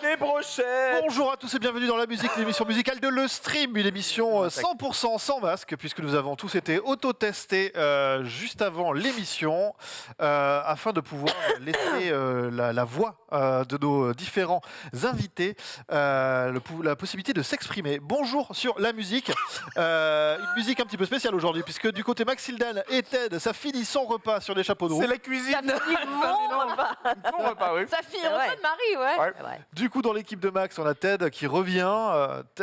Des brochettes. Bonjour à tous et bienvenue dans La Musique, l'émission musicale de Le Stream, une émission 100% sans masque, puisque nous avons tous été auto-testés juste avant l'émission, afin de pouvoir laisser la voix de nos différents invités, la possibilité de s'exprimer. Bonjour sur La Musique, une musique un petit peu spéciale aujourd'hui, puisque du côté Maxildan et Ted, ça finit son repas sur les chapeaux de roue. C'est la cuisine. Ça finit mon repas. Ton repas, oui. Ça finit le repas de Marie, ouais. Du coup, dans l'équipe de Max, on a Ted qui revient.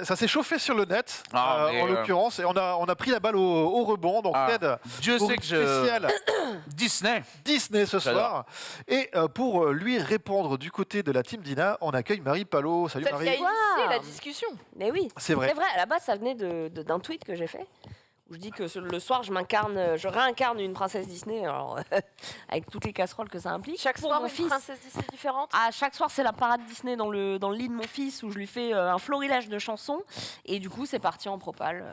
Ça s'est chauffé sur le net, en l'occurrence, et on a pris la balle au rebond. Donc Ted, Dieu pour sait une que je... spéciale Disney ce soir. Et pour lui répondre du côté de la team Dina, on accueille Marie Palot. Salut Ça Marie. fait initier la discussion. Mais oui, C'est vrai. C'est vrai, à la base, ça venait d'un tweet que j'ai fait. Où je dis que le soir, je réincarne une princesse Disney, alors, avec toutes les casseroles que ça implique. Chaque Pour soir, mon une fils. princesse Disney différente. Chaque soir, c'est la parade Disney dans le lit de mon fils, où je lui fais un florilège de chansons. Et du coup, c'est parti en propale.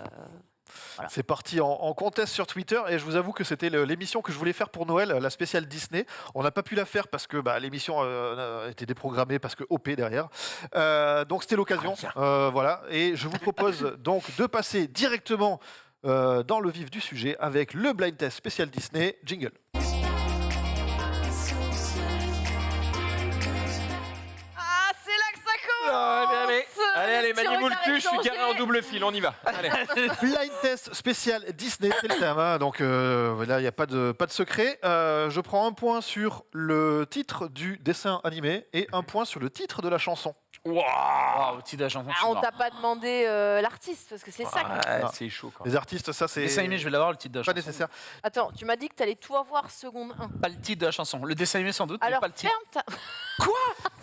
Voilà. C'est parti en contest sur Twitter et je vous avoue que c'était l'émission que je voulais faire pour Noël, la spéciale Disney. On n'a pas pu la faire parce que l'émission a été déprogrammée parce que OP derrière. Donc c'était l'occasion. Voilà. Et je vous propose donc de passer directement dans le vif du sujet avec le blind test spécial Disney. Jingle. Ah, c'est là que ça commence. Allez, Petit maniez-vous le regard cul, je suis échangé. carré en double fil, on y va. Allez. Blind test spécial Disney, c'est le thème. Hein. Donc là, il n'y a pas de secret. Je prends un point sur le titre du dessin animé et un point sur le titre de la chanson. Waouh, petit de la chanson. On t'a pas demandé l'artiste, parce que c'est ça. C'est chaud quand même. Les artistes, ça c'est Dessin animé, je vais l'avoir le titre de la pas chanson. nécessaire. Attends, tu m'as dit que t'allais tout avoir seconde 1. Pas le titre de la chanson. Le dessin animé sans doute, mais Alors pas le titre. ferme ta...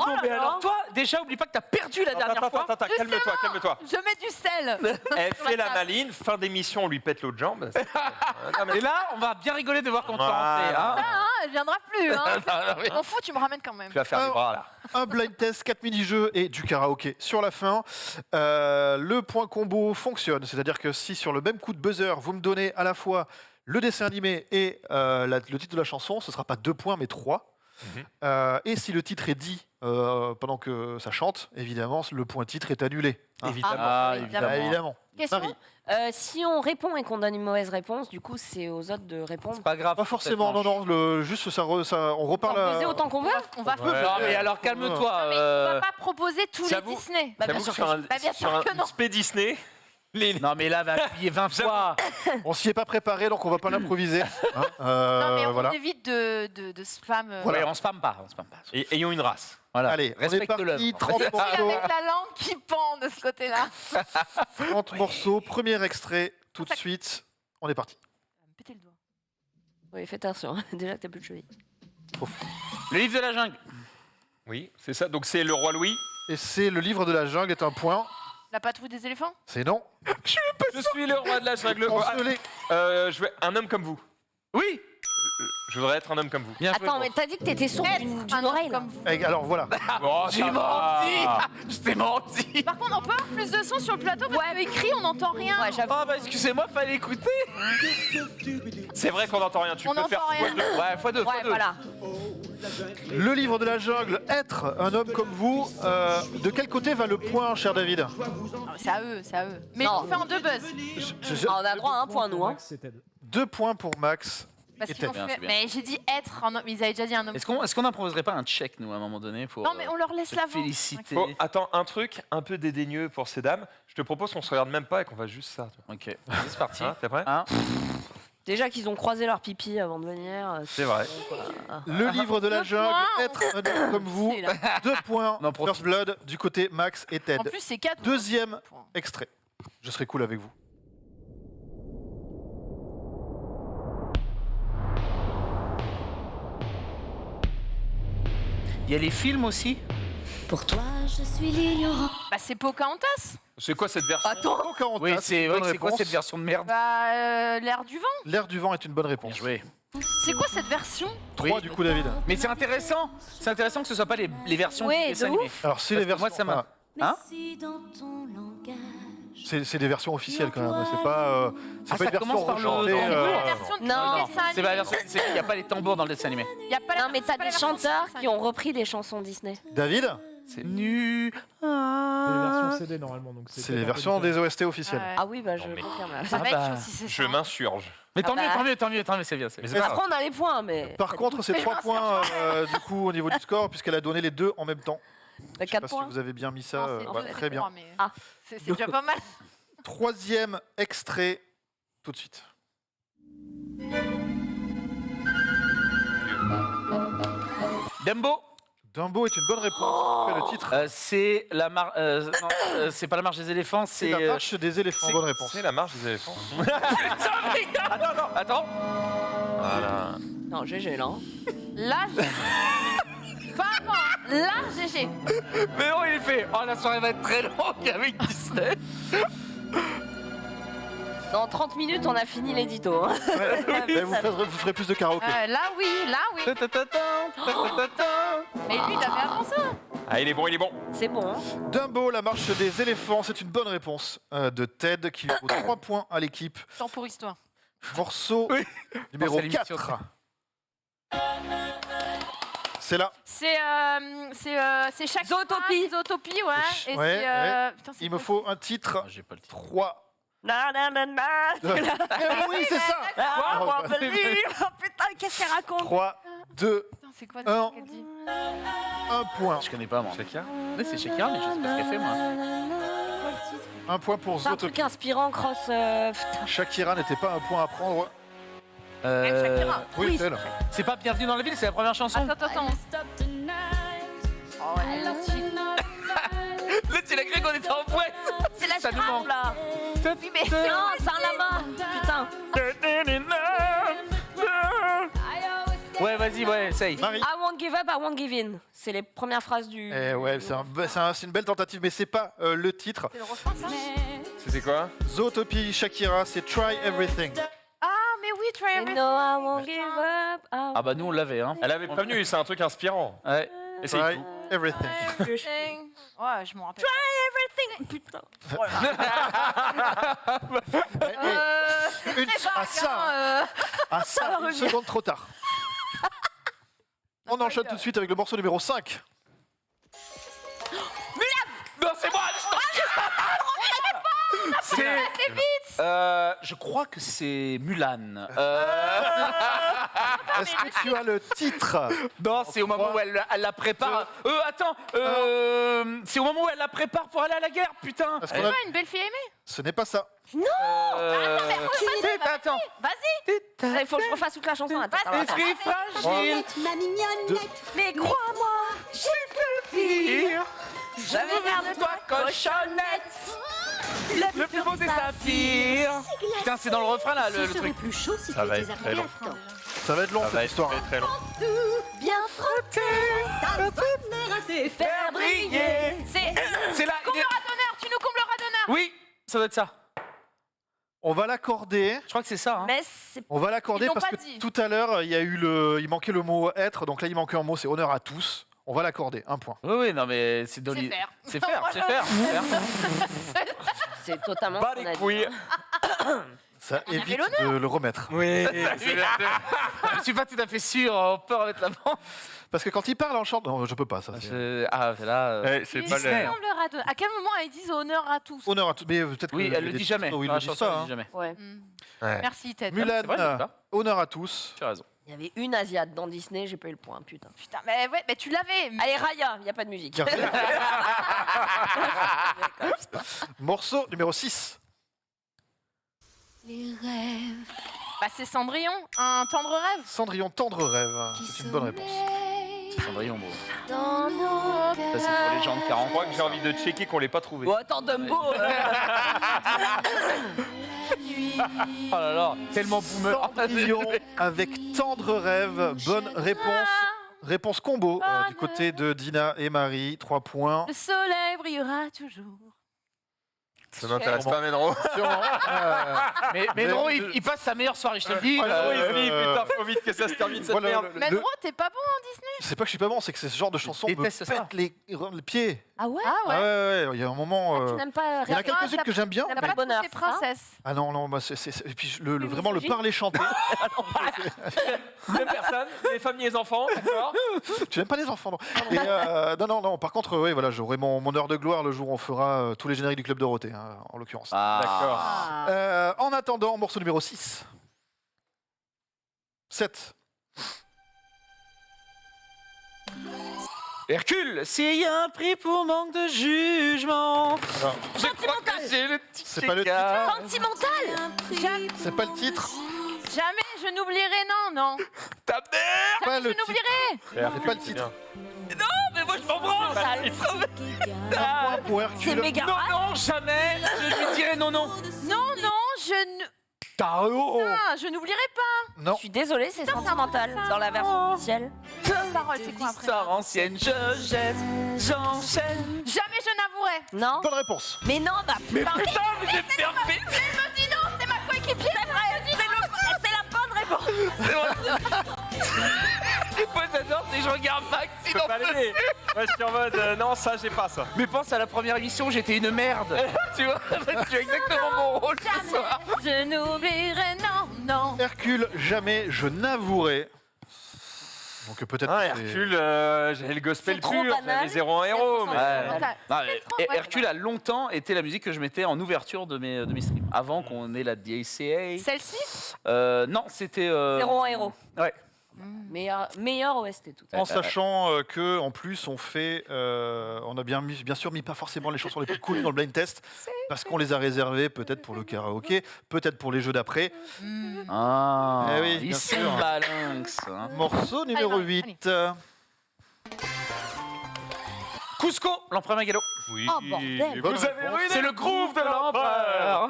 Non mais alors toi, déjà oublie pas que t'as perdu la dernière fois. Attends, calme-toi. Je mets du sel. Elle fait la maline, fin d'émission, on lui pète l'autre jambe. Non, mais- Et là, on va bien rigoler de voir quand tu vas Voilà. rentrer. Hein. Ah, elle viendra plus. Hein. Non, mais- M'en fous, tu me ramènes quand même. Tu vas faire les bras là. Un blind test, 4 mini-jeux et du karaoké sur la fin. Le point combo fonctionne, c'est-à-dire que si sur le même coup de buzzer, vous me donnez à la fois le dessin animé et le titre de la chanson, ce ne sera pas 2 points mais 3. Et si le titre est dit pendant que ça chante, évidemment, le point titre est annulé. Évidemment. Ah, évidemment. Évidemment. Question. Marie. Si on répond et qu'on donne une mauvaise réponse, du coup, c'est aux autres de répondre. C'est pas grave. Pas forcément, non, juste on reparle. On peut peser autant qu'on veut. On va Ouais. Non mais alors calme-toi. mais on va pas proposer tous les J'avoue- Disney. Bah, bien J'avoue sûr que sur un, Bah, bien sûr sur un que non. spé Disney, Non mais là, va appuyer 20 fois. On s'y est pas préparé, donc on va pas l'improviser. Hein, Non, mais on voilà. évite de spam. Ouais, on spamme pas. ayons une race. Voilà. Allez, on est Respecte-le. parti, 30 Avec morceaux. la langue qui pend de ce côté-là. 30 morceaux, premier extrait, tout de suite. On est parti. Pétez le doigt. Oui, fais attention. Déjà que t'as plus de cheville. Le livre de la jungle. Oui, c'est ça. Donc c'est le roi Louis. Et c'est le livre de la jungle est un point. La patrouille des éléphants. C'est non. Je suis le roi de la jungle. On se l'est. Je veux un homme comme vous. Oui. Je voudrais être un homme comme vous. Bien joué. Attends, mais t'as dit que t'étais sourd d'une oreille, là. comme vous. Alors voilà. Oh, J'ai ça va. menti. Je t'ai menti. Par contre, on peut avoir plus de son sur le plateau parce que écrit, on n'entend rien. Ouais, j'avoue. Oh bah excusez-moi, fallait écouter. C'est vrai qu'on n'entend rien. Tu On peux faire n'entend rien. x2. Ouais, fois deux. Ouais, voilà. Le livre de la jungle, être un homme comme vous. De quel côté va le point, cher David? Ah, c'est à eux, c'est à eux. Mais Non. on fait en 2 buzz. Ah, on a droit à un point, nous. Hein. 2 points pour Max. Parce Et qu'ils ont Ted. Bien, fait... c'est bien. Mais j'ai dit être un homme. Ils avaient déjà dit un homme. Est-ce qu'on n'improviserait pas un check nous à un moment donné pour Non, mais on leur laisse se la voix. féliciter. Bon, attends, un truc un peu dédaigneux pour ces dames. Je te propose qu'on se regarde même pas et qu'on fasse juste ça. tu Ok, vas-y, c'est parti. vois. Hein, t'es prêt? Hein Déjà qu'ils ont croisé leur pipi avant de venir. C'est vrai. Le livre de la 2 jungle, points. être un homme comme vous. C'est là. 2 points. Non, First Blood du côté Max et Ted. En plus, c'est 4. Deuxième extrait. Je serai cool avec vous. Il y a les films aussi. Pour toi, je suis l'ignorant. Bah, c'est Pocahontas. C'est quoi cette version? Attends. Pocahontas, Oui, c'est bonne c'est quoi réponse. cette version de merde? Bah, l'air du vent. L'air du vent est une bonne Bien réponse. joué. C'est quoi cette version? 3 Oui. du coup, David. Mais c'est intéressant. C'est intéressant que ce soit pas les versions Ouais, du dessin de animé. ouf. Alors, si Parce les que moi, versions. ça m'a- Mais Hein si dans ton langage, C'est des versions officielles quand même. C'est pas Ah, une ça commence version par le- rechantée. dans le La tambour. version de Non. dessin animé. C'est pas la version. Il n'y a pas les tambours dans le dessin animé. Y a pas la- Non, mais c'est t'as pas la des version chanteurs dessin qui ont animé. repris des chansons Disney. David, C'est nu. C'est les versions CD normalement. Donc c'est les versions des OST officielles. Ouais. Ah oui, bah je Non, mais- confirme. C'est vrai bah, que si c'est Je ça. m'insurge. Mais tant Ah bah. mieux, tant mieux, c'est bien. Mais c'est pas Après, grave. on a les points, mais. Par contre, c'est 3 points du coup au niveau du score puisqu'elle a donné les deux en même temps. T'as Je sais 4 pas si points. vous avez bien mis ça. Non, c'est Ouais, deux, très c'est bien. trois, mais Ah. C'est déjà pas mal. Troisième extrait, tout de suite. Dumbo. Dumbo est une bonne réponse. Quel est le titre C'est la marche. Non, c'est pas la marche des éléphants, C'est c'est. la marche des éléphants. Bonne réponse. C'est la marche des éléphants. Attends. Voilà. Non, GG là. Là, pas moi. Là, GG. Mais non, il est fait. Oh, la soirée va être très longue avec Disney. Dans 30 minutes, on a fini l'édito. hein. Mais vous ferez plus de karaoké. Là, oui. Mais lui, il avait avant ça. Ah, il est bon, il est bon. C'est bon. hein. Dumbo, la marche des éléphants, c'est une bonne réponse de Ted qui vaut 3 points à l'équipe. Tant pour histoire. Morceau Oui. numéro Pense à l'émission. 4. C'est là. C'est chaque Zootopie. Zootopie, ouais. Et Ouais, c'est putain, c'est Il me quoi faut un titre. Ah, j'ai pas le titre. 3. Na, na, na, na. Oui, c'est ça. Ah, Oh, on peut le dire. Oh, putain, qu'est-ce qu'elle raconte 3, 2, Putain, c'est quoi Un. qu'elle dit 1 point. Je connais pas, moi. Shakira. Oui, c'est Shakira, mais je sais pas ce qu'elle fait, moi. 1 point pour C'est un Zootopie. truc inspirant, Cross. Putain. Shakira n'était pas un point à prendre. Shakira. Oui, Oui, c'est elle. C'est pas Bienvenue dans la ville, c'est la première chanson. Attends. Oh, ouais, le titre. Là, tu l'as cru qu'on était en poète. C'est la Ça nous girafe, manque. là. Oui, mais Non, c'est un lama. Putain. Ouais, vas-y, ouais, essaye. Marie. I won't give up, I won't give in. C'est les premières phrases du. Eh ouais, c'est une belle tentative, mais c'est pas le titre. c'est le refrain, ça. C'était quoi? Zootopie, Shakira, c'est Try Everything. Ah, mais oui, Try I Everything. know I won't give up. Ah bah nous, on l'avait, hein. Elle avait prévenu, c'est un truc inspirant. Ouais. Essaye Try tout. Everything. Ouais, je m'en rappelle. Everything. Putain. À ça, une revient. seconde trop tard. On enchaîne tout de suite avec le morceau numéro 5. Non, c'est moi, c'est je crois que c'est Mulan. Est-ce que tu as le titre? Non, c'est au moment où elle la prépare. Attends, c'est au moment où elle la prépare pour aller à la guerre, putain. Est-ce qu'on a- Ouais, une belle fille aimée. Ce n'est pas ça. Attends. Vas-y. Il faut que je refasse toute la chanson. Attends, attends, attends. Esprit fragile. Ma mignonnette, Mais crois-moi, J'avais l'air de toi, cochonnette. Le plus beau des saphirs. Putain, c'est dans le refrain là, le ce serait truc. plus chaud si Ça tu va étais être à très long. Kafka. Ça va être long Ça cette va être histoire. très très long. Bien frotté, ça va te faire briller. C'est là. Comblera d'honneur, tu nous combleras d'honneur. Oui, ça doit être ça. On va l'accorder. Je crois que c'est ça. Hein. mais c'est. On va l'accorder Ils l'ont parce pas que dit. tout à l'heure, il manquait le mot être. Donc là, il manquait un mot, c'est honneur à tous. On va l'accorder. 1 point. Oui, non, mais c'est Dolly. C'est faire. C'est faire, c'est faire. C'est totalement. Bah ce qu'on les a dit. couilles. Ça On avait évite l'honneur. de le remettre. Oui. Je suis pas tout à fait sûr. On peut remettre la bande. Parce que quand il parle en chant, non, je peux pas. Ça, c'est- Ah, c'est là. C'est Tu pas nous le. combleras d'honneur. À quel moment ils disent honneur à tous? Honneur à tous. Mais peut-être Oui, que elle le des dit jamais. titres où ils Dans le la disent chanson, pas. elle le hein. dit jamais. Ouais. Ouais. Merci Ted. Mulan, C'est vrai, je sais pas. honneur à tous. Tu as raison. Il y avait une Asiate dans Disney, j'ai pas eu le point, putain. Putain, mais ouais, mais tu l'avais. mais- Allez, Raya, il n'y a pas de musique. Tiens. Morceau numéro 6. Les rêves Bah c'est Cendrillon, un tendre rêve. Cendrillon, tendre rêve. C'est une bonne réponse. C'est Cendrillon, bro. dans nos Ça, c'est pour les gens de 40 Je crois que j'ai envie de checker qu'on l'ait pas trouvé. Bon, attends, Dumbo. Oh là là, tellement boomer. Cendrillon avec tendre rêve. Bonne réponse. Réponse combo du côté de Dina et Marie. 3 points. Le soleil brillera toujours. Ça m'intéresse pas, Ménro. Sûrement. Mais non, il passe sa meilleure soirée, je te le dis. Putain, faut vite que ça se termine cette Voilà, merde. le- Menro, t'es pas bon en Disney. C'est pas que je suis pas bon, c'est que c'est ce genre de chanson me déteste ça. pète les pieds. Ah ouais Ah Ah ouais, ouais, il y a un moment. Tu n'aimes pas Il y en a quelques-unes que j'aime bien. t'as T'as pas pas le bonheur, les c'est ça princesses. Ah non, non, moi, et puis vraiment le misogyne. parler chanter. Même personne, les femmes ni les enfants, d'accord. Tu n'aimes pas les enfants, non. Et, non, non, non. Par contre, oui, voilà, j'aurai mon heure de gloire le jour où on fera tous les génériques du Club Dorothée, hein, en l'occurrence. D'accord. Ah. En attendant, morceau numéro 6. 7. Hercule, s'il y a un prix pour manque de jugement. Je crois que c'est le petit C'est pas le titre. Sentimental. C'est pas le titre. Jamais je n'oublierai, non. Ta mère. Pas Jamais le je titre. n'oublierai. C'est pas le titre. Mais moi je m'en branle. Un point pour C'est Hercule. méga Non, rare. non, jamais. Je lui dirai non, non. Non, je n'oublierai pas. Non. Je suis désolée, c'est sentimental dans la version officielle. Parole, c'est quoi après? Histoire ancienne, je jette, j'enchaîne. Jamais je n'avouerai. Non. Bonne réponse. Mais non, bah Mais putain, putain, vous êtes fermé. Dis non, c'est ma coéquipière. c'est la bonne réponse. Moi j'adore, c'est je regarde Max, Je peux pas l'aider. Moi je suis en mode non, ça j'ai pas ça. Mais pense à la première émission, j'étais une merde. Tu vois, tu as exactement mon rôle ce soir. Je n'oublierai, non. Hercule, jamais je n'avouerai. Donc peut-être. Ah, que c'est- Hercule, j'avais le gospel C'est trop pur, banal. j'avais zéro un héros. Mais... Ouais. Total. Non, mais trop, ouais, Hercule a longtemps été la musique que je mettais en ouverture de mes streams. Avant qu'on ait la DCA. Celle-ci? Non, c'était. Zéro un héros. Ouais. Meilleur OST tout. En sachant que en plus on fait, on a bien sûr mis pas forcément les chansons les plus cool dans le blind test parce qu'on les a réservées peut-être pour le karaoké, peut-être pour les jeux d'après. Ah, Eh oui, ils bien sont sûr. balinx. Hein. Morceau numéro Allez, 8. Cusco, l'empereur Megalo. Oui. Oh, bordel. Bonne Vous avez réponse. ruiné C'est le groove de l'empereur.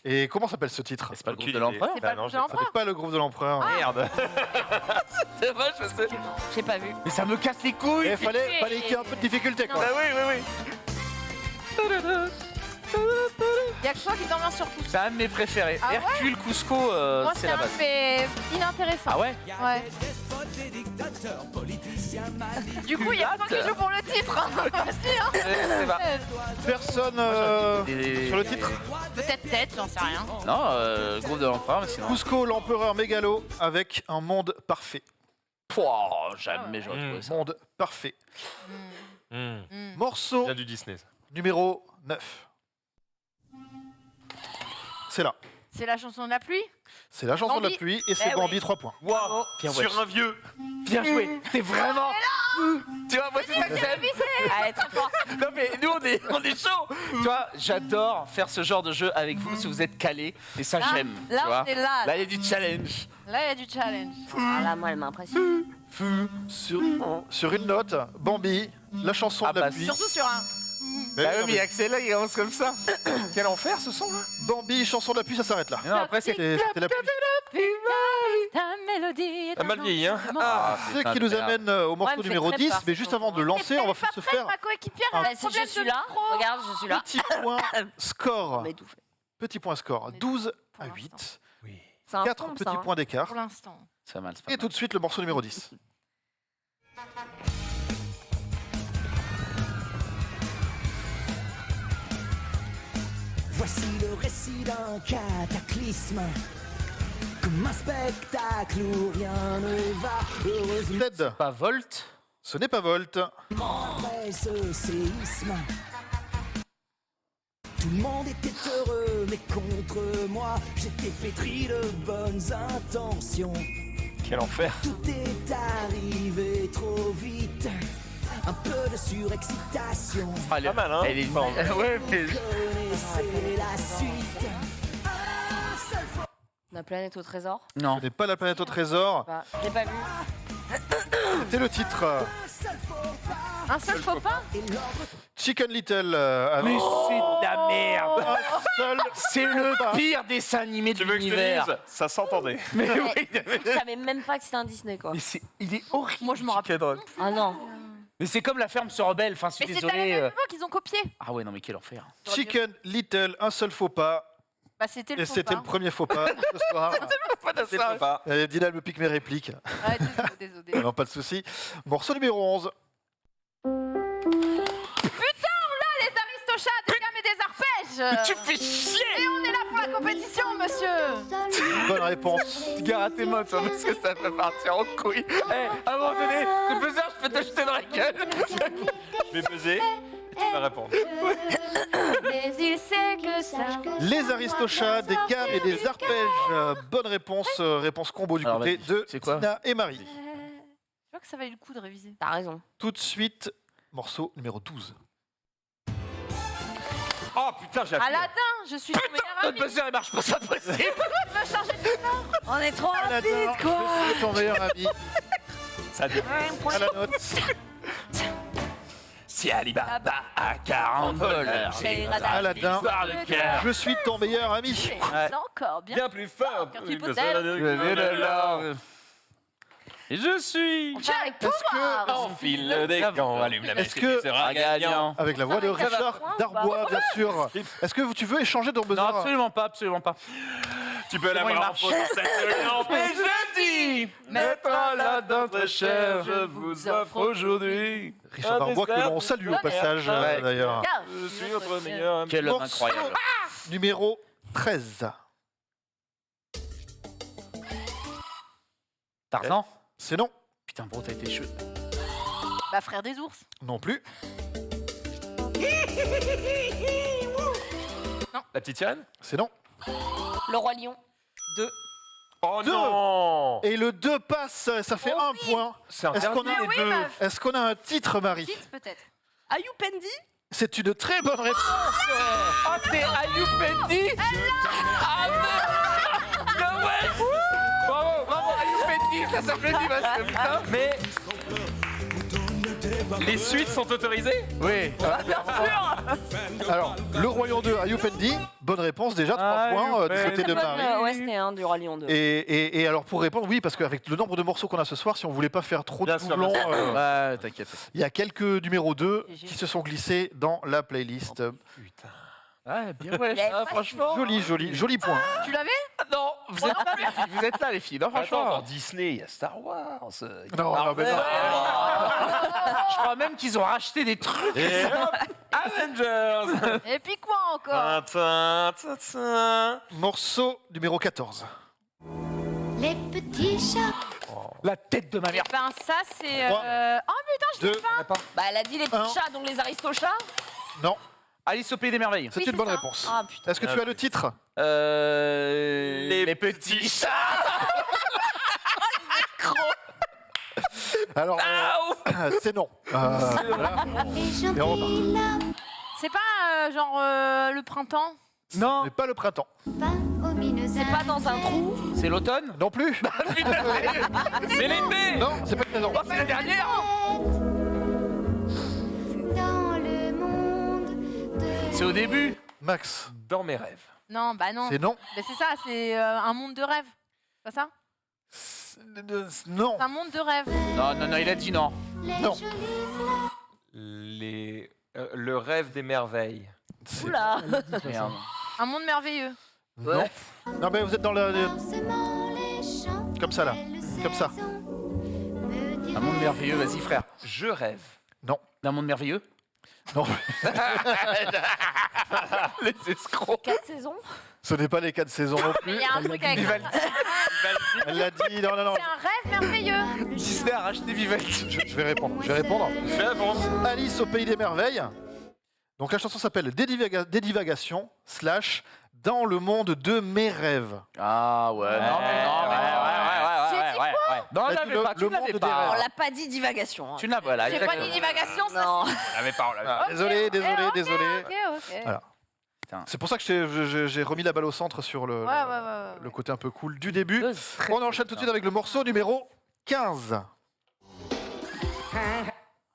Et comment s'appelle ce titre? C'est pas le Aucune groupe de l'empereur. idée. C'est pas non, le j'ai genre. Ça n'est pas le groupe de l'empereur. Merde. C'est vrai, je sais. J'ai pas vu. Mais ça me casse les couilles. Il fallait qu'il y ait un peu de difficulté quoi. Bah oui, oui, oui. Il y a que toi qui t'en viens sur tout. C'est un de mes préférés. Ah ouais Hercule, Cusco, Moi, c'est c'est la un base. fait inintéressant. Ah ouais. Ouais. Du coup, il y a que toi qui joue pour le titre. Vas-y, hein. C'est pas. Personne Des- sur le titre. Peut-être tête, j'en sais rien. Non, groupe de l'empereur, mais sinon. Cusco, l'empereur mégalo avec un monde parfait. Pouah, jamais j'aurais Mm. trouvé ça. Monde parfait. Hmm. Morceau Bien du Disney. ça. numéro 9. C'est là. C'est la chanson de la pluie? C'est la chanson de la Bambi. pluie et c'est Eh Bambi oui. 3 points. Waouh. Bien, Sur un vieux. Bien joué. T'es vraiment. Tu vois, moi c'est ça que j'aime. Allez, très fort. Non mais nous on est chaud. Tu vois, j'adore faire ce genre de jeu avec vous si vous êtes calés et ça j'aime. tu Là, vois. on est là. Là il y a du challenge. Là, il y a du challenge. Ah là, moi, elle m'impressionne. Sur une note, Bambi, la chanson Ah de la bah, pluie. Surtout sur un. Mais Bah non, oui, mais mais Axel là il avance comme ça. Quel enfer ce son là. Bambi, chanson de la pluie, ça s'arrête là. Non, après c'est. C'était la pluie. Ta mélodie est T'as mal vieilli, hein. Ah, Ce qui nous amène au morceau me fait numéro très 10, peur, mais ce juste morceau. avant de lancer, on va se faire Ma coéquipière, Ah, elle a Bah, un si problème je suis de là, micro. regarde, je suis là. petit point score. Mais étouffé. Petit point score. 12 à Pour 8. C'est un 4 fond, petits ça, hein. points d'écart. Pour l'instant. C'est pas mal, c'est pas Et mal. tout de suite, le morceau numéro 10. Voici le récit d'un cataclysme, comme un spectacle où rien ne va. Heureusement, Ted, Pas Volt. ce n'est pas Volt. après ce séisme, tout le monde était heureux, mais contre moi, j'étais pétri de bonnes intentions. Quel enfer. Tout est arrivé trop vite, un peu de surexcitation. Ah, elle est- Pas mal, hein. Elle est ouais, mais. Connaissez la suite. La planète au trésor. Non. Ce n'est pas la planète au trésor. Bah, je l'ai pas vu. C'était le titre. Un seul faux pas? Chicken Little Mais avec c'est de la merde. un seul. C'est le pire dessin animé de Tu veux que je te l'univers. dise? Ça s'entendait. Mais Ouais. oui, Je savais même pas que c'était un Disney, quoi. mais il est horrible. Moi, je m'en rappelle. Ah non. Mais c'est comme la ferme se rebelle. Enfin, je suis Mais c'est à la désolé. même époque qu'ils ont copié. Ah ouais, non mais quel enfer. Chicken Little, un seul faux pas. Bah, c'était le Et faux c'était pas. le premier faux pas ce soir. C'est pas. Dylan me pique mes répliques. Ouais, désolé. Non, pas de souci. Morceau numéro 11. Tu fais chier. Et on est là pour la compétition, monsieur. Bonne réponse. Gare à tes mots, toi, parce que ça peut partir en couille. À un moment donné, le buzzer, je peux te jeter dans la gueule. Je vais buzzer. Tu vas répondre. Mais il sait que ça. Les Aristochats, des gammes et des arpèges. Bonne réponse. Réponse combo du Alors, côté de c'est quoi Tina et Marie. Je vois que ça valait le coup de réviser. T'as raison. Tout de suite, morceau numéro 12. Oh putain, j'ai appuyé. Aladdin, je suis ton meilleur Notre ami. buzzer, il marche pas, ça possible. Tu veux changer de On est trop Aladdin, rapide, quoi. je suis ton meilleur ami. Ça dé- À la note. Si Alibaba a 40 voleurs, J'ai Aladdin, histoire de cœur. je suis ton meilleur ami. C'est encore bien. Bien plus fort. Car tu peux Oui, t'aider. de l'or. Et je suis Tiens, avec Est-ce que, Enfile des gants, allume la Est-ce mèche, que- tu seras un gagnant. avec la voix de Ça va, Richard Darbois, bien sûr, est-ce que tu veux échanger ton Non, besoin? absolument pas, absolument pas. Tu peux Comment il l'avoir en marche faux sur cette lampe. Et je dis, Maître Aladdin très cher, je vous offre aujourd'hui. Richard Darbois que l'on salue au passage, d'ailleurs. Car Je suis votre meilleur ami. Quel homme Morceau incroyable. numéro 13. Tarzan. C'est non. Putain, bro, t'as été chaud. Bah, frère des ours. Non plus. La petite sirène. C'est non. Le Roi Lion. 2. Oh Deux. non. Et le 2 passe, ça fait un point. C'est Est-ce qu'on interdit a, les oui, deux. meuf. est-ce qu'on a un titre, Marie? Petite, peut-être. Ayou Pendi. C'est une très bonne réponse. Oh, c'est Ayou Pendi. Ah, mais... No way. Bravo, bravo, Ayou Pendi. Ça s'applaudit parce que putain. Mais les suites sont autorisées. Oui. Alors, le Royaume 2, Ayoupendi, bonne réponse déjà, 3 points du côté de Marie. Ouais, c'était un du Roi Lion 2. Et alors pour répondre, oui, parce qu'avec le nombre de morceaux qu'on a ce soir, si on voulait pas faire trop de Bien sûr, doublons, bien sûr. Ouais, t'inquiète. il y a quelques numéros 2 Et j'ai- qui se sont glissés dans la playlist. Putain. Ouais, bien ouais, Mais ça, franchement. Joli point. Tu l'avais? Non, vous êtes là, les filles. Vous êtes là, les filles. Non, Attends, franchement. dans Disney, il y a Star Wars. Non, non, mais non. Je crois même qu'ils ont racheté des trucs. Et hop, Avengers. Et puis quoi encore? Tintin, tintin. Morceau numéro 14. Les petits chats. La tête de ma Eh mère. ben ça c'est... Trois. Oh putain, je 2, Bah, elle a dit les petits Un. chats, donc les aristochats. non, Alice au pays des merveilles. c'est Oui, une c'est bonne ça. réponse. Ah, putain. Est-ce que tu as le titre? Les petits chats. Alors, c'est non. Voilà. Les Et on repart. gentils là, C'est pas genre le printemps? Non, Mais pas le printemps. pas au mineux. C'est pas dans un trou. c'est l'automne. Non plus. C'est l'été. Non, c'est pas une saison. Oh, c'est la dernière. Dans le monde de... C'est au début. Max, Dans mes rêves. Non, bah non. c'est non. Mais c'est ça, c'est un monde de rêve. C'est pas ça? Non. C'est un monde de rêve. Non, non, non, il a dit non. Les Non. jolies fleurs. Le rêve des merveilles. C'est- Oula. Merde. Un monde merveilleux. Non. Non, mais vous êtes dans le. Doucement les champs, Comme ça, là. belles Comme ça. saisons, me diront Un monde merveilleux, vas-y frère. Je rêve. Un monde merveilleux. Non, Les escrocs. 4 saisons. ce n'est pas les 4 saisons non Mais il plus. y a un truc avec... Vivaldi. Elle l'a dit. Non, non, non. C'est un rêve merveilleux. Disney a racheté Vivaldi. Je vais répondre. Je vais répondre. Je vais répondre. Alice au pays des merveilles. Donc la chanson s'appelle Des divagations / Dans le monde de mes rêves. Ah ouais, non, mais non, mais J'ai dit ouais. Non, on Elle a dit l'avait le- pas, tu le l'avais monde des pas. On rêves. l'a pas dit divagation. hein. Tu n'as pas là. J'ai pas dit divagation, ça. Non. On l'avait pas, on l'avait pas. Ok, Désolé, ok, désolé, ok, désolé. Ok, ok. Voilà. Putain. C'est pour ça que j'ai remis la balle au centre sur le, Ouais. le côté un peu cool du début. Très On enchaîne tout de suite avec le morceau numéro 15.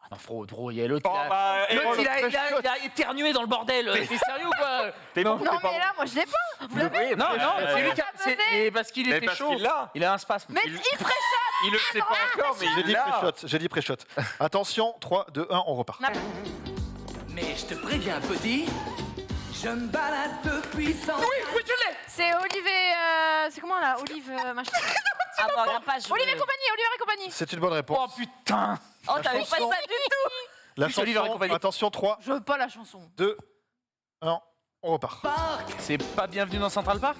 Ah, Fro, il y a l'autre. Bon, il a- bah, L'autre, il Héros, a éternué dans le bordel. T'es sérieux ou quoi? T'es bon, Non, t'es pas mais là, moi, je l'ai pas. Vous l'avez? Non, non, c'est lui qui a. pas c'est- buzzé. et parce qu'il Mais était parce chaud. qu'il l'a. Il a un spasme. Mais il préchote. Il le sait pas encore, mais J'ai il dit l'a. pré-shot. J'ai dit pré-shot. Attention, 3, 2, 1, on repart. Mais je te préviens, petit, je me balade depuis 100 Oui, tu l'es. C'est Olivier... c'est comment, là? Olive... machin. Ah, bah, regarde pas. je- Olivier et compagnie. C'est une bonne réponse. Oh putain. Oh, t'avais pas ça chanson- du tout. La Plus Oliver et chanson, compagnie. attention, 3, Je veux pas la chanson. 2, 1, on repart. C'est pas bienvenu dans Central Park?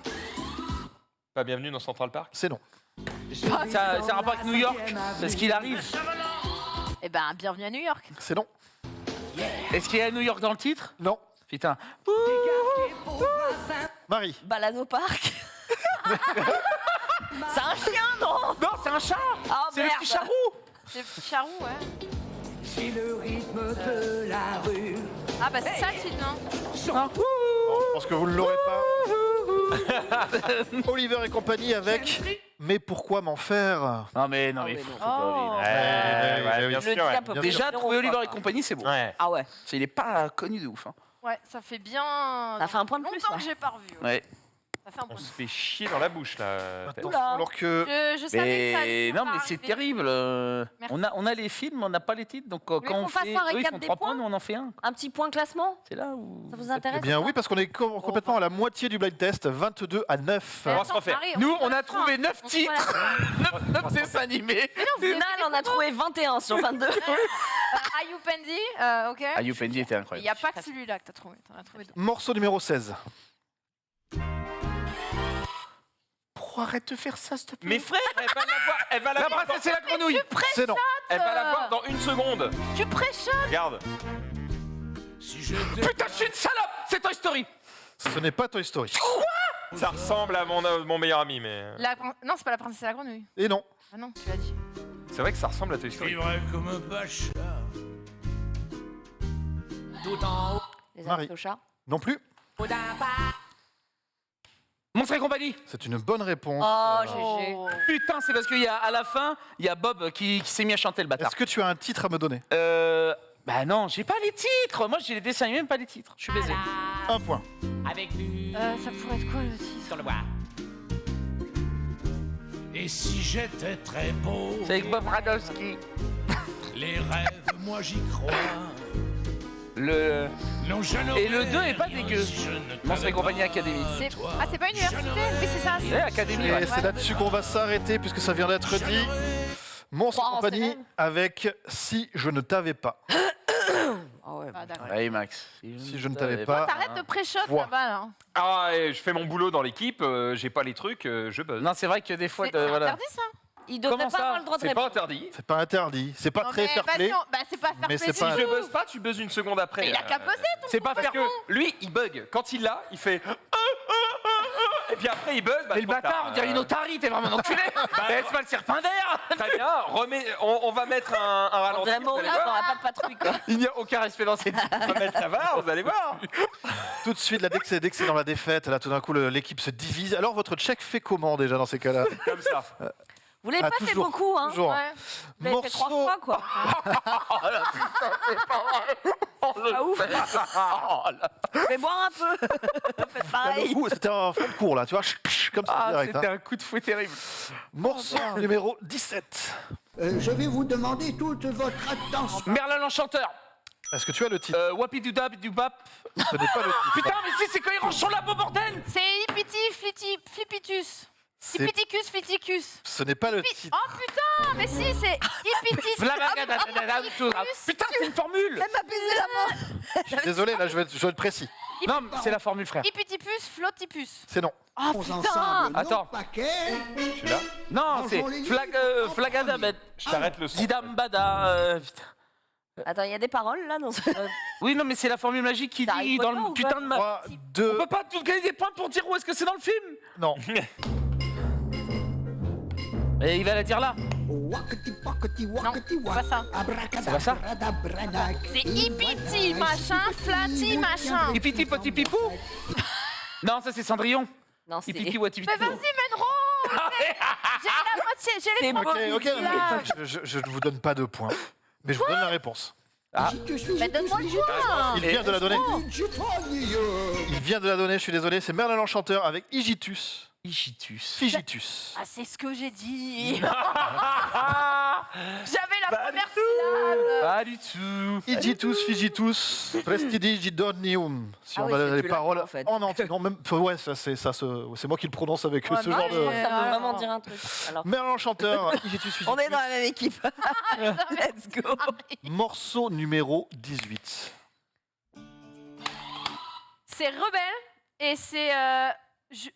Pas bienvenue dans Central Park. C'est non. C'est un rapport avec New York? Parce qu'il arrive. Eh ben, bienvenue à New York. C'est non. Est-ce qu'il y a New York dans le titre? Non. Putain. Marie. Balade au parc. C'est un chien, non? Non, c'est un chat. Oh, C'est le merde. petit charou. C'est Charou, ouais. C'est le rythme de la rue. Ah bah c'est ça le titre, non? Non, je pense que vous ne l'aurez pas. Oliver et compagnie avec Mais pourquoi m'en faire? Non mais Ah il ouais, faut non. pas oublier. Ouais, bien Je le sûr. dis Ouais. à peu près. Déjà, Zéro trouver fois, Oliver et quoi. compagnie, c'est bon. Ouais. Ah ouais. Il est pas connu de ouf. Hein. Ouais, ça fait bien. Ça fait un point de plus, longtemps là. que j'ai pas revu. Ouais. Ça fait un On point de se fait chier dans la bouche là. Attention, Oula. alors que Je savais que ça allait Mais finir non, mais par c'est arriver. terrible. Merci. On a les films, on n'a pas les titres. Donc quand voulez on qu'on fasse fait, un eux, ils récap font des 3 points points, nous on en fait un. Un petit point classement? C'est là où Ça vous intéresse? Eh bien ou oui, pas parce qu'on est complètement à la moitié du blind test, 22-9. Mais On va attends, se refaire. Marie, Nous, se on a refait trouvé un. 9 On se fait titres, 9 dessins animés. Au final, on a trouvé 21 sur 22. Ayou Pendi, ok. Ayou Pendi était Il incroyable. n'y a pas que celui-là que t'as trouvé. T'en as trouvé deux. Morceau numéro 16. Pourquoi arrête de faire ça, s'il te plaît? Mais frère, elle va La la voir. princesse et la grenouille. C'est non. Elle va la voir dans une seconde. Tu préchotes. Regarde. Putain, je suis une salope. C'est Toy Story. Ce n'est pas Toy Story. Ça ressemble à mon meilleur ami, mais Non, c'est pas la princesse et la grenouille. Et non. Ah non, tu l'as dit. c'est vrai que ça ressemble à Toy Story. comme un pacha. Les Marie. Aristochats. Non plus. Monstre et compagnie. C'est une bonne réponse. Oh, GG. Putain, c'est parce qu'il y a à la fin, il y a Bob qui s'est mis à chanter le bâtard. Est-ce que tu as un titre à me donner? Bah non, j'ai pas les titres. Moi, j'ai les dessins, même pas les titres. Je suis baisé. Un point. Avec lui Ça pourrait être quoi le titre? sur le bois. Et si j'étais très beau, C'est avec Bob Radowski. les rêves, moi j'y crois. Le Non, je Et le 2 est pas dégueu. Monstre et compagnie Académie. C'est pas université? Oui, c'est ça. Eh, Académie, Et ouais. c'est là-dessus qu'on va s'arrêter puisque ça vient d'être dit. Monstre et Oh, compagnie c'est elle. avec Si je ne t'avais pas. Ah ouais. Ah, d'accord. Allez, Max. Si je ne t'avais pas. T'arrêtes de préchote Voix. là-bas, là. Ah, et je fais mon boulot dans l'équipe, j'ai pas les trucs, je buzz. Non, c'est vrai que des fois, C'est voilà. interdit, ça? Il devrait Comment pas ça avoir le droit de C'est pas répondre. interdit. C'est pas interdit. C'est pas Non, très mais fair vas-y, play. Bah, c'est pas fair Mais play. c'est Si pas- je buzz pas, tu buzzes une seconde après. Mais il a qu'à buzzer, ton C'est pas Parce faire. que lui, il bug. Quand il l'a, il fait. Et puis après, il buzz. Bah, Mais le trop bâtard, tard. on dirait une otarie, t'es vraiment un enculé. Laisse pas le serpent d'air. Très bien, on va mettre un ralenti. Vraiment, vous on allez voir. n'aura pas de patrouille, quoi. Il n'y a aucun respect dans cette vie. On va mettre la barre, vous allez voir. Tout de suite, là, dès que c'est dans la défaite, là, tout d'un coup, l'équipe se divise. Alors, votre check fait comment déjà dans ces cas-là? Comme ça. Vous l'avez Ah, pas fait toujours, beaucoup, hein. Toujours. Ouais. Vous l'avez fait 3 fois, quoi. Pas ouf. Mais boire un peu. Faites Là, pareil. le coup, c'était un fond de cours, là, tu vois, comme ça, Ah, direct. c'était hein. un coup de fouet terrible. Morceau numéro 17. Je vais vous demander toute votre attention. Merlin l'enchanteur. Est-ce que tu as le titre? Wapidouda Bidubap. Ce n'est pas le titre. Putain, mais si, c'est quand ils rangent son labo, bordel. C'est Hippity Flippitus. C'est- Hippiticus Fliticus. Ce n'est pas le titre. Oh putain, mais si, c'est Hippitis. Putain, c'est une formule. Elle m'a baisé la main. Je suis désolé, là, je vais être précis. Non, mais c'est la formule, frère. Hippitipus Flottipus. C'est non. Oh Ensemble, putain. non Attends. paquet. Je suis là. Non, c'est Flagadabet. Je t'arrête le son. Zidambada. Putain. Attends, il y a des paroles, là, dans ce... Oui, non, mais c'est la formule magique qui C'est Harry dit dans Potter le ou putain quoi de ma. 3, On 2, peut pas tout gagner des points pour dire où est-ce que c'est dans le film. non. Et il va la dire là. Wakati, wakati, wakati, c'est pas ça. C'est pas ça C'est Hippity machin, Flatty machin. Hipiti poti pipou. Non, ça c'est Cendrillon. Non, c'est... Hipiti wati Mais vas-y, Menro. J'ai la moitié, j'ai les C'est trois Ok, ok, petits, là. je ne vous donne pas de points. Mais je vous donne la réponse. Mais donne-moi le point. Il vient de la donner. J'avais Il vient de la donner, je suis désolé. C'est Merlin l'Enchanteur avec Igitus. Igitus. Figitus. Ah, c'est ce que j'ai dit. J'avais la première syllabe. Pas du tout. Igitus, Figitus, Prestidigidonium. Si Ah on oui, a c'est les plus paroles là, en fait. en entier. Non, même, ouais, c'est moi qui le prononce avec Ouais, ce bah genre oui, de. ouais. Ça veut vraiment dire un truc. Alors, Merlin l'Enchanteur, Igitus, Figitus. on est dans la même équipe. Let's go. Morceau numéro 18. C'est Rebelle et c'est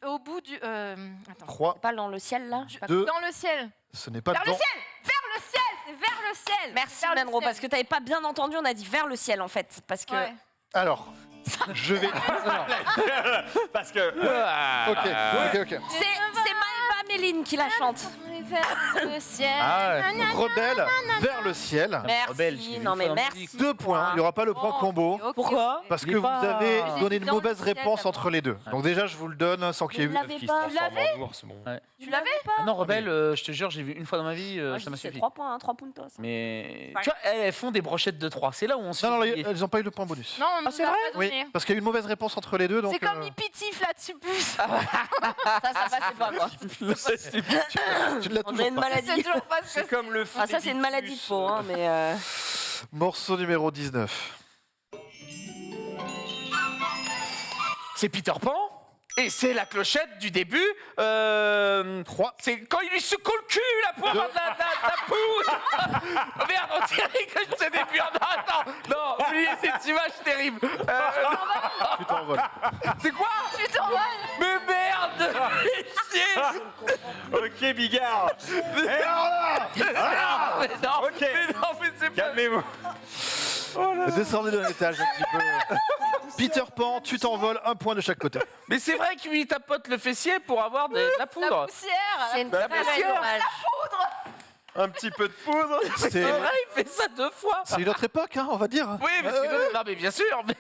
au bout du. Attends. 3, Pas dans le ciel là. Je sais pas 2, Dans le ciel. ce n'est pas Vers le dans... ciel. Vers le ciel. C'est vers le ciel. Merci Vers le Manro, ciel. parce que t'avais pas bien entendu, on a dit vers le ciel en fait. Parce que. Ouais. Alors, je vais... Parce que. Ok. C'est Maëva Méline qui la chante. Vers le ciel. Ah ouais. Rebelle vers le ciel. Rebelle, Merci, j'ai non vu mais ça dans la merci. musique. 2 points, il n'y aura pas le point Oh, combo. ok. Pourquoi Parce Il que est vous pas- avez J'ai donné dit une dans le mauvaise ciel, réponse d'abord. entre les deux. Donc déjà, je vous le donne sans qu'il y ait Vous eu... l'avez Qui se pas. transforme en ours, bon. Tu l'avais Ah non, Rebelle, je te jure, j'ai vu une fois dans ma vie, Moi, je ça m'a dis c'est suffi. 3 points, 3 puntos. Mais Ouais. tu vois, elles font des brochettes de 3. C'est là où on se Non, fait elles n'ont pas eu le point bonus. Non, on nous c'est l'a vrai pas Oui, donné. parce qu'il y a eu une mauvaise réponse entre les deux. Donc, C'est comme il pitifle là-dessus plus. Ça passait pas quoi. tu ne l'as On a toujours une pas. C'est maladie. toujours pas ce C'est que comme le Ah ça c'est une maladie de peau, hein, mais Morceau numéro 19. C'est Peter Pan. Et c'est la clochette du début. 3. C'est quand il lui secoue le cul, la poire de la poule. Oh merde, on dirait que je sais des purs. Non, attends. Non, oubliez cette image terrible. Tu t'envoles. C'est quoi? tu t'envoles. Mais merde. Ok, Bigard. Mais non, Ok. mais non, mais c'est pas... Calmez-vous. Descendez d'un étage un petit peu. Peter Pan, tu t'envoles, 1 point de chaque côté. Mais c'est vrai qu'il lui tapote le fessier pour avoir de la La poudre. poussière. c'est une La très belle poussière. image. Un petit peu de poudre. C'est C'est vrai, il fait ça 2 fois. une autre époque, hein, on va dire. Oui, mais c'est... Non, mais bien sûr. Mais...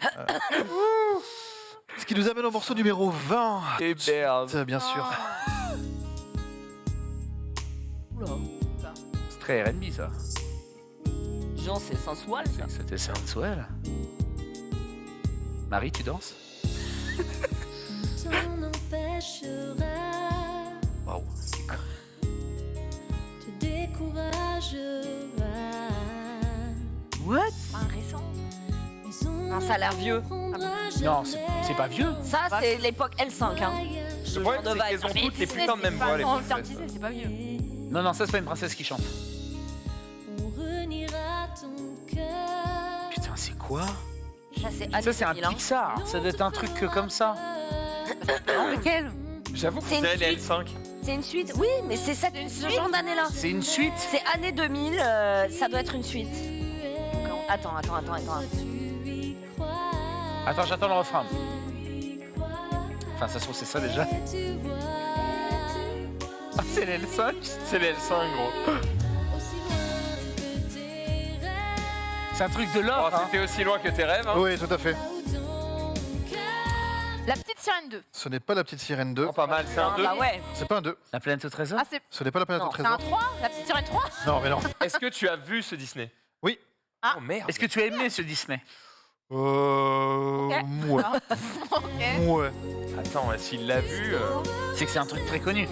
Ce qui nous amène au morceau numéro 20. Et merde. Bien sûr. C'est très R&B, ça. Genre c'est sensuel ça. C'était sensuel. Marie, tu danses? T'en empêchera, Waouh. te découragera. What? Non, ça a l'air vieux. Non, c'est pas vieux. Ça c'est l'époque L5 hein. Le problème, c'est qu'elles ont toutes les putains de même voix, les En termes princesses. Disney, c'est pas vieux. Non, non, ça, c'est pas une princesse qui chante. On reniera ton cœur. Putain, c'est quoi? Ça c'est Ça, c'est un Pixar. Pixar. Ça doit être un truc comme ça. Lequel? J'avoue que C'est une c'est les suite. L5. C'est une suite. Oui, mais c'est ce genre d'année là. C'est une suite. C'est année 2000, ça doit être une suite. Attends. Attends, j'attends le refrain. Enfin, ça se trouve, c'est ça déjà. Ah, c'est l'L5. C'est les L5, gros. C'est un truc de l'or. Oh, c'était aussi loin que tes rêves. Hein. Oui, tout à fait. La petite sirène 2. Ce n'est pas la petite sirène 2. Oh, pas mal, c'est un 2. Bah ouais. C'est pas un 2. La planète au trésor. Ah, c'est Ce n'est pas la planète au Non, c'est un trésor. 3? La petite sirène 3? Non, mais non. Est-ce que tu as vu ce Disney? Oui. Ah. Oh merde. Est-ce que tu as aimé ce Disney? Ouais. Ok. Ouais. Attends, s'il l'a vu. C'est que c'est un truc très connu.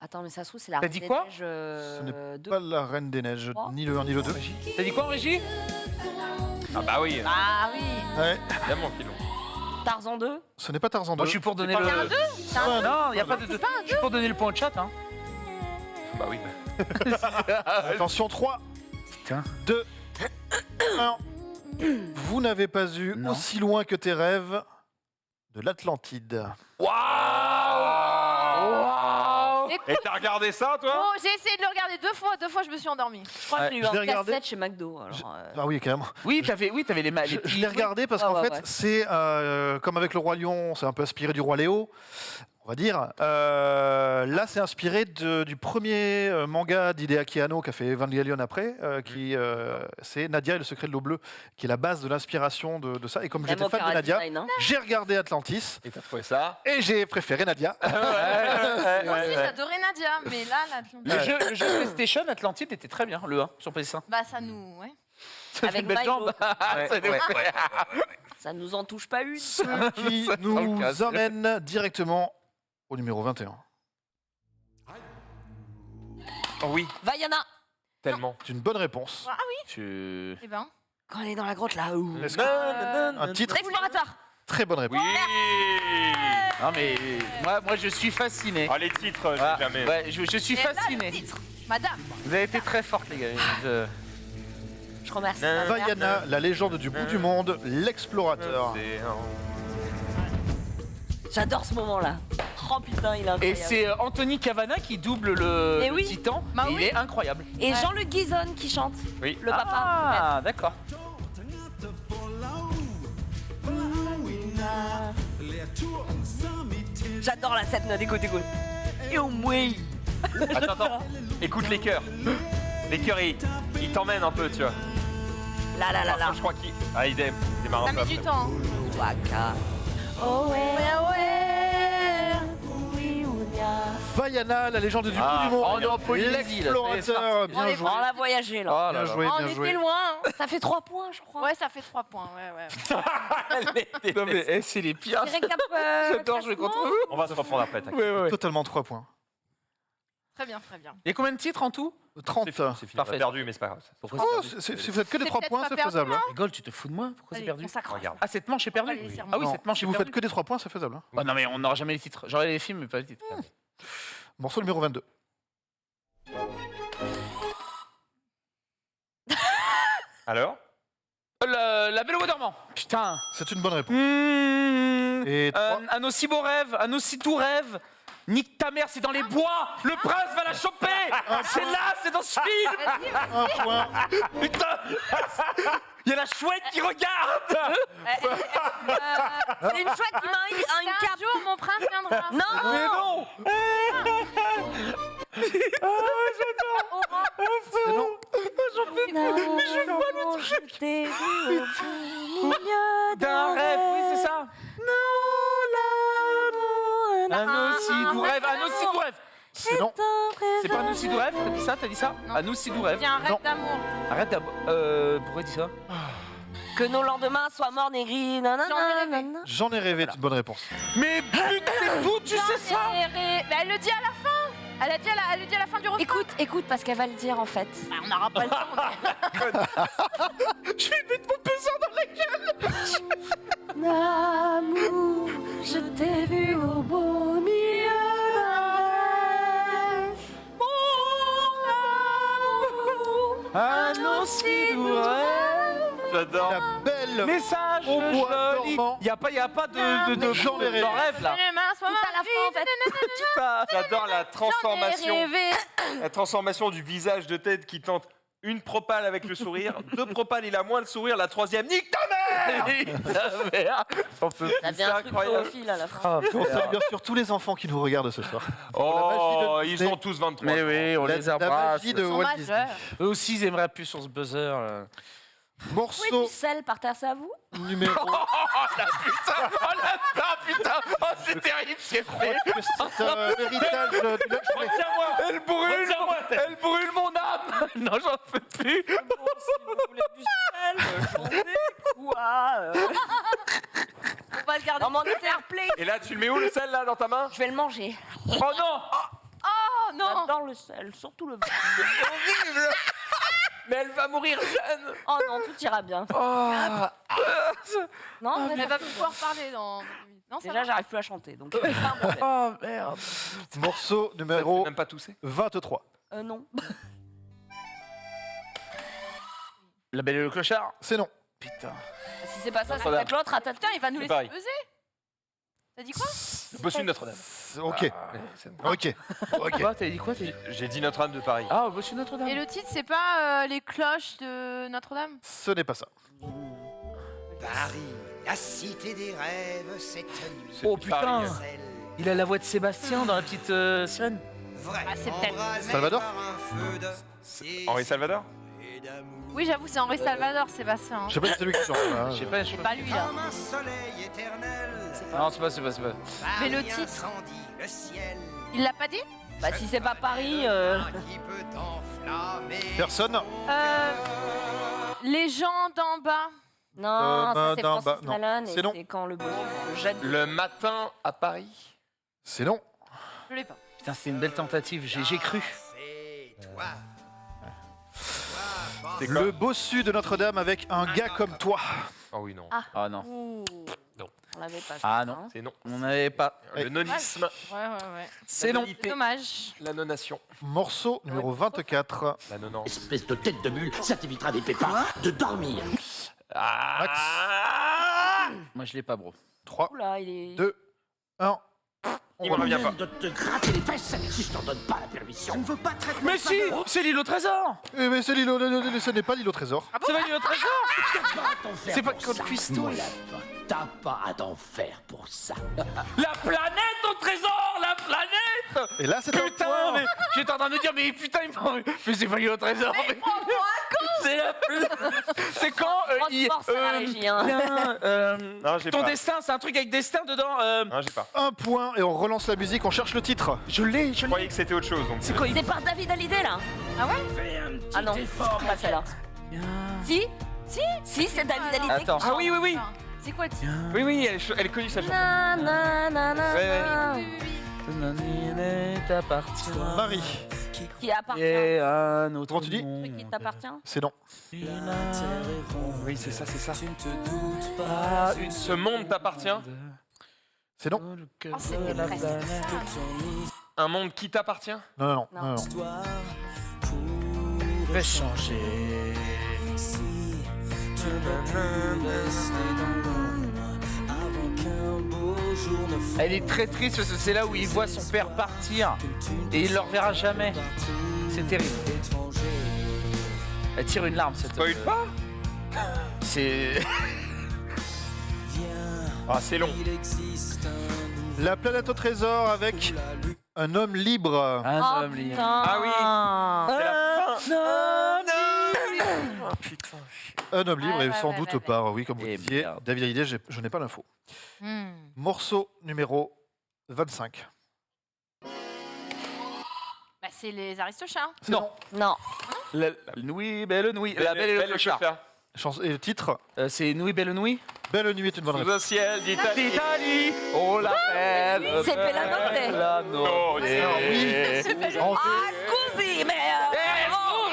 Attends, mais ça se trouve c'est la T'as Reine dit des quoi Neiges, Ce n'est 2. pas la Reine des Neiges, Oh. ni le 1 ni le 2. T'as dit quoi en régie? Ah bah oui, Ah oui. Ouais. évidemment qu'ils l'ont. Tarzan 2. Ce n'est pas Tarzan 2. Moi, je suis pour donner pas le. un C'est un Non, il n'y a pas de. Je suis pour donner le point au chat. Hein. Bah oui. Attention, 3, Putain. 2, 1. Vous n'avez pas eu Non. aussi loin que tes rêves de l'Atlantide. Waouh. Écoute, Et t'as regardé ça, toi? oh, j'ai essayé de le regarder 2 fois. 2 fois, je me suis endormie. Je crois que j'ai eu je un l'ai regardé. cassette chez McDo. Alors, Ah oui, carrément. Oui, t'avais les Je l'ai regardé parce Ouais, qu'en ouais, fait, ouais. c'est comme avec le Roi Lion, c'est un peu inspiré du Roi Léo, on va dire. Là, c'est inspiré du premier manga d'Hideaki Anno qui a fait Evangelion après, c'est Nadia et le secret de l'eau bleue, qui est la base de l'inspiration de ça. Et comme Même j'étais fan de Opera Nadia, Design, hein. j'ai regardé Atlantis Et t'as trouvé ça? et j'ai préféré Nadia. Moi aussi, j'adorais Nadia, mais là, Le jeu PlayStation Atlantide était très bien, le 1 sur PS1. bah ça nous, ouais. Ça fait Avec une belle Milo. jambe. Ça doit- Ça nous en touche pas une. Ce qui Ça nous casse. emmène directement au numéro 21. Oh oui, Vaiana. tellement. C'est une bonne réponse. Ah oui. Tu... Eh ben. Quand elle est dans la grotte là. Ouh. Est-ce que- Un titre L'explorateur. Très bonne réponse. Oui. Non mais moi je suis fasciné. Ah, les titres, j'ai Ah, jamais. ouais, je suis Et là, le fasciné. titre. Madame. Vous avez été très fortes les gars. Je remercie ma mère. Vaiana, la légende du bout du monde, l'explorateur. J'adore ce moment-là. Oh putain, il est Et incroyable. c'est Anthony Cavana qui double le, Eh le oui. titan. Bah et oui. Il est incroyable. Et Jean-Luc Guizone qui chante. Oui. Le papa. Ah, d'accord. J'adore la scène, écoute. Et au moins. Attends. Écoute les chœurs. Les chœurs, ils t'emmènent un peu, tu vois. Là. Je crois qu'il. Ah, il démarre Ça un peu met du après. temps. Waka. Oh ouais. Oui, Vaiana, la légende du bout Ah, du monde, on est en Polynésie, là. l'explorateur. On Bien est joué. On a voyagé là. Oh là Bien là. joué, On bien était joué. loin. hein. Ça fait 3 points, je crois. Ouais, ça fait 3 points. Ouais. Non mais c'est les pires. Petit récap, J'adore jouer contre vous. On va se reprendre après, t'inquiète. Ouais. Totalement 3 points. Très bien. Il y a combien de titres en tout 30. C'est fini, on a Parfait. perdu, mais c'est pas grave. Pourquoi Oh, si vous faites que des C'est 3 peut-être points, pas c'est perdu, faisable. hein. Rigole, tu te fous de moi? Pourquoi c'est Allez, perdu? on s'accroche. Regarde. Ah, cette manche est perdue? Allez, serre-moi. Ah oui, Non. cette manche Si est vous perdue. faites que des 3 points, c'est faisable. hein. Oh non mais on n'aura jamais les titres. J'aurai les films mais pas les titres. Morceau numéro 22. Alors La Belle au bois dormant. Putain. C'est une bonne réponse. Mmh. Et 3. Un aussi beau rêve, un aussi doux rêve. Nique ta mère, c'est dans les bois. Le prince va la choper. C'est là, c'est dans ce film. 1 point. Putain. Il y a la chouette qui regarde. C'est une chouette qui m'a une Un cape. jour, mon prince viendra. Non. Mais non. C'est non. Je t'ai vu au milieu D'un rêve, oui c'est ça. Un aussi doux rêve, un aussi doux rêve. C'est non. C'est pas un aussi doux rêve, t'as dit ça? Non. Un aussi doux rêve. J'ai un Non. rêve d'amour. Arrête d'ab... pourquoi il dit ça? Que nos lendemains soient morts et gris. Nanana, J'en ai rêvé. nanana. J'en ai rêvé, c'est une bonne réponse. Mais putain, d'où tu sais ça? Mais elle le dit à la fin. Elle le dit à la fin du refrain. Écoute, parce qu'elle va le dire en fait. Bah, on n'aura pas le temps. Je vais mettre mon pesant dans la gueule. L'amour, je t'ai vu au beau milieu d'un rêve. Mon amour, Un aussi doux rêve. J'adore. La belle. Message Au bois joli. dormant. Y a pas de J'en ai rêvé. j'en rêve là. tout à la fin en fait. Putain. J'adore la transformation. rêvé. La transformation du visage de Ted qui tente une propale avec le sourire, 2 propales, il a moins le sourire, la 3e, nique ta mère. On peut- Ça devient un truc incroyable. zoophile à la fin. Ah, On salue bien sûr tous les enfants qui nous regardent ce soir. Oh, magie de ils Disney. ont tous 23. Mais oui, on les La embrasse. magie de Ils sont Walt Disney. majeurs. Eux aussi, ils aimeraient appuyer sur ce buzzer. là. Oui, Morceau puis celle par terre, c'est à vous. numéro. Oh la putain. Oh la putain. Oh c'est terrible ce qu'elle fait. C'est un héritage du lunch break. Retiens-moi. Elle brûle, Retiens-moi, Ted. elle brûle mon âme. Non, j'en peux plus. Quoi On va le garder. Dans mon Interplay. Et là, tu le mets où le sel là dans ta main? Je vais le manger. Oh non. Oh non. J'adore le sel, surtout le vin. Horrible. Mais elle va mourir jeune. Oh non, tout ira bien. Non, Elle va pouvoir parler dans. Non, ça déjà, va. j'arrive plus à chanter, donc c'est pas un problème. Oh merde. Morceau Ça te numéro fait même pas tousser. 23. Non. La Belle et le Clochard. C'est non. Putain. Si c'est pas ça, c'est Notre-Dame. peut-être l'autre. Attends, Putain, il va nous C'est laisser pareil. peser. T'as dit quoi? Le bossu de Notre-Dame. Ok. Ouais, c'est bon. Ok. Ok. Quoi, t'avais dit quoi? J'ai dit Notre-Dame de Paris. Ah, au bossu Notre-Dame. Et le titre, c'est pas les cloches de Notre-Dame? Ce n'est pas ça. Paris, la cité des rêves, cette nuit. Oh putain. Paris. Celle Il a la voix de Sébastien dans la petite sirène. vraie. Ah, c'est peut-être embrasée Salvador par un feu de Henri Salvador? et d'amour. Oui, j'avoue, c'est Henri Salvador, Sébastien. Je sais pas si c'est lui qui chante. hein. Je sais pas, je sais pas. Pas lui, là. Comme un soleil éternel. Non, c'est pas. Mais le Paris titre. incendie le ciel. Il l'a pas dit? bah si c'est pas Paris, Qui peut enflammer. Personne. Les gens d'en bas. non, ça c'est non, Francis non. Lalanne et C'est non. c'est quand le bossu se jette. Le matin à Paris. C'est non. Je l'ai pas. Putain, c'est une belle tentative. J'ai cru. C'est toi. C'est quoi? Le bossu de Notre-Dame avec un gars comme toi. Oh oui, non. Oh non. Ouh. On l'avait pas. Ah non. Hein. C'est non. On n'avait pas. Le nonisme, Ouais. C'est non. C'est dommage. la nonation, Morceau numéro 24. la nonance. Espèce de tête de mule, ça t'évitera des pépins de dormir. Moi, je l'ai pas, bro. 3, Oula, il est. 2, 1. Il me revient pas. De te gratter les fesses si je t'en donne pas la permission. On ne veut pas de traitement. Mais si, c'est l'île au trésor. Eh mais c'est l'îlot, ce n'est pas l'îlot trésor. C'est pas l'île au trésor. C'est pas Code Code Cuistot. T'as pas à t'en faire pour ça. La planète au trésor, la planète. Et là, c'est un Putain, point. mais j'étais en train de me dire, mais putain, mais c'est pas l'île au trésor. Mais c'est la c'est quand Grosse force à la régie, hein. Non, j'ai ton pas. destin, c'est un truc avec destin dedans. Non, j'ai pas. Un point et on relance la musique, on cherche le titre. Je l'ai. Je croyais que c'était autre chose. Donc C'est quoi C'est par David Hallyday là. Ah non, c'est pas celle-là. Si, c'est David Hallyday. Attends. qui Ah chante. oui, oui, oui. C'est quoi Oui, elle est connue, sa chanson. Na, na, na, na, Ouais, na. T'appartient. Marie, Qui appartient. Et un autre Comment tu dis Truc qui t'appartient. c'est non. Oui, c'est ça. Ah, Ce monde t'appartient. C'est non. Oh, c'était presque ça. Un monde qui t'appartient. Non. vais changer. Elle est très triste parce que c'est là où il voit son père partir et il le reverra jamais. C'est terrible. Elle tire une larme cette. Spoil pas. C'est. Ah, c'est long. La planète au trésor avec un homme libre. Un homme libre. Ah oui. C'est la fin. Oh, Putain. Un homme libre et Ouais, sans ouais, doute ouais. par, oui, comme vous Eh disiez, merde. David Hallyday, je n'ai pas l'info. Hmm. Morceau numéro 25. Bah, c'est les Aristochats. C'est Non. Non. La nuit, belle nuit. La belle et le chat. Et le titre C'est Nuit, belle nuit. Belle nuit est une bonne Sous réponse. un ciel d'Italie. D'Italie, on l'appelle. C'est Bellanotte. Bellanotte. Oui. En Ah, scusi, mais.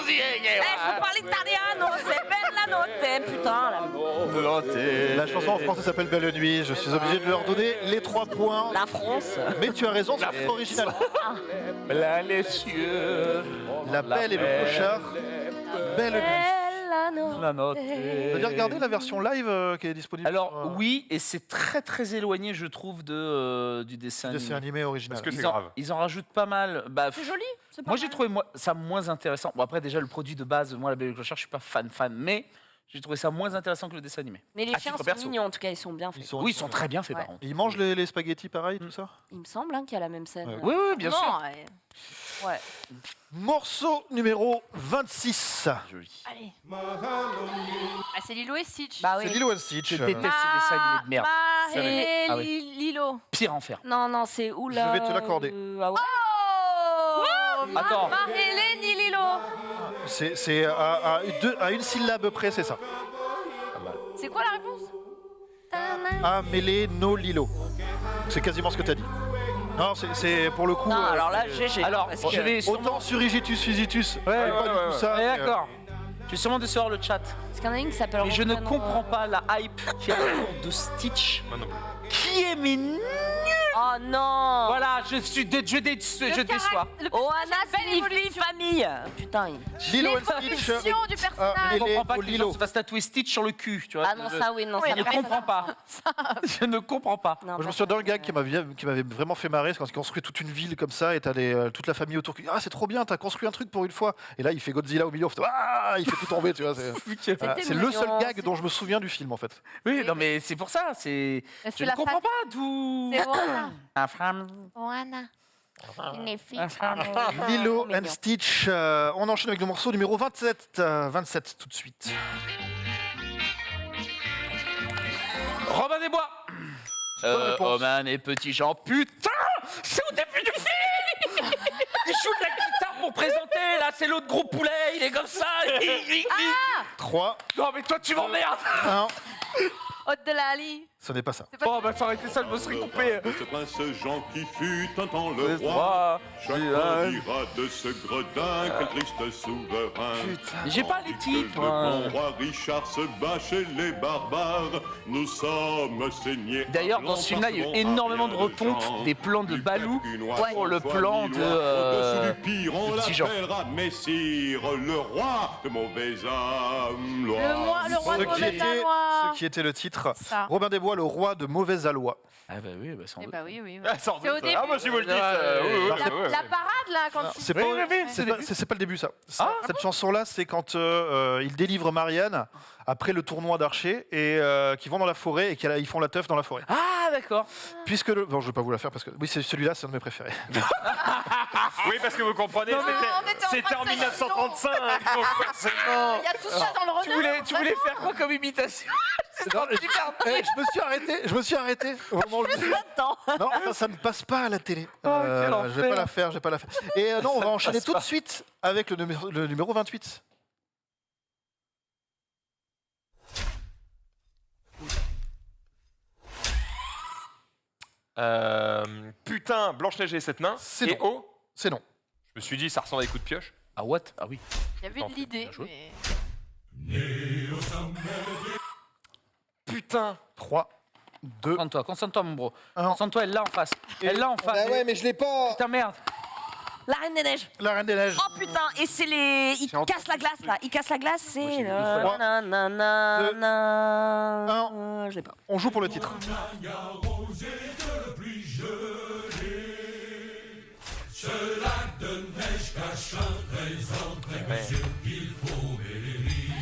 Je parle italiano, c'est Bellanotte. Putain, là. La chanson en français s'appelle Belle nuit. Je suis obligé de leur donner les 3 points. La France. Mais tu as raison, c'est original. Là, les cieux. La Belle et le Clochard. Belle nuit. Bellanotte. La note. Vous avez regardé la version live qui est disponible Alors sur, oui, et c'est très très éloigné, je trouve, du dessin le dessin animé. animé original. Parce que c'est Ils en, grave. ils en rajoutent pas mal. Bah, C'est joli. C'est pas moi j'ai mal. trouvé ça moins intéressant. Bon après déjà le produit de base, moi la Belle et le Clochard, je suis pas fan, mais j'ai trouvé ça moins intéressant que le dessin animé. Mais les À chiens titre sont perso. mignons, en tout cas, ils sont bien faits. Oui, ils sont très bien faits Ouais. par contre. Ils mangent les spaghettis pareil, tout ça Il me semble hein, qu'il y a la même scène. Ouais. Oui, oui, bien Non, sûr. ouais. Morceau numéro 26. Joli. Allez. Ah, c'est Lilo et Stitch. Bah C'est oui. Lilo and Stitch. Je déteste ces dessins animés de merde. Ma et Ah oui. Lilo. Pire enfer. Non, c'est Oula. Je vais te l'accorder. Ah ouais. Oh Attends. Hélène et Lilo. C'est à une syllabe près, c'est ça. C'est quoi la réponse Amélie no Lilo. C'est quasiment ce que tu as dit. Non, c'est pour le coup. Non, alors là, GG. Alors, parce que- je vais sûrement. Autant sur Igitus, Fusitus. Ouais, pas du tout ça. Ouais, mais, d'accord. Je vais sûrement décevoir le chat. Parce qu'il y en a une qui s'appelle. Mais je ne Roxane, comprends pas la hype qui est autour de Stitch. Moi non plus. Qui est mais nul. Oh non. Voilà, je déçois. Ohana signifie famille. Putain. Lilo and Stitch. L'évolution du personnage. Je Amélie comprends pas au que les gens Lilo. se fassent tatouer Stitch sur le cul, tu vois. Ah non, ça oui, non, Oui, ça Je ne après, comprends pas. Je ne comprends pas. Non, Moi, je me pas souviens d'un ça. gag qui m'avait vraiment fait marrer, c'est quand il construit toute une ville comme ça et t'as toute la famille autour qui dit ah c'est trop bien, t'as construit un truc pour une fois. Et là il fait Godzilla au milieu, il fait tout tomber, tu vois. Voilà, c'est le seul mignon, gag c'est- dont je me souviens du film en fait. Oui, non, mais c'est pour ça. Je C'est ne la comprends face- pas d'où. C'est Oana. Un femme. Oana. Un femme. Lilo mignon. and Stitch, on enchaîne avec le morceau numéro 27. 27 tout de suite. Robin des Bois. Bonne réponse. Roman et Petit Jean. Putain, c'est au début du film. Il joue de la guitare pour présenter. Là, c'est l'autre gros poulet. Il est comme ça. 3, Non, mais toi, tu m'emmerdes. 1. Hôte de la Ali. Ce n'est pas ça. C'est pas Oh, bah ça aurait été ça, je me serais coupé. Ce prince Jean qui fut un temps le roi. Roi. Chacun dira de ce gredin quel triste souverain. Mais j'ai pas les Que titres. le bon roi Richard se bat chez les barbares. Nous sommes saignés. D'ailleurs, dans ce film-là, il y a eu énormément de repontes des plans de Balou pour le plan de Au-dessus du pire, on du petit Jean. l'appellera Messire, le roi de mauvais âme. Le roi de mauvais Ce qui était le titre. Ça. Robin des Bois, le roi de mauvais aloi. Ah bah oui, bah sans Eh doute. bah oui, oui. oui. Ah, sans C'est au doute. début. Ah, moi, si vous le dites. La parade là, quand il. C'est pas, Oui, c'est pas- c'est pas le début ça. Ah, Cette chanson-là, c'est quand ils délivrent Marianne après le tournoi d'archer et qu'ils vont dans la forêt et qu'ils font la teuf dans la forêt. Ah d'accord. Puisque bon, je vais pas vous la faire parce que oui, c'est celui-là, c'est un de mes préférés. Oui, parce que vous comprenez, on était c'était en 1935. donc forcément. Il y a tout ça dans le renard. Tu voulais faire quoi comme imitation? Non, je me suis arrêté au moment où non, ça ne passe pas à la télé. Oh, quel Je vais enfer. pas la faire. Et non, on va enchaîner passe tout de pas. suite avec le numéro 28. Putain, Blanche-Neige et les 7 nains. C'est Et non. oh, C'est non. je me suis dit, ça ressemble à des coups de pioche. Ah what? Ah oui. Il y avait de l'idée. Bien joué. mais- Putain. 3, 2, Concentre-toi mon bro. Un. Concentre-toi, elle là en face. Elle là en face. Bah ouais, mais je l'ai pas. Putain merde. La Reine des Neiges. La Reine des Neiges. Oh putain, et c'est les. Ils cassent la glace là. Ils cassent la glace, c'est. j'ai vu deux fois. Nanana. Je l'ai pas. On joue pour le titre.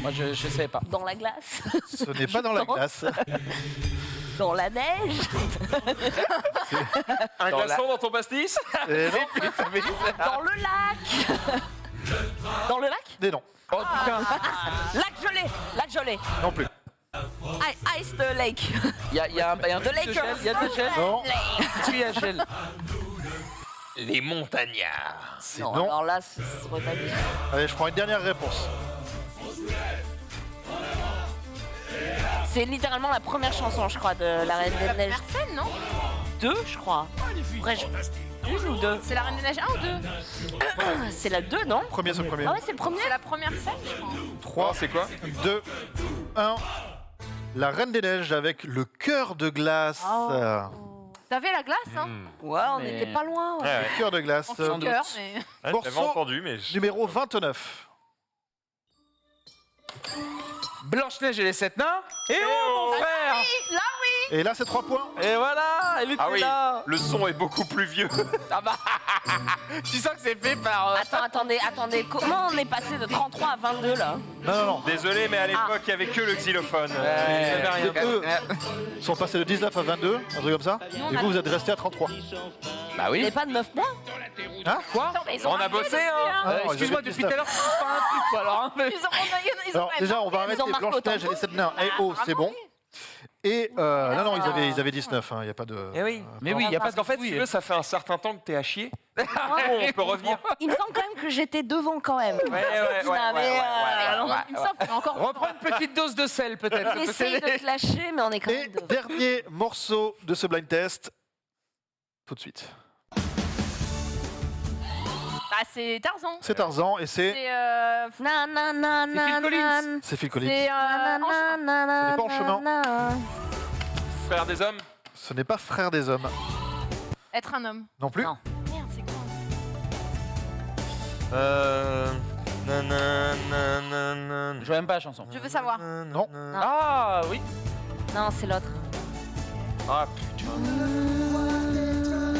Moi je savais pas. Dans la glace. Ce n'est pas dans la glace. Dans la neige. Un Dans glaçon dans ton pastis. Et non, Dans le lac. Dans le lac. et non. Oh putain. Lac gelé. Lac gelé. Non plus. Ice the lake. Il y a un The truc de Lakers. gel. Il y a de gel. Non, Est-ce qu'il y a gel? Les montagnards. c'est Non, non. alors là, c'est retardé. Allez, je prends une dernière réponse. C'est littéralement la première chanson, je crois, de La Reine des Neiges. Scène, non 2, je crois. Vrai, une ou deux. C'est la Reine des Neiges 1 ou 2 C'est la 2, non? Premier, c'est le premier. Ah ouais, c'est le premier. C'est la première scène, je crois. 3, C'est quoi 2, 1. La Reine des Neiges avec le cœur de glace. T'avais la glace, hein Ouais, on Mais- n'était pas loin. Ouais. Le cœur de glace. En son cœur, mais. J'avais Morceau entendu, mais. numéro 29. Blanche-Neige et les 7 nains. Et oh mon frère. Là, oui Et là, c'est 3 points. Et voilà, elle était Ah oui, là. le son est beaucoup plus vieux. Ah bah. Tu sens que c'est fait par. Attendez. Comment on est passé de 33 à 22 là? Non. Désolé, mais à l'époque, il n'y avait que le xylophone. Ouais. Ils avaient rien. Eux sont passés de 19 à 22, un truc comme ça. Et vous êtes restés à 33. Bah Il oui. n'y avait pas de 9 points? Hein Quoi? On a bossé, hein. non, ils Excuse-moi, avaient depuis tout à l'heure, tu fais pas un truc, toi, alors. Hein, mais- Ils ont Alors déjà, on va Ils arrêter ont marqué Blanche-Neige et les 7 nains. Eh oh, c'est bon. Et non, ils avaient 19. Il n'y a pas de. Eh oui. Mais oui, il y a pas Parce qu'en fait, oui. si tu veux, ça fait un certain temps que t'es à chier. On peut revenir. Il me semble quand même que j'étais devant quand même. Ouais. Il me semble Il me encore. Reprends une petite dose de sel, peut-être. qu'on essaye de te lâcher, mais on est quand Et même devant. dernier morceau de ce blind test. Tout de suite. Ah, c'est Tarzan. C'est Tarzan et c'est C'est. Phil Collins. c'est Phil Collins. C'est. En chemin. Ce n'est pas en chemin. Frère des hommes. Ce n'est pas Frère des hommes Être un homme. non plus. Non. Merde, c'est quoi Je vois même pas la chanson. Je veux savoir. Non. Ah oui. Non, c'est l'autre. Ah putain.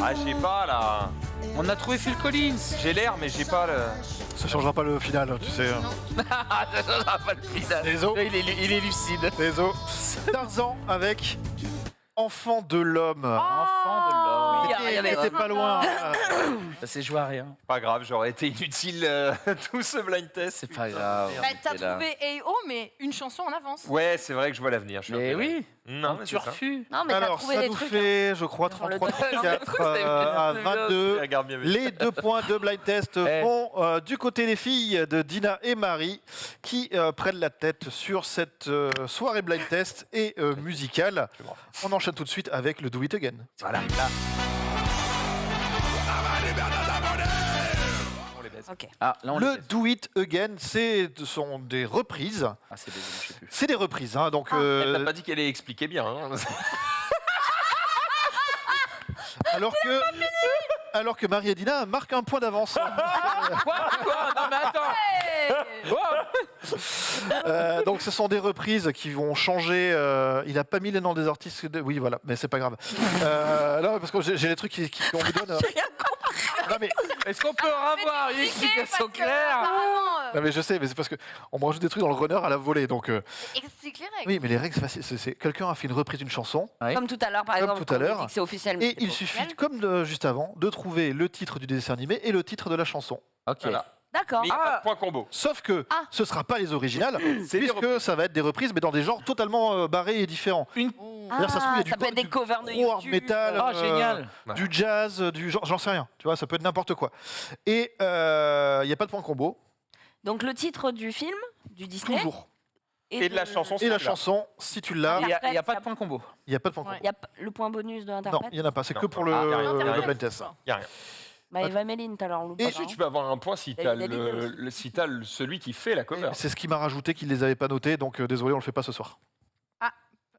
Ah, j'ai pas là. On a trouvé Phil Collins. J'ai l'air, mais j'ai pas le. Ça changera pas le final, tu sais. Ah, ça changera pas le final. Les os. Il est lucide. Les os. Tarzan avec Enfant de l'homme. Enfant de l'homme. Il était pas loin. Ça s'est joué à rien. Pas grave, j'aurais été inutile tout ce blind test. C'est pas grave. Bah, t'as t'es là. trouvé A.O. mais une chanson en avance. Ouais, c'est vrai que je vois l'avenir. je suis un Mais peu là. oui. Non, mais tu c'est ça. refus. Non, mais t'as Alors, trouvé ça des nous trucs. fait, je crois, Sur le 33-34 à 22. Regarde bien. Les 2 points de blind test vont du côté des filles de Dina et Marie qui prennent la tête sur cette soirée blind test et musicale. On enchaîne tout de suite avec le Do It Again. Voilà. Là. Ok. Ah, là on Le les baise. Do It Again, ce sont des reprises. Ah, c'est désolé, je sais plus. C'est des reprises, hein, donc Elle t'a pas dit qu'elle allait expliquer bien. Hein. alors que Marie et Dina marquent un point d'avance. Quoi Non, mais attends. Donc ce sont des reprises qui vont changer. Il a pas mis les noms des artistes. Oui, voilà, mais c'est pas grave. Non, parce que j'ai les trucs qu'on vous donne. Non, mais, Est-ce qu'on peut avoir une explication claire non, mais je sais, mais c'est parce que on me rajoute des trucs dans le runner à la volée. Donc Explique les règles. oui, mais les règles c'est facile. Quelqu'un a fait une reprise d'une chanson. Oui. Comme tout à l'heure, par Comme exemple. tout à quand on l'heure. dit que c'est officiel. mais Et c'est il pas suffit, officiel. comme juste avant, de trouver le titre du dessin animé et le titre de la chanson. Ok. Voilà. D'accord. Mais il n'y a pas de point combo. Sauf que Ah. ce ne sera pas les originales, C'est des puisque ça va être des reprises, mais dans des genres totalement barrés et différents. D'ailleurs, ça se trouve, il y a du peut être des covers de gros hard YouTube. metal, Ah, génial. du jazz, du genre, j'en sais rien. Tu vois, ça peut être n'importe quoi. Et il n'y a pas de point combo, Donc le titre du film, du Disney. toujours. Et de la chanson. Et la celui-là. chanson, si tu l'as, Il n'y a pas de point combo. il n'y a pas de point combo. Il y a le point bonus de Non, l'interprète. il n'y en a pas. C'est Non. que pour le, Ah, y a rien, y a le rien. blind test. Y a rien. Bah, Eva Méline, tout à l'heure, on l'oublie Et pas, Si hein. tu peux avoir un point si tu as David Hallyday celui qui fait la cover. C'est ce qui m'a rajouté qu'il ne les avait pas notés, donc désolé, on ne le fait pas ce soir.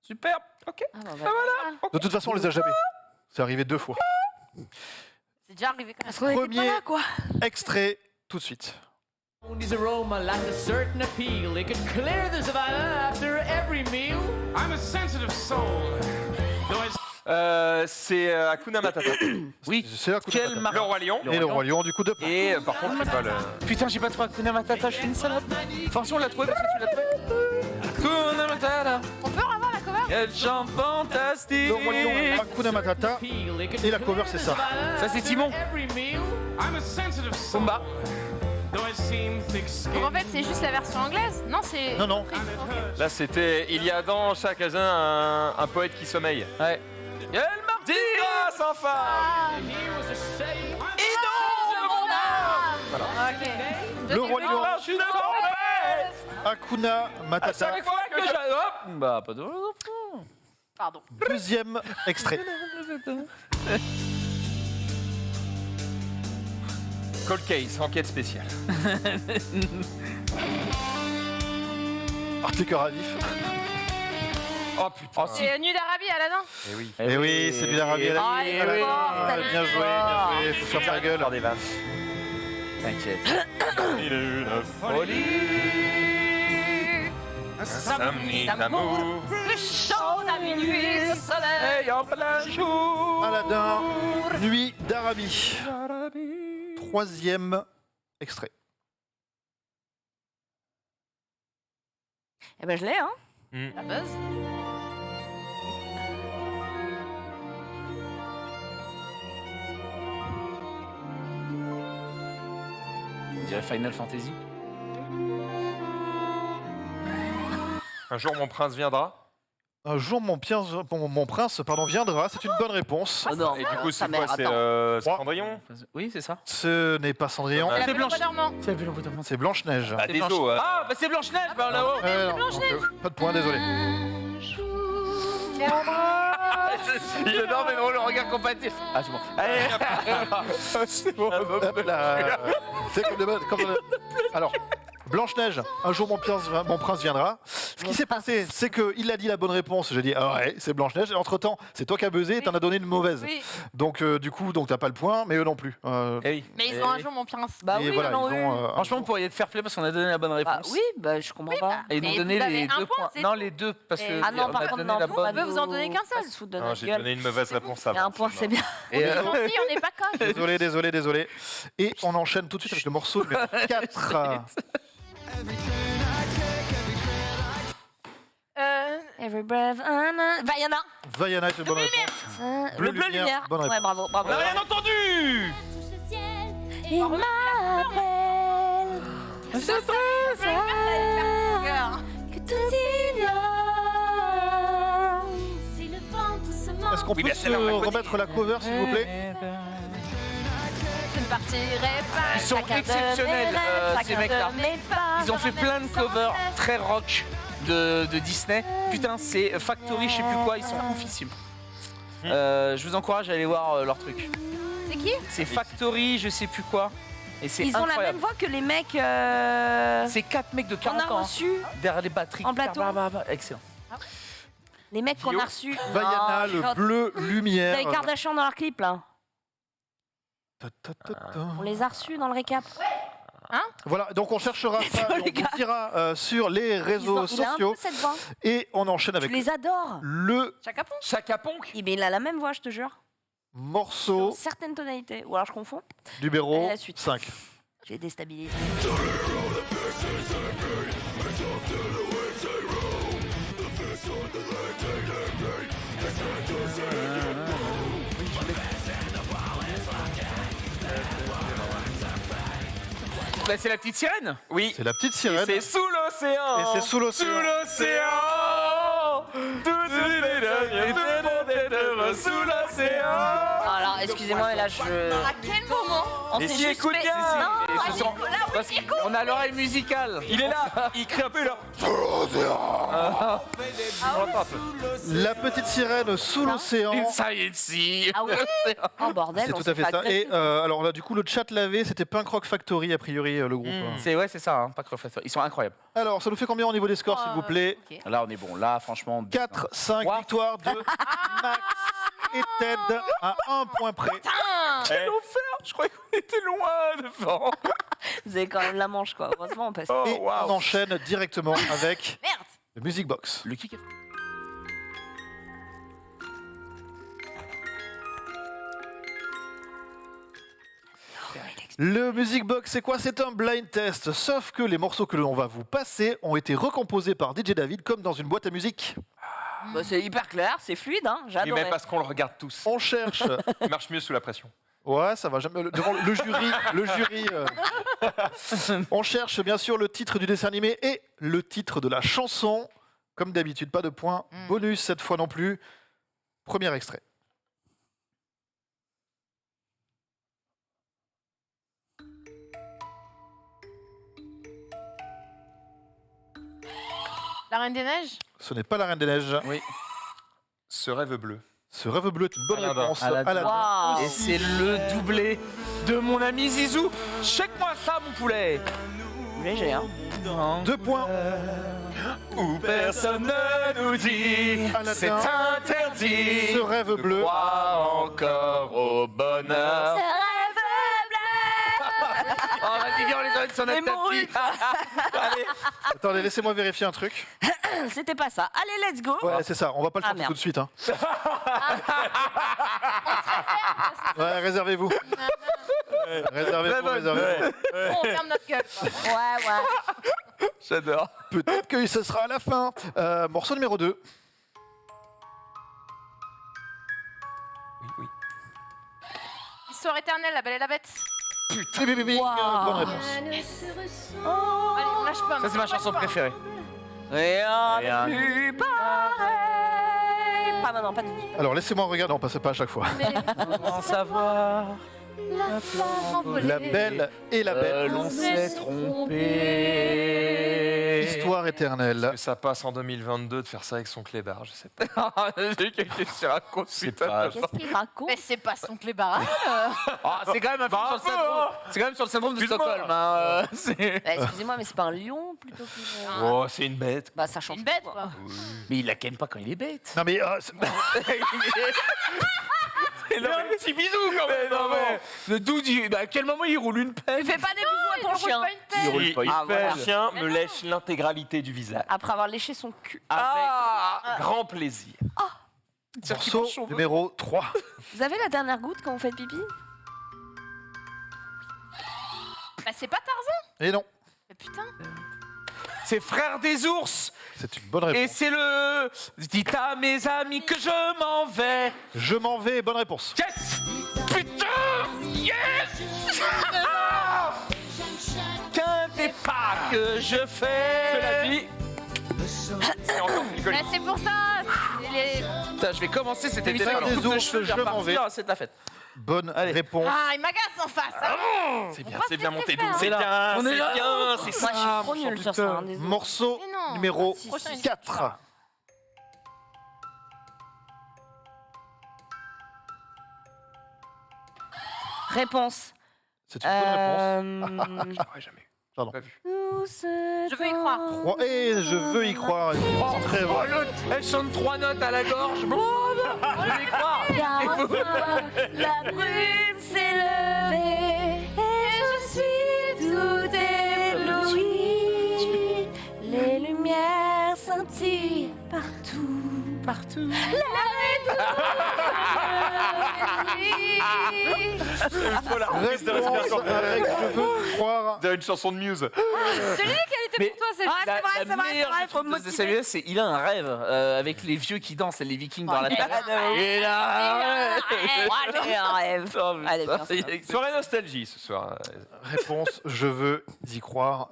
Super. Ok. Ah, bah, voilà. De toute façon, on les a jamais. C'est arrivé 2 fois. C'est déjà arrivé quand même. Parce qu'on était Premier pas là, quoi. extrait, tout de suite. His aroma lacked a certain appeal. It could clear the savannah after every meal. I'm a sensitive soul. C'est Hakuna Matata. Oui. C'est là Quel Le Roi Lion. Et le Roi Lion, du coup, 2 points. Et par contre, c'est pas le. Putain, j'ai pas trouvé Hakuna Matata, je suis une salope. Enfin, si on l'a trouvé parce que tu l'as trouvé. Hakuna Matata. On peut revoir la cover? Elle chante fantastique. Le Roi Lion, Hakuna Matata. Et la cover, c'est ça. Ça, c'est Timon. Pumba. Donc en fait, c'est juste la version anglaise? Non, c'est. Non, non. Ok. Là, c'était. Il y a dans chaque casin un poète qui sommeille. Ouais. Elle m'a dit grâce enfin. Et non, mon âme. Ok. Le Roi Lion, Je suis d'accord. Hakuna À Matata. chaque fois que je... Hop. Bah, pas de... Pardon. Deuxième extrait. Cold case, enquête spéciale. Arte cœur à vif. Oh putain. C'est Nuit d'Arabie, Aladdin? Eh oui. Et oui, c'est du Arabi. Ah, il est Bien fort, t'as joué, bien joué. Faut faire ta gueule. Faire des vannes. T'inquiète. Il est une folie. Un samedi d'amour. Le chant de la minuit, le soleil. Hey, en plein jour. Aladdin, Nuit d'Arabie. Troisième extrait. Eh ben, je l'ai, hein. La buzz. On dirait Final Fantasy. Un jour, mon prince viendra. Un jour, mon prince viendra. C'est une bonne réponse. Oh non, Et du coup, sa c'est quoi? mère, C'est attends. Cendrillon? Oui, c'est ça. Ce n'est pas Cendrillon, Ah, La c'est Belle au Blanche. bois dormant. C'est la Belle au bois dormant. c'est Blanche-Neige. Bah, C'est des Blanche- os. Ah, bah c'est Blanche-Neige par là-haut. Non, pas de point, désolé. Il est énorme et drôle, le regard compatif. Ah, c'est bon. Allez. C'est bon. Hop là. C'est Alors, Blanche-Neige, un jour mon prince viendra. Ce qui s'est passé, c'est qu'il a dit la bonne réponse. J'ai dit, ah ouais, c'est Blanche-Neige. Et entre-temps, c'est toi qui as buzzé et t'en as donné une mauvaise. Oui. Donc, du coup, t'as pas le point, mais eux non plus. Eh oui. Mais ils ont un jour mon prince. Bah et oui, voilà, non, ils oui. ont, Franchement, vous pourriez te faire plaisir parce qu'on a donné la bonne Bah réponse. oui, bah je comprends pas. Et ils nous Mais ont donné vous avez les un 2 point, points. c'est Non, tout. les deux, parce que Ah non, on par a contre, donné non, la vous, bonne. veut vous en donner qu'un seul. Pas se foutre de Non, notre j'ai gueule. donné une mauvaise réponse Et avant. un point, c'est bien. Et On est gentil, on n'est pas connes. Désolé. Et on enchaîne tout de suite avec le morceau numéro 4. Every breath, Vaiana. Vaiana est une bonne réponse. Le bleu Lumière, lumière. bonne réponse. Ouais, bravo, bravo. On n'a rien entendu. Touche le ciel Il m'appelle. C'est très Que tout ignore. Si le vent doucement Est-ce qu'on Oui, peut bah, se celle-là, on la connaît. remettre la cover, s'il vous plaît? Je ne partirai pas. Ils sont chacun de exceptionnels, mes rêves, ces chacun mecs-là. de mes pas. Ils ont fait plein de covers très rock de Disney. Putain, c'est Factory, je sais plus quoi, ils sont oufissimes. Je vous encourage à aller voir leur truc. C'est qui? C'est Factory, je sais plus quoi. Et c'est Ils ont la incroyable. même voix que les mecs C'est 4 mecs de qu'on 40 a ans. reçus. Derrière les batteries. En plateau. Excellent. Les mecs qu'on a reçus. Vaiana, Oh, le God. bleu Vous lumière. avez Kardashian dans leur clip là. Ta, ta, ta, ta. On les a reçus dans le récap. Voilà, donc on cherchera ça, et on vous dira sur les réseaux Il a un sociaux. peu cette voix. Et on enchaîne Je avec les adore. le Chaka Ponk. Chaka Ponk. Mais il a la même voix, je te jure. morceau Certaines tonalités. Ou alors je confonds. numéro Allez, la suite. 5. J'ai déstabilisé. Bah, c'est la petite sirène. Oui. C'est la petite Et sirène. c'est sous l'océan. Et c'est sous l'océan. Sous l'océan. Toutes les sous l'océan. Alors, excusez-moi, mais là, je. À quel moment? On Mais s'est si, juste écoute fait- bien. Non, Et ce sont- Nicolas, oui, parce Nico. qu'on a l'oreille musicale. Il est là. Il crie un peu là. La petite sirène sous l'océan. Science. Ah oui. Oh bordel. C'est on tout s'est à fait ça. agresser. Et alors là, du coup, le chat lavé, c'était Punk Rock Factory, a priori, le groupe. C'est ça, hein, pas Crofester. Ils sont incroyables. Alors, ça nous fait combien au niveau des scores, s'il vous plaît? Ok. Là, on est bon. Là, franchement. 4, 5 Wow. victoires de Max et Ted à 1 point près. Quel enfer. Je croyais qu'on était loin devant. Vous avez quand même la manche, quoi. Heureusement, on passe. Oh, Et waouh. on enchaîne directement avec Merde. le Music Box. Le kick. Le Music Box, c'est quoi? C'est un blind test, sauf que les morceaux que l'on va vous passer ont été recomposés par DJ David comme dans une boîte à musique. Bah, c'est hyper clair, c'est fluide, hein. Oui, J'adore. mais parce qu'on le regarde tous. On cherche. Il marche mieux sous la pression. Ouais, ça va jamais. Devant le jury. On cherche bien sûr le titre du dessin animé et le titre de la chanson. Comme d'habitude, pas de points. Bonus cette fois non plus. Premier extrait. La Reine des Neiges? Ce n'est pas la Reine des Neiges. Oui. Ce rêve bleu. Ce rêve bleu est une bonne Aladdin. réponse. Aladdin. Aladdin. Waouh. Et c'est le doublé de mon ami Zizou. Check-moi ça, mon poulet. Léger, hein. 2 points. Où personne ne nous dit Aladdin. c'est interdit. Ce rêve bleu. Crois encore au bonheur. Oh, vas-y, viens, on les donne sur notre Hémorroïde. tapis. Allez. Attendez, laissez-moi vérifier un truc. C'était pas ça. Allez, let's go. Ouais, c'est ça. On va pas le Ah, chanter merde. tout de suite. Hein. Ouais, réservez-vous. Réservez-vous, réservez-vous. On ferme notre gueule. Ouais. J'adore. Peut-être que ce sera à la fin. Morceau numéro 2. Oui, oui. Histoire éternelle, La Belle et la Bête. Putain, bonne réponse. Allez, on lâche pas. Ça, c'est ma chanson préférée. Rien Rien. de plus pareil. Pas maintenant, pas de Alors laissez-moi regarder, on passe pas à chaque fois. Comment savoir La flamme envolée. La Belle et la Bête. l'on s'est trompé. Histoire éternelle. Est-ce que ça passe en 2022 de faire ça avec son clébard? Je sais pas. Qu'est-ce que raconte C'est pas. Qu'est-ce qu'il raconte? Mais c'est pas son clébard. C'est quand même un film sur le syndrome. C'est quand même sur le syndrome de Excuse-moi. Stockholm. Hein. C'est- Excusez-moi, mais c'est pas un lion plutôt que. Oh, c'est une bête. Bah, ça change. Une bête, tout, quoi. Mais il la ken pas quand il est bête. Non mais Non, mais petit bisou quand même. Non, mais le dude, à quel moment il roule une pelle? Fais pas des bisous à ton chien. Pas une Il pelle. roule pas une Ah, voilà. pelle. Le chien me lèche l'intégralité du visage. Après avoir léché son cul. Avec grand plaisir. morceau numéro 3. Vous avez la dernière goutte quand vous faites pipi? Bah, c'est pas Tarzan. Et non, Mais putain. C'est Frère des ours. c'est une bonne Et réponse. c'est le. Dites à mes amis que je m'en vais. Je m'en vais, bonne réponse. Yes. Putain. Yes. que je fais. Cela dit, c'est encore Phil Collins. Mais c'est pour ça. Putain, je vais commencer cette émission Terre avec des une coupe de ours, cheveux, je m'en repartir, vais. c'est la fête. Bonne Allez. réponse. Ah, il m'agace en face. C'est bien monté, doux. C'est C'est là. bien, On est c'est là. bien, c'est Moi, je ça. suis trop nulle sur ça. hein, désolé. Morceau Mais non. numéro Ah, si, prochain, il 4. Réponse. C'est une bonne réponse. Euh, Je l'aurais jamais. Pardon. Pas vu. Je veux y croire. Et je veux y croire. Très Oh, vrai. l'autre, elle chante 3 notes à la gorge. Je vais y croire. La brume s'est levée et je suis tout ébloui. Les lumières scintillent partout. Partout. Il faut la reprise de respiration. Réponse avec je veux y croire. Une chanson de Muse. Je l'ai dit qu'elle était Mais- pour toi, c'est Ah, c'est vrai, c'est vrai, c'est vrai, faut me de motiver. Samuel, c'est il a un rêve avec les vieux qui dansent, les Vikings dans la tête. Et Moi, j'ai un rêve. Oh, putain, Allez, merci. Soirée nostalgie ce soir. Réponse je veux y croire.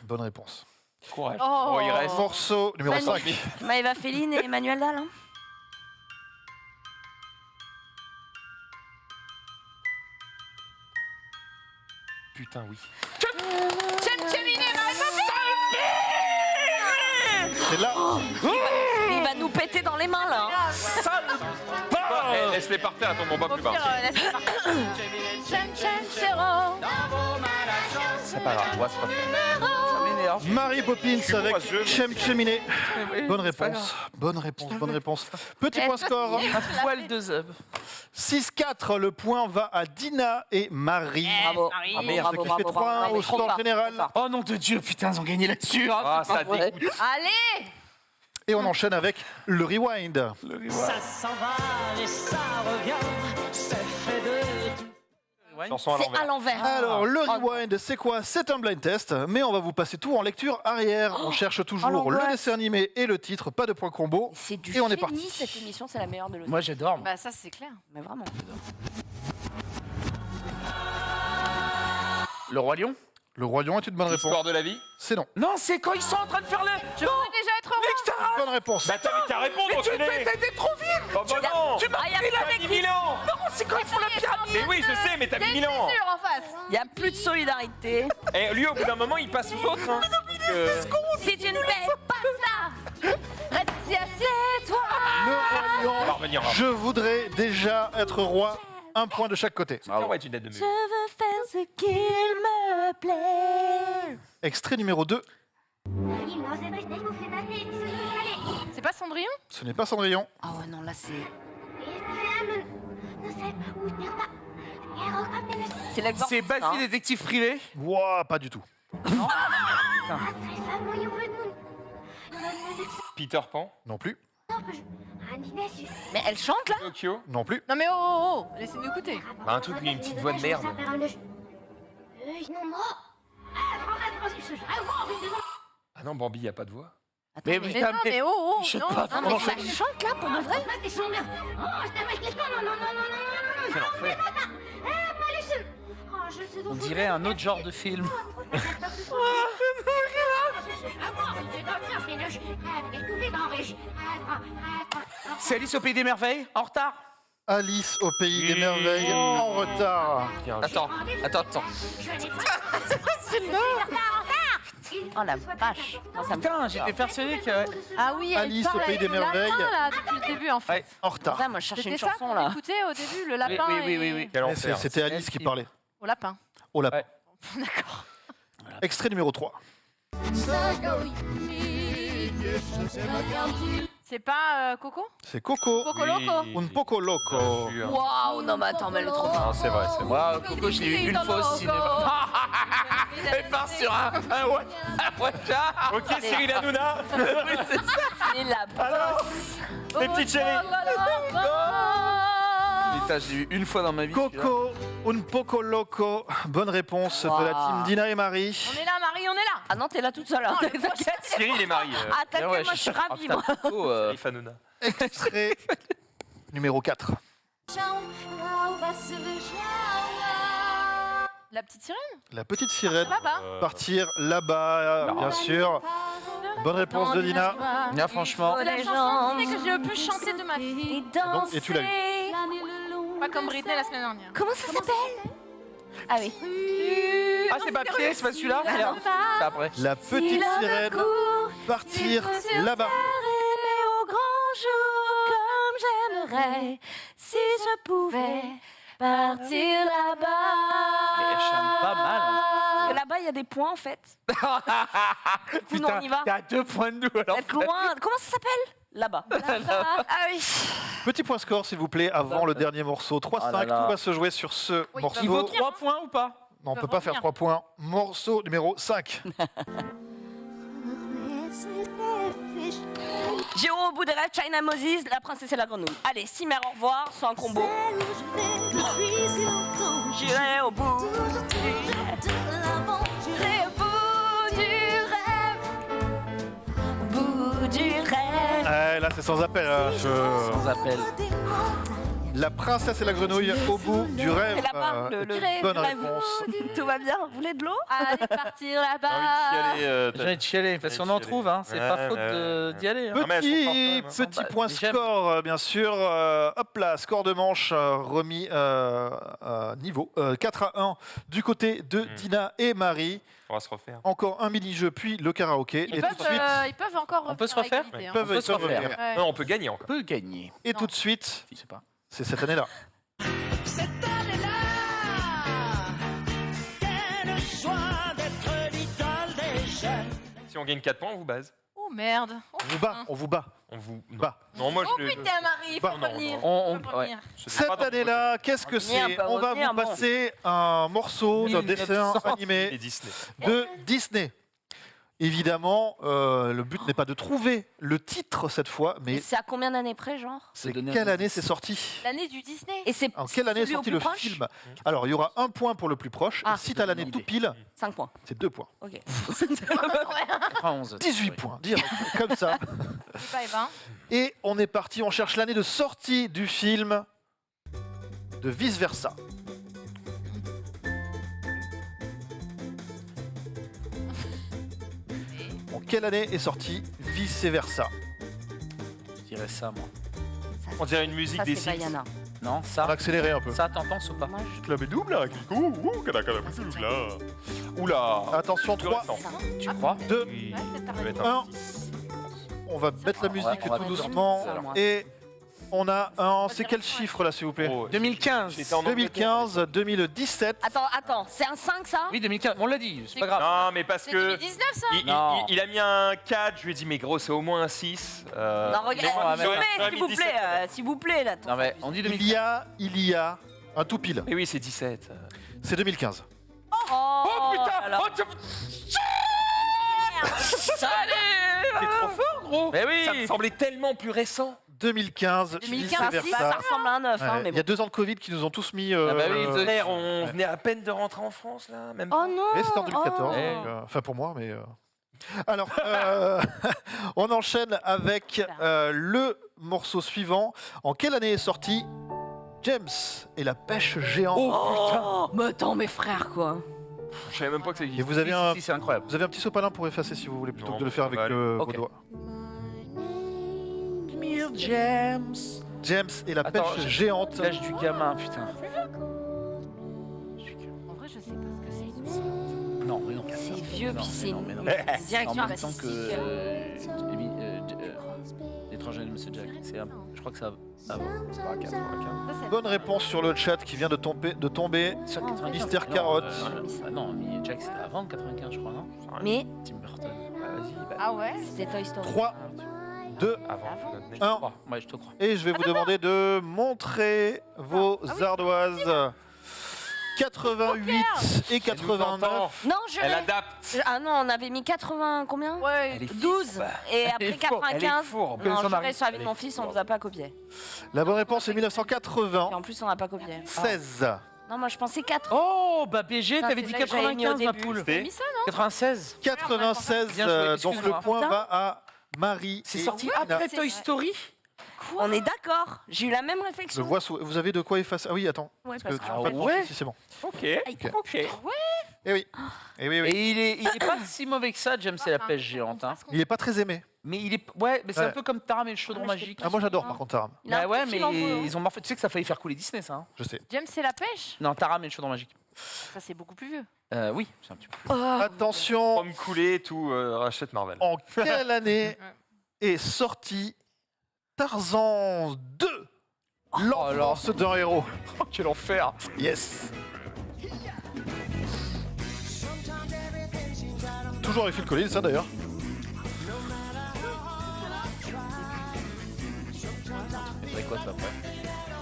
Bonne réponse. Courage. Oh. Bon, il reste. Morceau numéro Magnifique. 5. Maëva Féline et Emmanuel Dahl. Hein. Putain, oui. C'est là. Il va nous péter dans les mains là. hein. Laisse-les par terre, elles tomberont pas Au plus pire, bas. laisse-le partir. C'est pas grave, moi c'est pas Ça m'énerve. Mary Poppins bon avec à ce jeu, moi. Chem Cheminé. Oui, Bonne c'est pas réponse. Bonne réponse. Bonne réponse. Petit Eh, point score. Un poil de zub. 6-4. Le point va à Dina et Marie. Bravo. Marie. Ce Bravo, qui fait bravo, 3 bravo. au score général. Oh nom de Dieu, putain, ils ont gagné là-dessus. hein. Ah, ça Ouais. dégoûte. Allez. Et on enchaîne avec le rewind. Ça s'en va et ça revient, c'est fait de Chanson à C'est à l'envers. l'envers. Alors, le rewind, c'est quoi? C'est un blind test, mais on va vous passer tout en lecture arrière. On cherche toujours le l'angoisse. dessin animé et le titre, pas de point combo. C'est du Et on est génie, parti. cette émission, c'est la meilleure de l'autre. Moi j'adore. moi. Bah ça c'est clair. Mais vraiment. Le Roi Lion. Le Roi Lion est une bonne réponse. L'histoire de la vie. C'est non. Non, c'est quand ils sont en train de faire le. Je voudrais déjà être roi. Bonne réponse. Bah t'avais qu'à répondre, Mais tu enculé. t'as été trop vite. Oh bah non. Tu m'as Ah, y a pris la pas T'as 10 000 ans. Non, c'est quand ils font la pyramide. Mais oui, je sais, mais t'as Il y a 10 une 000 ans. fissure en face. Il n'y a plus de solidarité. Et lui, au bout d'un moment, il passe aux autres. Hein. Si tu ne fais pas ça, reste assis, assieds-toi. Le Roi On va Lion. revenir. Je voudrais déjà être roi. Un point de chaque côté. Ah ouais, tu une lettre de Je mur. veux faire ce qu'il me plaît. Extrait numéro 2. C'est pas Cendrillon? Ce n'est pas Cendrillon. Ah ouais, non, là c'est. C'est l'exemple. C'est Buffy détective privé. Ouah, pas du tout. Peter Pan. Non plus. Mais elle chante là? Tokyo. Non plus. Non mais oh oh oh, laissez-nous écouter. Bah, un truc, il a une petite voix de merde. Ah non, Bambi, y a pas de voix. Attends, Mais mais- Mais putain, non mais oh oh je sais non. pas. Ah, mais ça chante là pour de vrai? Quel enfer. On dirait un autre genre de film. C'est Alice au pays des merveilles. En retard. Alice au pays des merveilles. En retard. Attends. Oh la vache. Non, ça me Putain, j'étais persuadé que. Ah oui, elle Alice au parle pays avec des le lapin, merveilles. là, depuis le début en fait. Ouais. En retard. fait. Moi, je cherchais C'était une ça chanson qu'on là. écoutait au début, le lapin Oui. Quel Mais enfer. C'était Alice qui parlait. au lapin. Au lapin. Ouais. D'accord. Extrait numéro 3. C'est pas Coco? C'est Coco. Coco Loco? Un poco loco. Waouh, non mais attends, mais elle est trop forte. Non, c'est vrai, c'est vrai. Waouh, Coco, je l'ai vu une fois au cinéma. Elle part sur un watcha. Ok, Cyril Hanouna. C'est la bosse. Les petites chéries. Putain, je l'ai vu une fois dans ma vie. Coco, un poco loco. Bonne réponse de la team Dina et Marie. On est là Marie, on est là. Ah non, t'es là toute seule. Hein. T'inquiète. Cyril et Marie. Ah t'inquiète, moi je suis ravie. Moi. Cyril Hanouna. Extrait numéro 4. La petite sirène. La petite sirène. Là-bas. Partir là-bas, bien sûr. Bonne réponse de Dina. Là, franchement. C'est la chanson Disney que j'ai le plus chanté de ma vie. Et tu l'as eu. Pas comme Britney la semaine dernière. Comment ça s'appelle? Ah oui. Ah, c'est papier, c'est pas celui-là. Regarde. C'est après. La petite sirène. Partir là-bas. Au grand jour, comme j'aimerais, si je pouvais partir là-bas. Mais elle chante pas mal. Hein. Parce que là-bas, il y a des points en fait. Nous, on y va. T'es à 2 points de nous alors. Être loin. Comment ça s'appelle? Là-bas. Ah oui. Petit point score, s'il vous plaît, avant le dernier morceau. 3-5, Ah là là. tout va se jouer sur ce morceau. Il vaut 3 points ou pas? Non, on peut pas faire 3 points. Morceau numéro 5. J'irai au bout des rêves, China Moses, la princesse et la grenouille. Allez, Cimer, au revoir, c'est un combo. J'irai au bout. J'irai au bout du rêve. Au bout du rêve. Là, c'est sans appel. Hein. Sans appel. La princesse et la grenouille au bout du rêve. C'est là-bas, le Bonne rêve. réponse. Tout va bien, vous voulez de l'eau? Allez, partir là-bas. J'ai envie de chialer parce qu'on en trouve, hein. C'est pas faute d'y aller. Hein. Petit point score, bien sûr. Hop là, score de manche remis niveau 4-1 du côté de Dina et Marie. On va se refaire. Encore un mini-jeu, puis le karaoké. Ils Et tout de suite, peuvent encore. On peut se refaire? égalité, hein. ils peuvent se refaire. Ouais. Non, on peut gagner encore. On peut gagner. Et tout de suite, Je sais pas. c'est cette année-là. Cette année-là, quelle joie d'être l'idole des jeunes. Si on gagne 4 points, on vous base. Oh merde. Oh, On vous bat, on vous bat. On vous Bah. Non, moi oh je. putain, Marie, il faut Bah, non, revenir. On- Faut revenir. Cette année-là, qu'est-ce que c'est? Revenir, On va revenir, vous bon. passer un morceau d'un 1900. dessin Et animé Disney. de Disney. Évidemment, le but n'est pas de trouver le titre cette fois, Et mais c'est à combien d'années près, genre? c'est donner quelle un année c'est sorti? L'année du Disney. Et c'est En quelle année est celui au sorti plus le proche film? Alors, il y aura un point pour le plus proche. Ah. Et si tu as l'année Bonne tout idée. pile, 5 points. c'est 2 points. Ok. 91. 18 points, direct, comme ça. C'est pas Eva. Et on est parti, on cherche l'année de sortie du film de Vice Versa. En quelle année est sorti Vice Versa? Je dirais ça, moi. On dirait une musique Ça, des c'est Sims. Bayana. Non, On ça. va accélérer un peu. Ça, t'en penses ou pas? Moi, je... Club et double, là. Oula. Attention, Plus 3, récent. Tu crois? 2, Oui. Ouais, c'est Ça pareil. va être Un. un 10. on va mettre la musique on va tout mettre doucement. ça, alors. Et on a un... C'est quel chiffre là, s'il vous plaît? Oh, 2015. j'étais en Angleterre. 2015, 2017. Attends, c'est un 5 ça? Oui, 2015. On l'a dit, c'est pas grave. Non, mais parce C'est que. 2019 ça. Non. Il a mis un 4, je lui ai dit, mais gros, c'est au moins un 6. Non, on va regarde, mettre- s'il vous plaît, s'il vous plaît, là. Non, mais on dit Il 2015. y a un tout pile. Mais oui, c'est 17. C'est 2015. Oh, alors. T'es trop fort, gros. Mais oui. Ça me semblait tellement plus récent. 2015, 2015, vice si, ça versa. ressemble à un 9, hein, Ouais, mais il y a bon. 2 ans de Covid qui nous ont tous mis. Ah bah oui, Frère, on venait à peine de rentrer en France, là. Même Oh pas. non! Mais c'était en 2014. oh. donc, enfin pour moi, mais. Alors, on enchaîne avec le morceau suivant. En quelle année est sorti James et la pêche géante? Oh, mais attends, mes frères, quoi. Je savais même pas que ça Et existait. vous avez un, Si, c'est incroyable. vous avez un petit sopalin pour effacer si vous voulez, plutôt Non, que de le faire ça avec va aller. vos Ok. doigts. James. James et la Attends, pêche géante. L'âge du gamin, putain. En vrai, je sais pas ce que c'est. Non, mais non. C'est vieux, Non, puis mais c'est non, mais non. une direction En même temps que artistique. l'étranger de Monsieur Jack. Je crois que ça va. Bonne réponse sur le chat qui vient de tomber. Sur Mister Carotte. Non, mais Jack, c'est avant 95, je crois, non? Mais Tim Burton. Vas-y, bah, Ah ouais. c'était Toy Story. 3, 2, avant notre Je nez. te 1. crois. Ouais, je te crois. Et je vais vous demander de montrer vos ardoises. 88 et 89. Non, je Elle l'ai. adapte. Ah non, on avait mis 80, combien? Ouais. Elle est 12. Et après est fourbe, elle est 95. fourbe. Non, Son je mari. vais sur la vie de Elle mon est fils, on fourbe. vous a pas copié. La bonne réponse est 1980. Et en plus, on n'a pas copié. 16. Non, moi je pensais 4. Oh, bah BG, Ça, t'avais c'est dit là que j'avais mis au 95, ma début. poule. C'était mis ça, non? 96. 96, Bien joué, donc le excuse-moi. point Putain. va à Marie. C'est et sorti Ina. après C'est Toy vrai. Story? On est d'accord. J'ai eu la même Je réflexion. vois vous avez de quoi effacer. Ah oui, attends. Ouais, Parce parce que, que- en fait, ouais. si c'est bon. Ok. Ok. Eh oui. Eh oui, oui. Et il est pas si mauvais que ça, James, c'est la pêche géante. Hein. Il est pas très aimé. Mais il est. Ouais, mais c'est Ouais. un peu comme Taram et le chaudron Ah, mais je magique. Ah moi j'adore par contre Taram. Il a un Bah ouais, peu mais filandreux, hein. ils ont morphé. Tu sais que ça a failli faire couler Disney, ça. Hein. Je sais. James, c'est la pêche. Non, Taram et le chaudron magique. Ça, c'est beaucoup plus vieux. Oui, c'est un petit peu. Attention. Rome coulé, tout rachète Marvel. En quelle année est sorti Tarzan 2 L'enfance d'un héros. Oh, quel enfer. Yes. Toujours avec Phil Collins, ça d'ailleurs. C'est quoi ça après?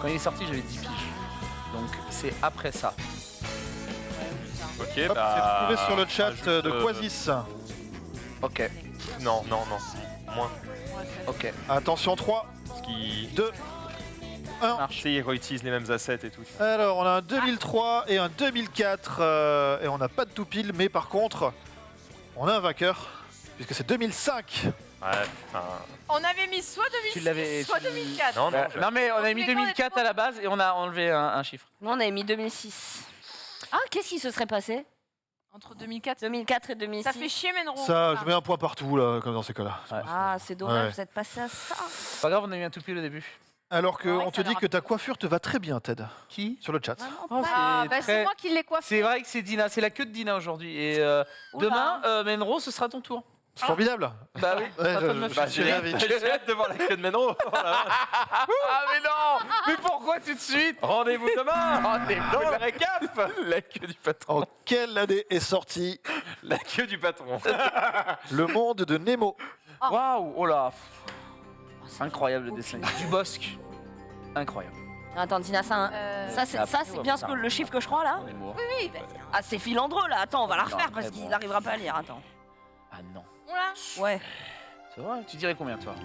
Quand il est sorti, j'avais 10 piges. Donc c'est après ça. Ok, Hop, c'est trouvé sur le chat ajoute, de Quasis. Ok, Non. Moins. ok. Attention 3, Ce qui. 2, 1. Tu sais, ils réutilisent les mêmes assets et tout. Alors on a un 2003 et un 2004 et on n'a pas de tout pile, mais par contre on a un vainqueur puisque c'est 2005. Ouais, putain. On avait mis soit Tu l'avais- 2006, soit tu- 2004. Non, non. Non mais on avait mis Mais quand on 2004 était à la base et on a enlevé un chiffre. Nous, on avait mis 2006. Ah, qu'est-ce qui se serait passé Entre 2004. 2004 et 2006. Ça fait chier, Menro. Ça, je mets un point partout là, comme dans ces cas-là. Ouais. Ah, c'est dommage, Ouais. vous êtes passé à ça. C'est pas grave, on a eu un tout pile au début. Alors que Ouais, on te ça dit leur a- que ta coiffure te va très bien, Ted, Qui? sur le chat. Oh, Ah, c'est bah très- c'est moi qui l'ai coiffé. C'est vrai que c'est Dina, c'est la queue de Dina aujourd'hui. Et Oula. demain, Menro, ce sera ton tour. C'est formidable. Bah oui, Ouais, à toi de me je faire suis chier. ravi. J'ai hâte de voir la queue de Menro. Oh la vache. Ah mais non. Mais pourquoi tout de suite? Rendez-vous demain. Rendez-vous. Dans le récap. La queue du patron. En quelle année est sorti La queue du patron. Le monde de Nemo? Waouh, oh là. Incroyable le dessin. Du Bosque. Incroyable. Attends, Tina, ça, ça c'est bien ce que, le chiffre que je crois là. Oui, bah, Ah, c'est filandreux là. Attends, on va la Non, refaire parce très qu'il bon. n'arrivera pas à lire. Attends. Ah non. voilà. Ouais. C'est vrai, tu dirais combien toi?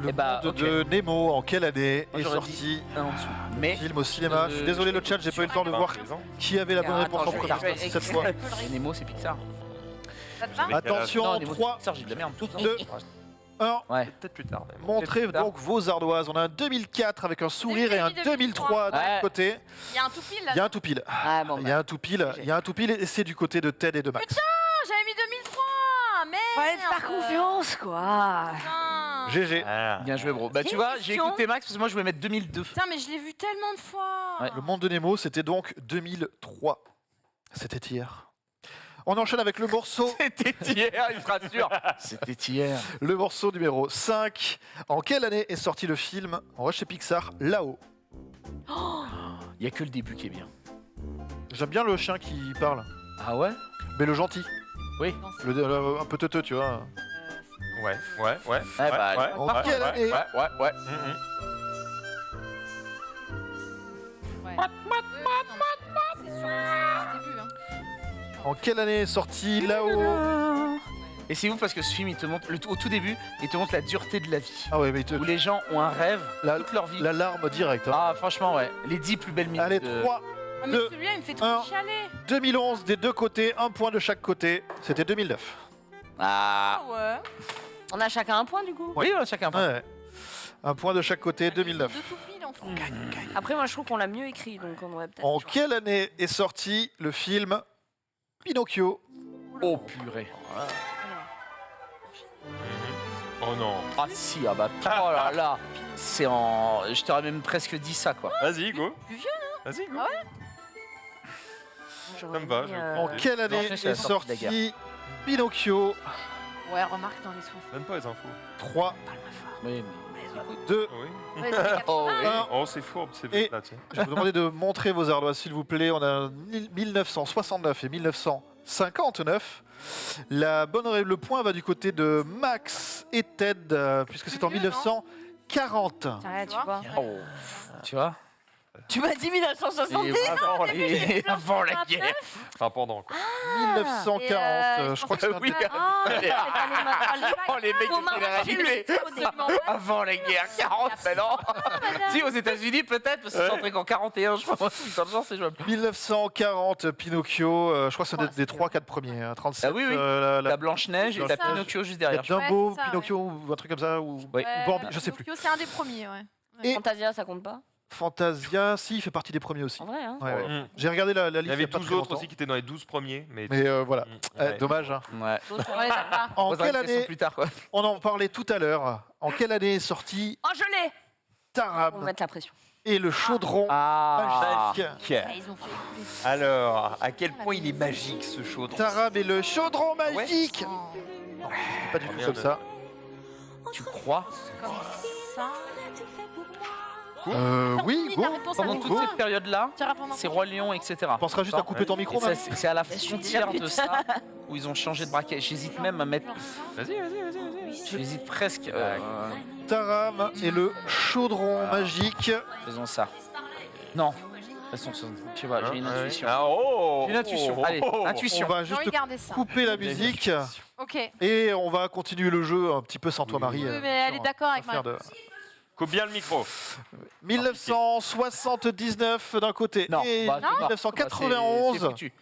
Le Eh bah, monde ok. de Nemo, en quelle année Moi, est j'aurais sorti Un en dessous. Mais film au cinéma? Je suis désolé le chat, j'ai pas eu le temps de voir qui avait la bonne réponse en premier cette fois. Nemo, c'est Pixar. Ça te va Attention, Non, Nemo, c'est 3, Pixar, j'ai de la merde. 2, 1. Ouais. Peut-être plus tard. même. Montrez Peut-être plus donc vos ardoises. On a un 2004 avec un sourire et un 2003 de Ouais. l'autre côté. Il y a un tout pile là. Il y a un tout pile. Ah bon. Il y a un tout pile. Il y a un tout pile et c'est du côté de Ted et de Max. Ah, j'avais mis 2003. Merde. Fallait te faire confiance quoi. Putain. GG. Ah. Bien joué, bro. Bah, J'ai tu une vois, j'ai question. écouté Max parce que moi, je voulais mettre 2002. Putain, mais je l'ai vu tellement de fois. Ouais. Le monde de Nemo, c'était donc 2003. C'était hier. On enchaîne avec le morceau, C'était hier, il sera sûr. C'était hier. le morceau numéro 5. En quelle année est sorti le film, on va chez Pixar, Là-haut? Il y a que le début qui est bien. J'aime bien le chien qui parle, Ah ouais? mais le gentil. Oui. Un peu teuteux, tu vois. Ouais. Ouais, bah, ouais, En ouais, quelle ouais, année Ouais. Mhm. Ouais. C'est sûr, c'est le début. Hein. En quelle année est sorti Là-haut? Et c'est ouf parce que ce film, il te montre, au tout début, il te montre la dureté de la vie. Ah ouais, mais Où les gens ont un rêve toute leur vie. la larme directe. Hein. Ah, franchement, ouais. Les 10 plus belles minutes. Allez, de- 3, Ah, mais Deux, celui-là, il me fait un. trop chialer. 2011 des deux côtés, un point de chaque côté. C'était 2009. Ah. Ah ouais. On a chacun un point du coup. Oui, chacun. Ouais. Un point de chaque côté, 2009. Deux tout pile en fait. Après, moi je trouve qu'on l'a mieux écrit donc on aurait peut-être. En quelle année est sorti le film Pinocchio? Oh purée. Oh non. Ah si, ah bah, oh là là. C'est en... Je t'aurais même presque dit ça, quoi. Vas-y, go. Plus vieux, Vas-y, go. Ah ouais. Ça me va, je En crois. quelle année Non, c'est la est sortie de la sorti Pinocchio? Ouais, remarque dans les 60. Donne pas les infos. 3, Oui, 2, Oui. Ouais, dans les 80. Oh, oui. 1. Oh, c'est fourbe, c'est Et- là, tiens. Je vais vous demander de montrer vos ardoises, s'il vous plaît. On a 1969 et 1959. Le point va du côté de Max et Ted, puisque c'est en Plus vieux, non 1940. Ouais, tu Tu vois. Oh. Tu vois? Tu m'as dit 1970. Avant la guerre. Enfin, pendant quoi. 1940, je crois que c'est un Oui. des- Oh, les mecs, Faut ils étaient m'arracher arrivés avant la guerre, 40, mais non. Si, aux États-Unis, peut-être, parce que c'est entré qu'en 41, je crois. Dans le genre, c'est jouable. 1940, Pinocchio, je crois que c'est un des 3-4 premiers. Hein, 37, Ah oui, oui. la La Blanche-Neige et la ça. Pinocchio juste il y a derrière. Dumbo, Ouais, c'est ça, Pinocchio ou un truc comme ça, ou Oui. Bambi, je sais plus. Pinocchio, c'est un des premiers, ouais. Et- Fantasia, ça compte pas. Fantasia, si, il fait partie des premiers aussi. En vrai, hein. Ouais, ouais. Mm. J'ai regardé la Il y liste avait il y a pas 12 très autres longtemps. aussi qui étaient dans les 12 premiers. Mais Mais voilà, Ouais. dommage. Hein. Ouais. Ouais, d'accord. En Posera quelle une question année, plus tard, quoi. on en parlait tout à l'heure, en quelle année est sorti Oh, je l'ai. On va Taram mettre la pression. et le chaudron Ah. magique? Ah, ils ont fait. Alors, à quel point il est magique ce chaudron. Taram et le chaudron magique. Oh, Pas du tout merde. comme ça. Tu crois? comme ça. Oui, go. La réponse Pendant avec toute quoi cette période-là, Tu rappelles c'est Roi Lion, etc. On pensera juste à couper ton micro, Et ça, man. c'est à la frontière de ça où ils ont changé de braquet. J'hésite même à mettre. Vas-y, vas-y. J'hésite presque. Taram et le chaudron magique. Faisons ça. Non. Façon, je sais pas, j'ai une intuition. Ah, oh, J'ai une intuition. oh, Allez, oh, oh. intuition. On va J'ai envie juste de garder ça. couper la musique Ok. et on va continuer le jeu un petit peu sans toi, Marie. Oui, mais elle est d'accord avec faire moi. de- Coupe bien le micro. 1979 d'un côté Non, et bah, non. 1991. C'est foutu.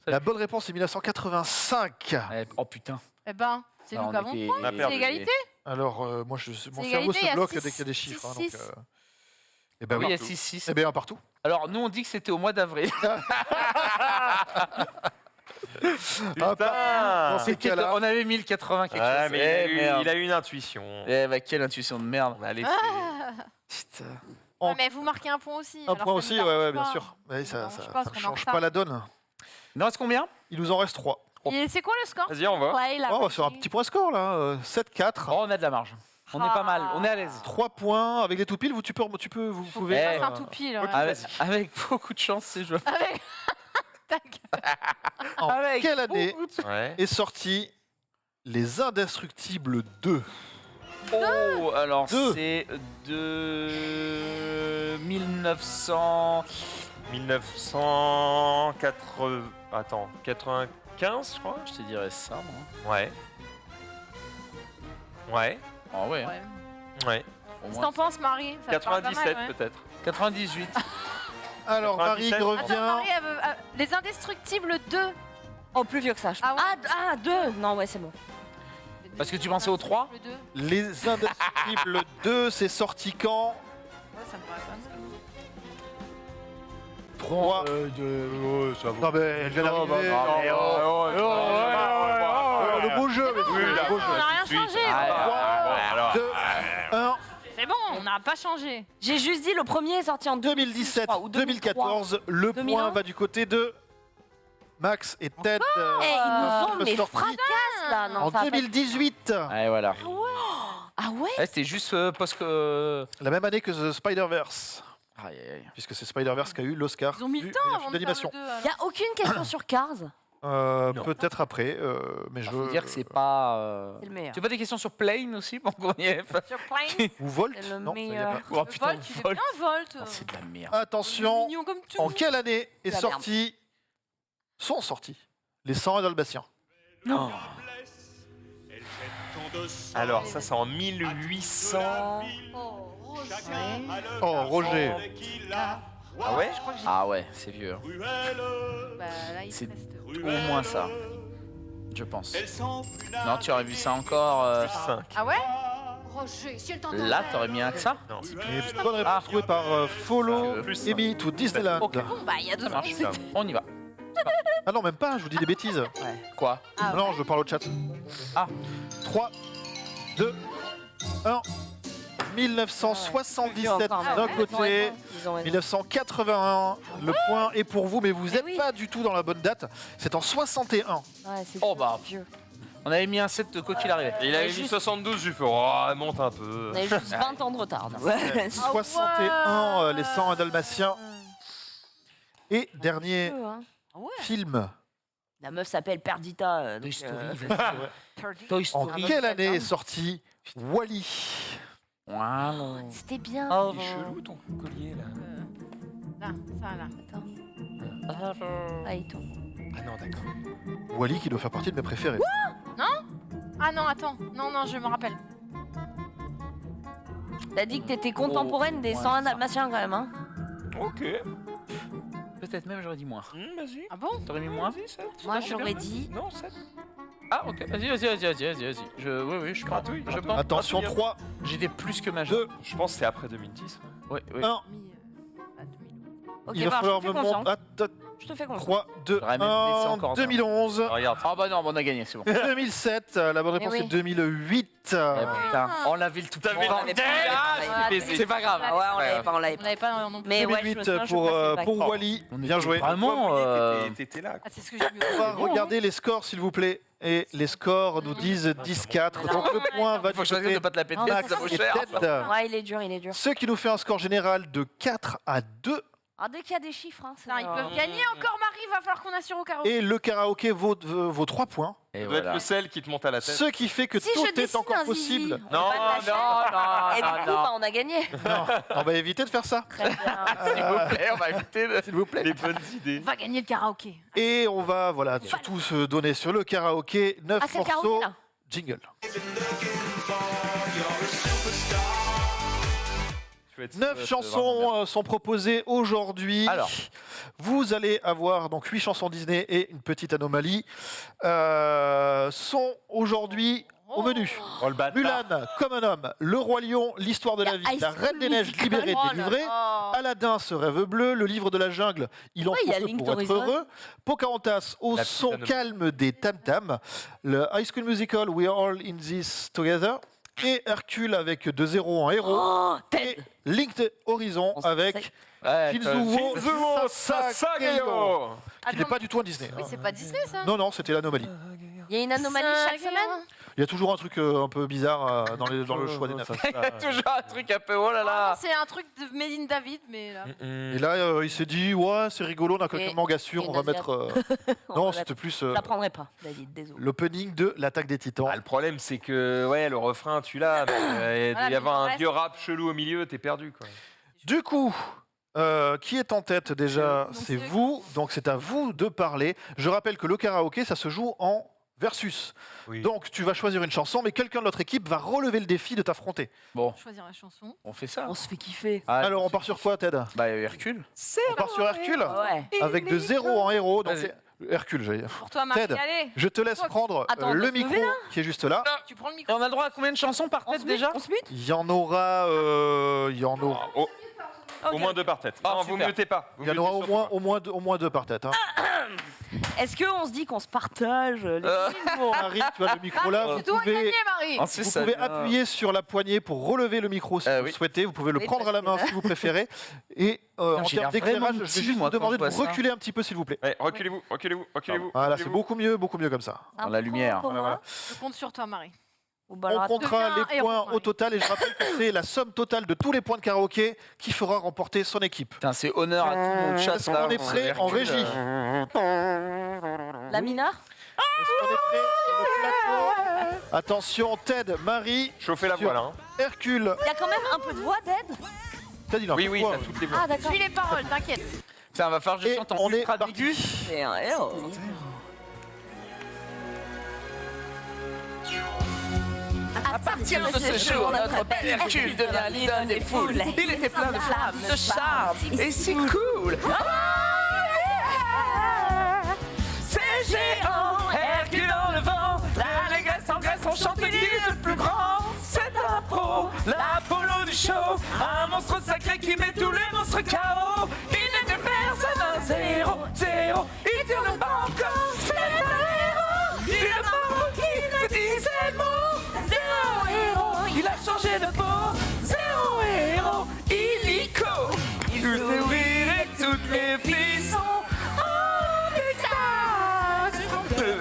La bonne réponse est 1985. Oh putain. Eh ben, c'est nous qui avons le point. On a C'est perdu. égalité. Alors, mon cerveau égalité, il y se a bloque six- dès qu'il y a des chiffres. hein, six, donc, six. et ben Oui, il y a partout. 6-6. Eh bien, partout. Alors, nous, on dit que c'était au mois d'avril. Ah, Putain. dans ces cas-là, On avait 1080 quelque Ouais, chose. mais Eh, il merde. a eu une intuition. Eh bah, quelle intuition de merde. On a laissé. Putain. Ouais, mais vous marquez un point aussi. un alors point ça aussi, nous ouais, arrange bien pas. sûr. Ouais, Ça nous ça arrange pas, parce qu'on est en change retard. pas la donne. Il en reste combien? Il nous en reste 3. Et c'est quoi le score Vas-y, on va. Ouais, il a Oh, on va faire un petit point score là. 7-4. Oh, on a de la marge. On est pas mal, on est à l'aise. 3 points avec les tout piles. Vous pouvez. Eh, C'est un tout pile. Ouais. Avec beaucoup de chance, c'est jouable. Avec. Tac. En Avec quelle année Ouais. est sorti Les Indestructibles 2? Oh, alors Deux. c'est de 1900. 1980. Attends, 95, je crois. Je te dirais ça, moi. Ouais. Ouais. Ah ouais, hein. Ouais. Ouais. Au Qu'est-ce que moins. t'en penses, Marie? Ça te parle pas mal, 97 ouais. peut-être. 98. Alors, Marie 97. revient. Attends, Marie, elle veut- Les Indestructibles 2. Oh, plus vieux que ça. Ah ouais. Ah, 2. Non, ouais, c'est bon. Parce que tu pensais au 3? Le 2. Ouais, Les Indestructibles 2, c'est sorti quand? ça me paraît pas mal. 3. Non, mais elle vient d'arriver. Le beau jeu, mais Oui, le là, beau jeu. On n'a rien tout de suite. changé. Alors. 2, 1. C'est bon, on n'a pas changé. J'ai juste dit le premier est sorti en 2017, je crois, ou 2014, le 2001. point va du côté de Max et Ted. Eh, ils nous ont film mais sorti fracasse là. Non, en ça a pas- 2018, Ouais, voilà. Ah ouais. Ouais, c'était juste post la même année que The Spider-Verse, Aïe, aïe, aïe. puisque c'est Spider-Verse qui a eu l'Oscar Ils ont mis du le temps meilleur avant film de faire d'animation. le 2. Il y a aucune question sur Cars. Peut-être après, mais je. Faut dire que c'est pas. C'est le meilleur. Tu veux pas des questions sur Plane aussi pour qu'on y ait Sur Plane. Ou Volt C'est le Non, ça y est meilleur. pas. Oh putain, Volt, il est Volt. bien Volt. Oh, c'est de la merde. Attention, Mignon comme tout. en quelle année est La merde. sorti sont sortis les 100 Dalmatiens? Non. Alors, ça, c'est en 1800. Oh, Roger. Ah ouais? Ah ouais, c'est vieux. hein. Bah, là, il C'est te reste. au moins ça. Je pense. Non, tu aurais vu ça encore. 5. Ah ouais? Roger, si elle Là, t'aurais mis un que ça? Non. Et bonne réponse trouvée par Follow Plus Amy to Disneyland. Ok. Bon, bah, il y a deux Ça marche. ans. On y va. Ah non, même pas, je vous dis des bêtises. Quoi? Ah Non, je parle au chat. Ah. 3, 2, 1. 1977 d'un côté, Ils ont raison. 1981. Le point est pour vous, mais vous Eh n'êtes oui. pas du tout dans la bonne date. C'est en 61. Ouais, c'est Oh, vieux, bah. vieux. On avait mis un 7 de quoi qu'il arrivait. Et il avait mis juste- 72, j'ai fait, oh, monte un peu. On avait juste 20 ans de retard. Ouais. 61, ouais. les 101 Dalmatiens. Et dernier Hein. film. La meuf s'appelle Perdita. Toy donc, Story, vas-y. Toy En Story. quelle année est sorti Wall-E? Voilà. C'était bien. Oh, Il est chelou ton collier là. Là, ça là. Attends. Ah, il tourne. Ah non, d'accord. Wally qui doit faire partie de mes préférés. Ah non, attends. Non, je me rappelle. T'as dit que t'étais contemporaine des Ouais, 101 ça. Dalmatiens quand même, hein. Ok. Peut-être même j'aurais dit moins. Vas-y. Ah bon? T'aurais mis moins? Vas-y, 7. Moi, j'aurais dit. Non, 7. Ah ok, vas-y. Oui, je pense. Gratouille, Je gratouille. pense. Attention, 3, J'étais plus que majeur. 2, Je pense que c'est après 2010. Oui. 1. À 2000. Ok, Il va bah, falloir je te me fais confiance. montrer. Je te fais confiance. 3, 2, J'aurais même laissé 1. encore 2011. Regarde. Ah bah non, on a gagné, c'est bon. 2007. La bonne réponse oui. est 2008. Putain, on l'avait le tout T'avais avant. le C'est pas grave. Ah ouais, on l'avait pas, on l'avait On pas. l'avait pas non plus. Mais ouais, je me 2008 souviens, je pour, passais pas. pour Wally. On Bien était joué. Vraiment. T'étais là. Ah, c'est ce que j'ai vu. On va regarder les scores, s'il vous plaît. Et les scores nous disent 10-4. Donc le point va Faut du choisir de côté pas te la péter, Non, ça vaut et cher. Ted. Ouais, il est dur, il est dur. Ce qui nous fait un score général de 4 à 2. Ah, dès qu'il y a des chiffres, hein, c'est. Putain, ils peuvent gagner encore, Marie. Va falloir qu'on assure au karaoké. Et le karaoké vaut 3 points. Et Ça doit être voilà. le sel qui te monte à la tête. Ce qui fait que Si tout je est dessine encore un possible. zizi, on Non, va pas lâcher. Et du coup, bah, on a gagné. On va éviter de faire ça, Très bien. S'il vous plaît, on va éviter de... s'il vous plaît. Des bonnes idées. On va gagner le karaoké. Et on va surtout se donner sur le karaoké. 9 Ah, c'est le karaoké, morceaux. là. Jingle. Chouette, 9 c'est chansons vraiment sont proposées aujourd'hui. Alors. Vous allez avoir donc 8 chansons Disney et une petite anomalie. Sont aujourd'hui au menu. bien. Oh le bâtard. Mulan, comme un homme, Le Roi Lion, L'Histoire de la vie, High La School Reine des Neiges Musical. libérée, Oh là délivrée, là. Aladdin, Ce rêve bleu, Le Livre de la jungle, Il en Ouais, il y faut a peu Link pour to être Horizon. heureux, Pocahontas, Au La petite son anomalie. calme des tam-tams, le High School Musical, We Are All in This Together, et Hercule avec De Zéro en héros, Oh, et Ted. Linked Horizon On se avec sait. Ouais, Shinzuo Shinzuo Sasagayo, Sasagayo. qui n'est pas du tout un Disney. Oui, hein. c'est pas Disney, ça. Non, non, c'était l'anomalie. Il y a une anomalie chaque semaine. Il y a toujours un truc un peu bizarre dans le choix des nappes. toujours un truc un peu, oh là là. C'est un truc de Made in David, mais là. Et là, il s'est dit, ouais, c'est rigolo, on a quelques Et- mangas sûrs, et on va Nazir. mettre... On non, va c'était plus Je l'apprendrai pas, David, désolé. l'opening de l'Attaque des Titans. Ah, le problème, c'est que ouais, le refrain, tu l'as. Mais, il doit mais y avoir le un reste- vieux rap chelou au milieu, t'es perdu. Quoi. Du coup, qui est en tête déjà? C'est vous, donc c'est à vous de parler. Je rappelle que le karaoké, ça se joue en versus. Oui. Donc tu vas choisir une chanson, mais quelqu'un de notre équipe va relever le défi de t'affronter. Bon, Choisir la chanson. on fait ça. On se fait kiffer. Ah, Alors on part sur quoi, Ted? Bah, Hercule. On part sur Hercule Ouais. avec De Zéro en héros. Donc Vas-y. c'est- Hercule, j'allais dire. Pour toi, Marie, Ted. allez. Je te laisse prendre Attends, on le doit se micro lever, là qui est juste là. Tu prends le Et micro. on a le droit à combien de chansons par On tête se mute, déjà? on se mute. Il y en aura... Au moins deux par tête. Ah, non, vous super. mutez pas. Vous Il y en aura mutez au moins deux par tête. Hein. Est-ce qu'on se dit qu'on se partage les films Marie, tu as le micro là. Vous Tu dois pouvez, gagner, Marie. On se fait vous ça pouvez bien. appuyer sur la poignée pour relever le micro si vous oui. le souhaitez. Vous pouvez le Oui, prendre à la main parce que si vous préférez. Et en j'ai termes l'air vraiment d'éclairage, je vais petit, juste moi, vous demander de quand je vous vois ça. reculer un petit peu s'il vous plaît. Ouais, reculez-vous, reculez-vous, reculez-vous. Voilà, c'est reculez-vous. beaucoup mieux comme ça. Un la point lumière. pour moi. Je compte sur toi, Marie. Ou bah, On alors, comptera deviens les héros, points Marie. au total et je rappelle que c'est la somme totale de tous les points de karaoké qui fera remporter son équipe. Putain, c'est honneur à tout mon chat. Est-ce qu'on est prêt en régie? La mineure. Est-ce qu'on est prêt sur le plateau? Attention, Ted, Marie, Chauffez la Sur- voile. Hein. Hercule. Il y a quand même un peu de voix d'aide. Ted, il a un Oui, peu oui, de voix. t'as toutes les voix. Ah d'accord. Suis les paroles, t'inquiète. Putain, va falloir que je Et chante en on est ultra parti. aigu. C'est un héros. À partir de ce jour, notre bel Hercule devient l'idole des foules. Il était plein de flammes, de charme et si cool. C'est géant, Hercule dans le vent. L'allégresse en Grèce, on chante l'église le plus grand. C'est un pro, l'Apollo du show. Un monstre sacré qui met tous les monstres KO. Il n'est de personne, un zéro, zéro. Il tire le bas encore, c'est un héros. Il est mort, il ne disait mot. Zéro héros, il a changé de peau. Zéro héros, illico. Il peut ouvrir toutes les filles sont en extase.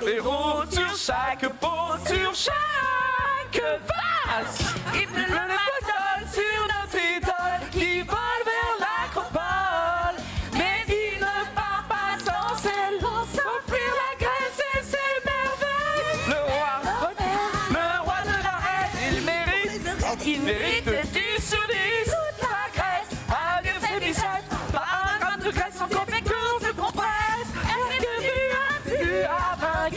Le héros sur chaque peau, sur chaque vase. Il pleut le pétale sur notre idole qui vole vers l'acropole. Mais il ne part pas sans celle, s'offrir la Grèce et ses merveilles. Le roi de la reine, il mérite 10 sur 10. Toute la Grèce a bien ses biceps, par un grain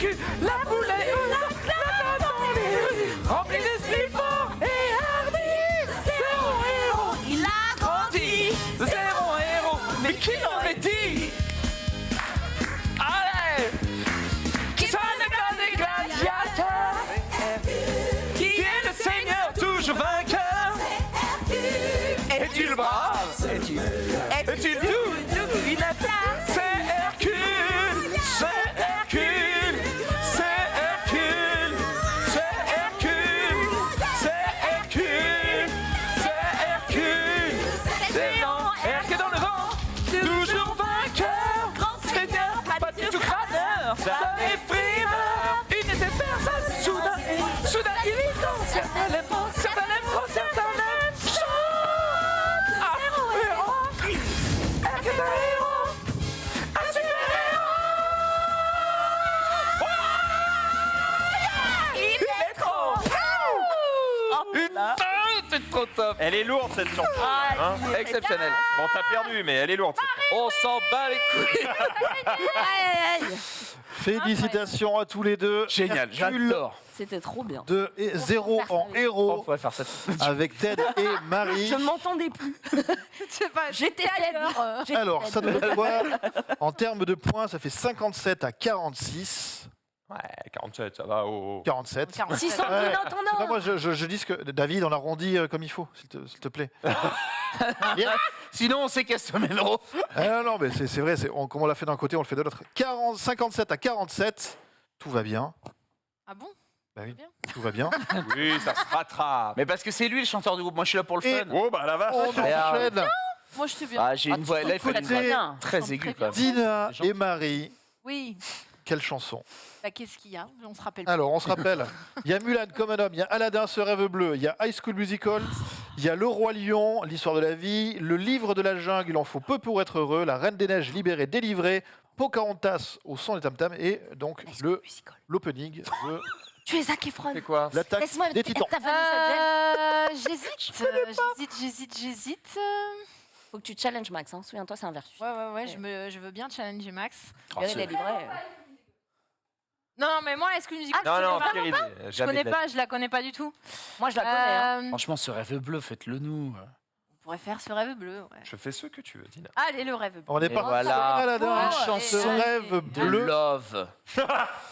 vécu la poulet ou la claque dans les rues, rempli d'esprit fort et hardi. Zéro héros, il a grandi. Zéro héros, mais qui l'aurait dit? Allez, qui soit le gladiateur, qui est le seigneur toujours vainqueur. Es-tu le brave? Es-tu le tout? Il a place. C'est Hercule, c'est Hercule, c'est Hercule, c'est Hercule, c'est Hercule, c'est Hercule. C'est non, Hercule dans le vent, toujours vainqueur, grand seigneur, pas du tout crâneur. Jamais frimeur, il n'était personne. Soudain il est dans certains l'aiment pas, certains l'aiment trop, certains l'aiment chaud. Ah, héros, Hercule est un héros, un super héros. Il est trop. Putain, c'est trop top. Elle est lourde cette chanson. Hein Exceptionnel. Bon, t'as perdu, mais elle est lourde. Cette chanson. On s'en bat les couilles. Félicitations à tous les deux. Génial, j'adore. C'était trop bien. De 0 en On héros pourrait faire ça. avec Ted et Marie. Je ne m'entendais plus. J'étais ailleurs. Alors, ça donne quoi? En termes de points, ça fait 57 à 46. Ouais, 47, ça va. 47. 600 000 Ouais. en ton C'est pas or. moi, je dis ce que David, on arrondit comme il faut, s'il te plaît. Bien. Sinon, on sait qu'elle se met l'euro. Non, mais c'est vrai, comme on l'a fait d'un côté, on le fait de l'autre. 57 à 47, tout va bien. Ah bon? Bah oui, tout va bien. Oui, ça se rattrape. Mais parce que c'est lui le chanteur du groupe, moi je suis là pour le Et- fun. Oh, bah la vache. On enchaîne. Moi, je suis bien. Ah, j'ai une voix, là il faut une Écoutez, voix très aiguë quand même. Dina et Marie, Oui. quelle chanson? Bah, qu'est-ce qu'il y a? On se rappelle. Alors, on se rappelle, il y a Mulan comme un homme, il y a Aladdin, ce rêve bleu, il y a High School Musical, il y a Le Roi Lion, l'histoire de la vie, Le Livre de la jungle, il en faut peu pour être heureux, La Reine des Neiges, libérée, délivrée, Pocahontas au son des tam-tams et donc l'opening de Tu es Zac Efron. C'est quoi? l'attaque Laisse-moi des titans. ta Vanessa J'hésite. Faut que tu challenges Max, hein. Souviens-toi, c'est un versus. Ouais, je veux bien challenger Max. Regardez les livrets. Non, mais moi, est-ce que musique Non, non, je pire idée. connais pas, je la connais pas du tout. Moi, je la connais. Hein. Franchement, ce rêve bleu, faites-le nous. On pourrait faire ce rêve bleu, ouais. Je fais ce que tu veux, Dina. Allez, le rêve bleu. On est Et parti voilà. sur Aladdin, Oh, chanson allez, rêve allez. De bleu. love.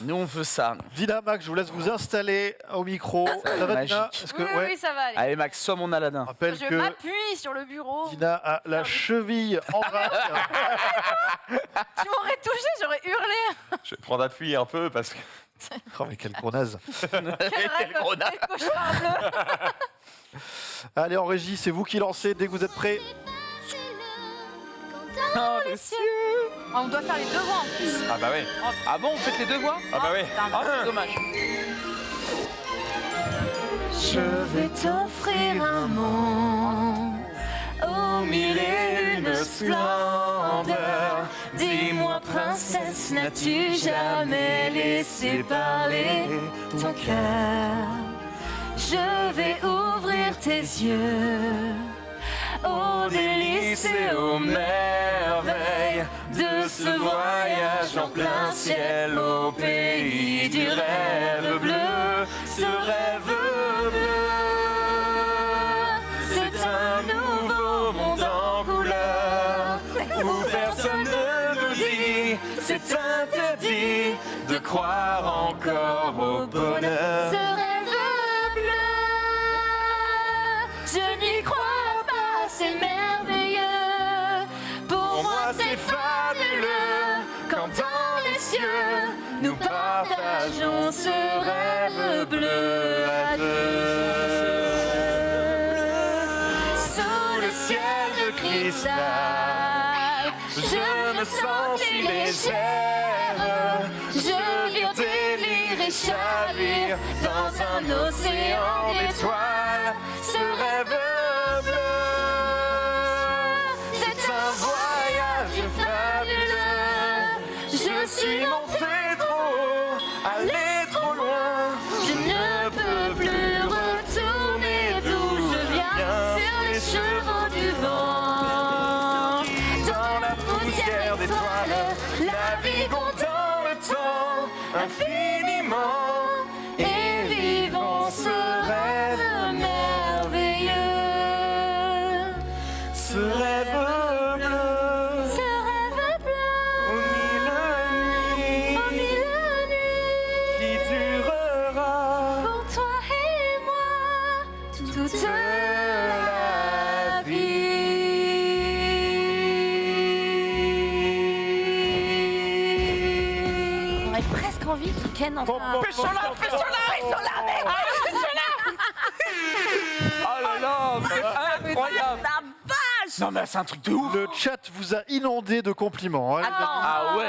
Nous on veut ça. Dina, Max, je vous laisse vous installer au micro. Ça va, Dina? magique. Est-ce que, Oui, ouais, oui, ça va aller. Allez Max, sois mon Aladdin. je rappelle Je que m'appuie sur le bureau. Dina a la cheville en vrac. Tu m'aurais touché, j'aurais hurlé. Je vais prendre appui un peu parce que. Oh, mais quel gros naze. Quel rêve, quel cauchemar bleu. Allez, en régie, c'est vous qui lancez dès que vous êtes prêts. Oh, les cieux. Ah, on doit faire les deux voix en plus. Ah, bah oui. Ah bon, vous faites les deux voix? Ah, bah oui. Ah, c'est dommage. Je vais t'offrir un monde aux mille et une splendeurs. Dis-moi, princesse, n'as-tu jamais laissé parler ton cœur? Je vais ouvrir tes yeux aux délices et aux merveilles de ce voyage en plein ciel au pays du rêve bleu. Ce rêve bleu, c'est un nouveau monde en couleur où personne ne nous dit c'est interdit de croire encore au bonheur. Ce rêve bleu, je n'y crois pas, c'est merveilleux. Pour moi c'est fabuleux quand dans les cieux nous partageons ce rêve bleu à deux. Sous le ciel de cristal, je me sens si légère. Je vis au délire et chavire dans un océan d'étoiles. Ce rêve bleu, c'est un voyage fabuleux. Je suis monté trop haut, allé trop loin. Je ne peux plus retourner d'où je viens sur les chevaux du vent. Dans la poussière d'étoiles, la vie compte dans le temps. Un fil et vivons ce rêve merveilleux. Ce rêve bleu, Ce rêve bleu, aux mille nuits, qui durera pour toi et moi, toute la vie. On aurait presque envie qu'il ken en train. Pêchons-la, mec. Oh là là, c'est incroyable. La vache! Non mais c'est un truc de ouf. Le chat vous a inondé de compliments. Hein, les amis. Ah ouais.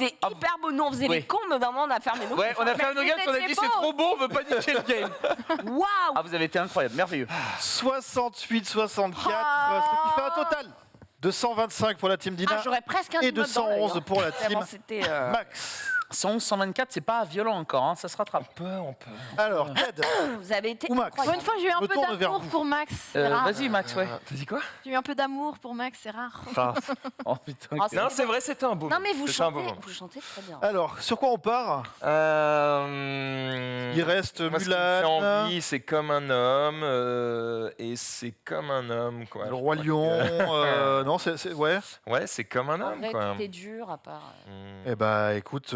C'était hyper beau. Nous, on faisait les cons, mais d'un moment, on a fermé nos Ouais, on a fait un no game, on a c'était dit beau. c'est trop beau, on veut pas niquer le game. Waouh! Ah, vous avez été incroyable, merveilleux. 68-64, ce qui fait un total de 125 pour la team Dina Ah, j'aurais presque un et petit mot dans l'œil, 211 hein. pour la Vraiment, team c'était, Max. 111, 124, c'est pas violent encore, hein, ça se rattrape. On peut. Alors, Ted Vous avez été ou Max Pour une fois, j'ai eu un peu Retourne vers d'amour vous. pour Max. C'est rare. Vas-y Max, ouais. T'as dit quoi? J'ai eu un peu d'amour pour Max, c'est rare. Oh putain. Ah, ok. Non, c'est vrai, c'était un beau. Non, mais vous C'était un beau chantez, moment. vous chantez très bien. Alors, sur quoi on part Il reste Moi, ce qui me fait Mulan, envie, c'est comme un homme, et c'est comme un homme, quoi. le Je Roi crois Lion. Non, ouais. Ouais, c'est comme un En homme, vrai, quoi. tout est dur, à part... Eh bah, écoute,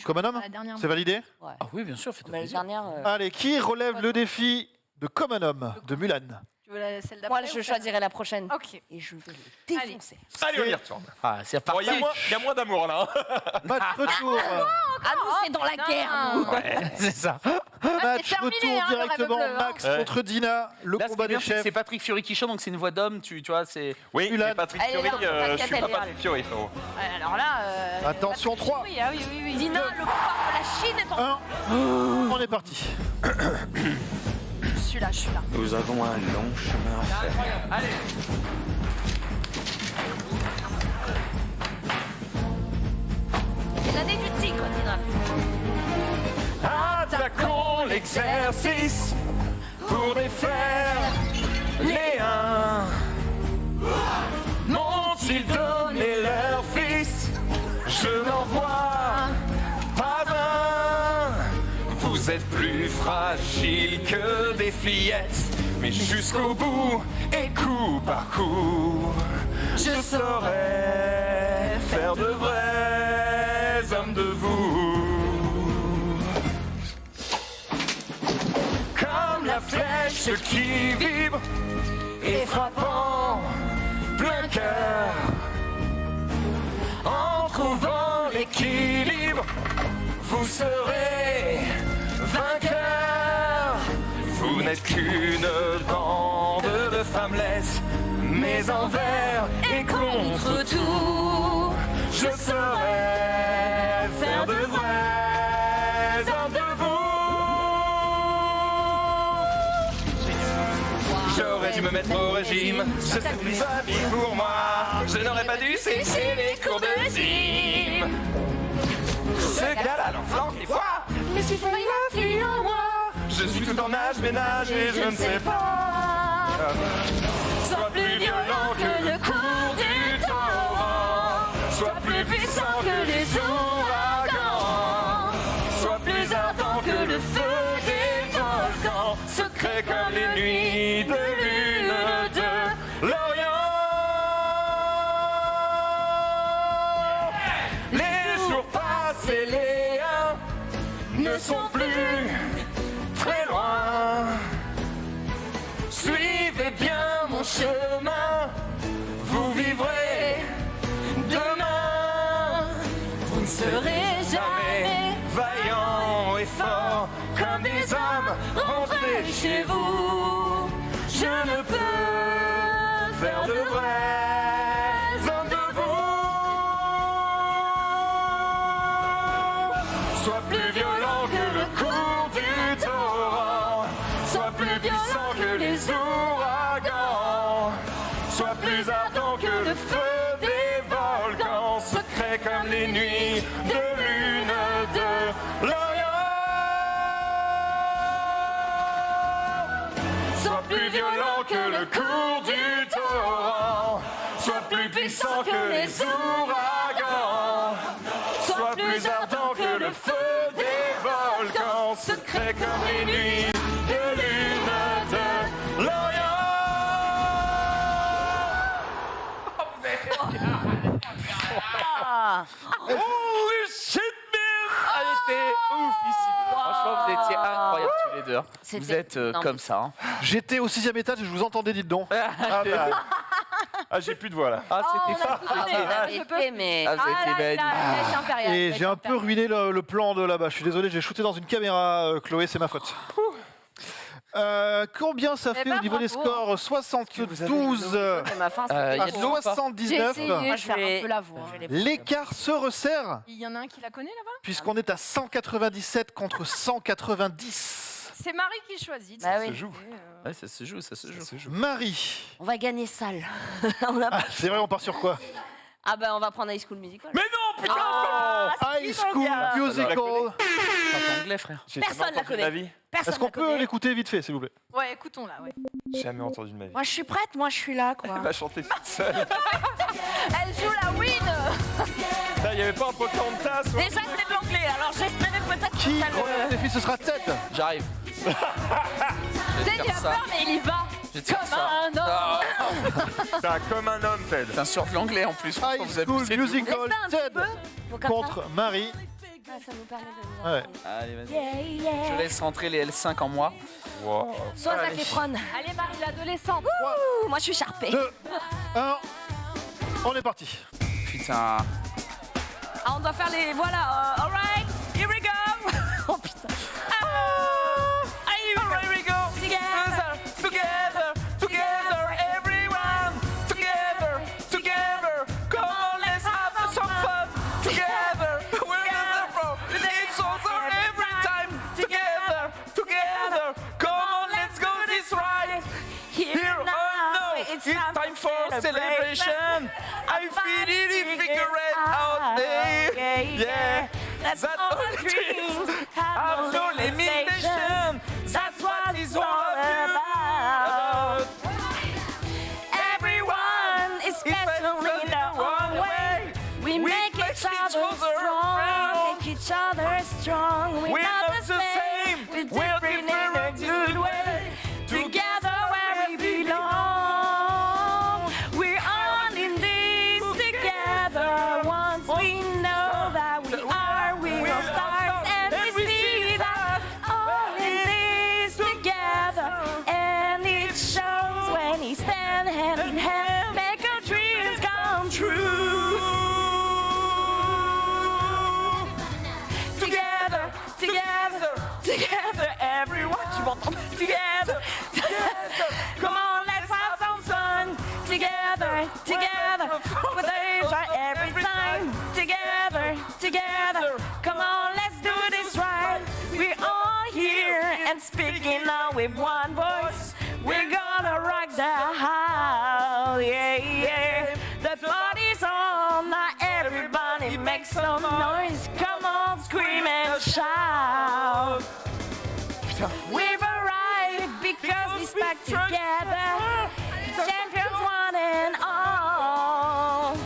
comme un homme, La dernière c'est validé. Ouais. Ah oui, bien sûr, fais-toi Mais la plaisir. dernière... Allez, qui relève le défi de comme un homme de Mulan? Tu veux celle d'après Moi, ou je celle- choisirai la prochaine. Ok. Et je vais le défoncer. Allez, on y retourne. Ah, c'est Bon, reparti. il y a moins d'amour, là. Match retour. Ah, nous, c'est dans la guerre, nous. C'est ça. Match terminé, retour hein, le directement. rêve bleu, hein. Max contre Dina. Le Là, ce qui combat est bien, des c'est que chefs. c'est Patrick Fiori qui chante, donc c'est une voix d'homme, tu vois, c'est... Oui, Mulan. mais Patrick Elle est Fiori, là, je t'inquiète, suis elle pas est là. Patrick Fiori, frérot. Ouais, alors là. Attention, 3. Oui, ah oui. Dina, le pouvoir de la Chine est en... 1. On est parti. Je suis là. Nous avons un long chemin à faire. Allez. C'est l'année du tigre, Dina. Attaquons l'exercice pour défaire les uns. M'ont-ils donné leur fils? Je n'en vois pas un. Vous êtes plus fragiles que des fillettes, mais jusqu'au bout et coup par coup, je saurais faire de vrais hommes de vous. Comme la flèche qui vibre et frappant plein cœur, en trouvant l'équilibre, vous serez vainqueur. Vous n'êtes qu'une bande de femmelesses, mais envers et contre tout, je saurais faire de vrais hommes de vous. J'aurais dû me mettre au régime, ce serait plus habile pour moi. Je n'aurais pas dû sécher les cours de gym. Ce gars-là l'enflante des fois, mais si je la fille en moi, je suis tout en âge ménage et je ne sais pas. Sois plus violent que le cours du torrent, sois plus puissant que les ouragans, sois plus ardent que le feu des volcans, secret comme les nuits de lune de l'Orient. Les jours passés, les uns ne sont plus très loin. Suivez bien mon chemin, vous vivrez demain. Vous ne serez jamais vaillants et forts comme des hommes. Rentrez chez vous, je ne peux faire de vrais hommes de vous. Sois plus violent que le cours du torrent, sois plus puissant que les ouragans, sois plus ardent que le feu des volcans, secret comme les nuits de lune de l'Orient. Sois plus violent que le cours du torrent, sois plus puissant que les ouragans, sois plus ardent que le feu des volcans, L'Orient secret comme les nuits de lune de l'Orient. Holy shit, man! Elle était oufissime. Franchement, vous étiez incroyables tous les deux. Vous êtes comme ça. Hein. J'étais au 6e étage et je vous entendais, dites donc. Ah, j'ai plus de voix là. Ah, c'était fort. Mais... Ah, vous étiez magnifiques. Et j'ai un peu ruiné le plan de là-bas. Je suis désolé, j'ai shooté dans une caméra, Chloé, c'est ma faute. Combien ça fait au niveau des scores? 72, y a de l'eau ou pas 79. Moi, je vais un peu la voix. L'écart se resserre Il y en a un qui la connaît là-bas? puisqu'on est à 197 contre 190. C'est Marie qui choisit. Bah oui. Ouais, ça se joue, ça se joue. Marie. On va gagner sale. C'est vrai, on part sur quoi? Ah bah on va prendre High School Musical. Mais non, putain! High School Musical. C'est anglais, frère. Personne la connaît. Est-ce qu'on peut l'écouter vite fait, s'il vous plaît? Ouais, écoutons-la, ouais. Jamais entendu de ma vie. Moi je suis prête, moi je suis là quoi. Elle va chanter toute seule. Elle joue la win. Il n'y avait pas un Pocahontas ou... Déjà c'est de l'anglais, alors j'espérais peut-être Qui que ça Première défi, ce sera Ted. J'arrive. Ted, il a peur, mais il y va. Comme un homme. C'est comme un homme, Ted. C'est un sur de l'anglais en plus. High Vous avez School poussé Musical Laisse-la un Ted petit peu. contre Marie. Ah, ça nous permet de... Ouais. Allez, vas-y. Yeah, yeah. Je laisse rentrer les L5 en moi. Wow. Soit Zac Efron. Allez, Marie, l'adolescente. Ouh, moi je suis charpée. 2, 1, on est parti. Putain. Ah, on doit faire les... Voilà, alright, here we go. Oh putain. Here we go. Together. Together, everyone. Together. Come on, let's have some fun. Together. Where is it from? It's over every time. Together. Come on, let's go this ride. Here on now. It's time for celebration. I feel it, figure it out. Yeah. That's all the dreams have no limitation. That's what it's all about. Everyone is special in their own way. We make each other strong. Make each other strong. We're not the same. We're different in a good way. Together where we belong. We're all in this together. Once we know that we are stars, and we see that all in this together. And it shows when we stand hand in hand, make our dreams come true. Together, everyone. Tu m'entends? Together. Come on, let's have some fun. Together, with Asia every time. Together. Come on, let's do this right. We're all here and speaking now with one voice. We're gonna rock the house, yeah. The party's on, now everybody make some noise. Come on, scream and shout. We've arrived because we stuck together. Champions one and all.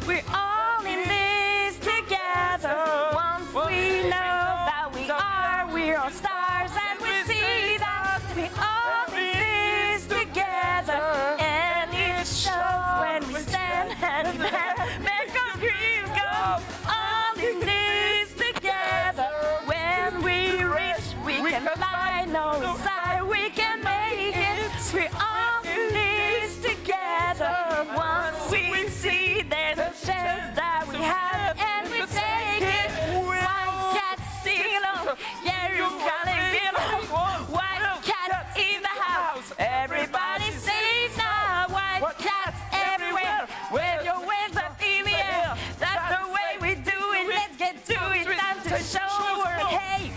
We're all in this together. Once we know that we're all stars, and we see that we all in this together. And it shows when we stand hand in hand, make our dreams go. All in this together. When we reach, we can fly, no side, we can make it. We're all in this together. Once we see there's a chance that we have, and we take it. White cats sing along, yeah, you gotta get on. White cats in the house, everybody sings now. White cats everywhere, wave your hands up in the air. That's the way we do it, let's get to it. Time to show the world, hey.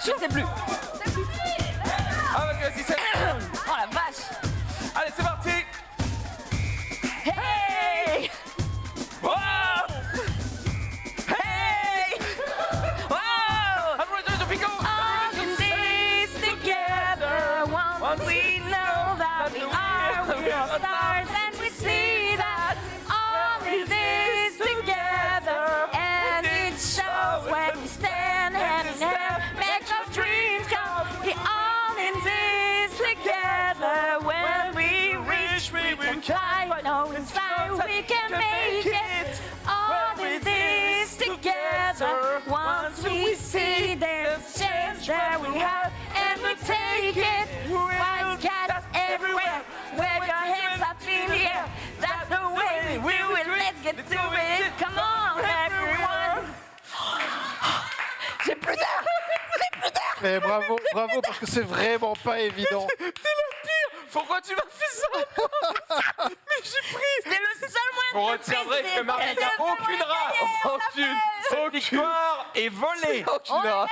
Je sais plus. Ah, vas-y, c'est... Oh la vache. Allez, c'est parti. Hey. Wow. Hey. Wow. I'm ready to pick up. All in this together. Once we know that we are stars, and we see that all in this together. And it shows when we stand hand in step, make our dreams come. We all in this together. When we reach, we will fly. No, inside we can make it. All in this together. Once we see the chance that we have, and we take it. White cats everywhere. Wave your hands up in the air. That's the way we do it. Let's get to it. Come on, everyone. J'ai plus d'air. J'ai plus d'air. Mais bravo, bravo, parce que c'est vraiment pas évident. T'es la pire. Pourquoi tu m'as fait ça? Mais j'ai pris. C'est le seul moyen Vous retiendrez que Marie n'a aucune race. Cette victoire est volée. Aucune race.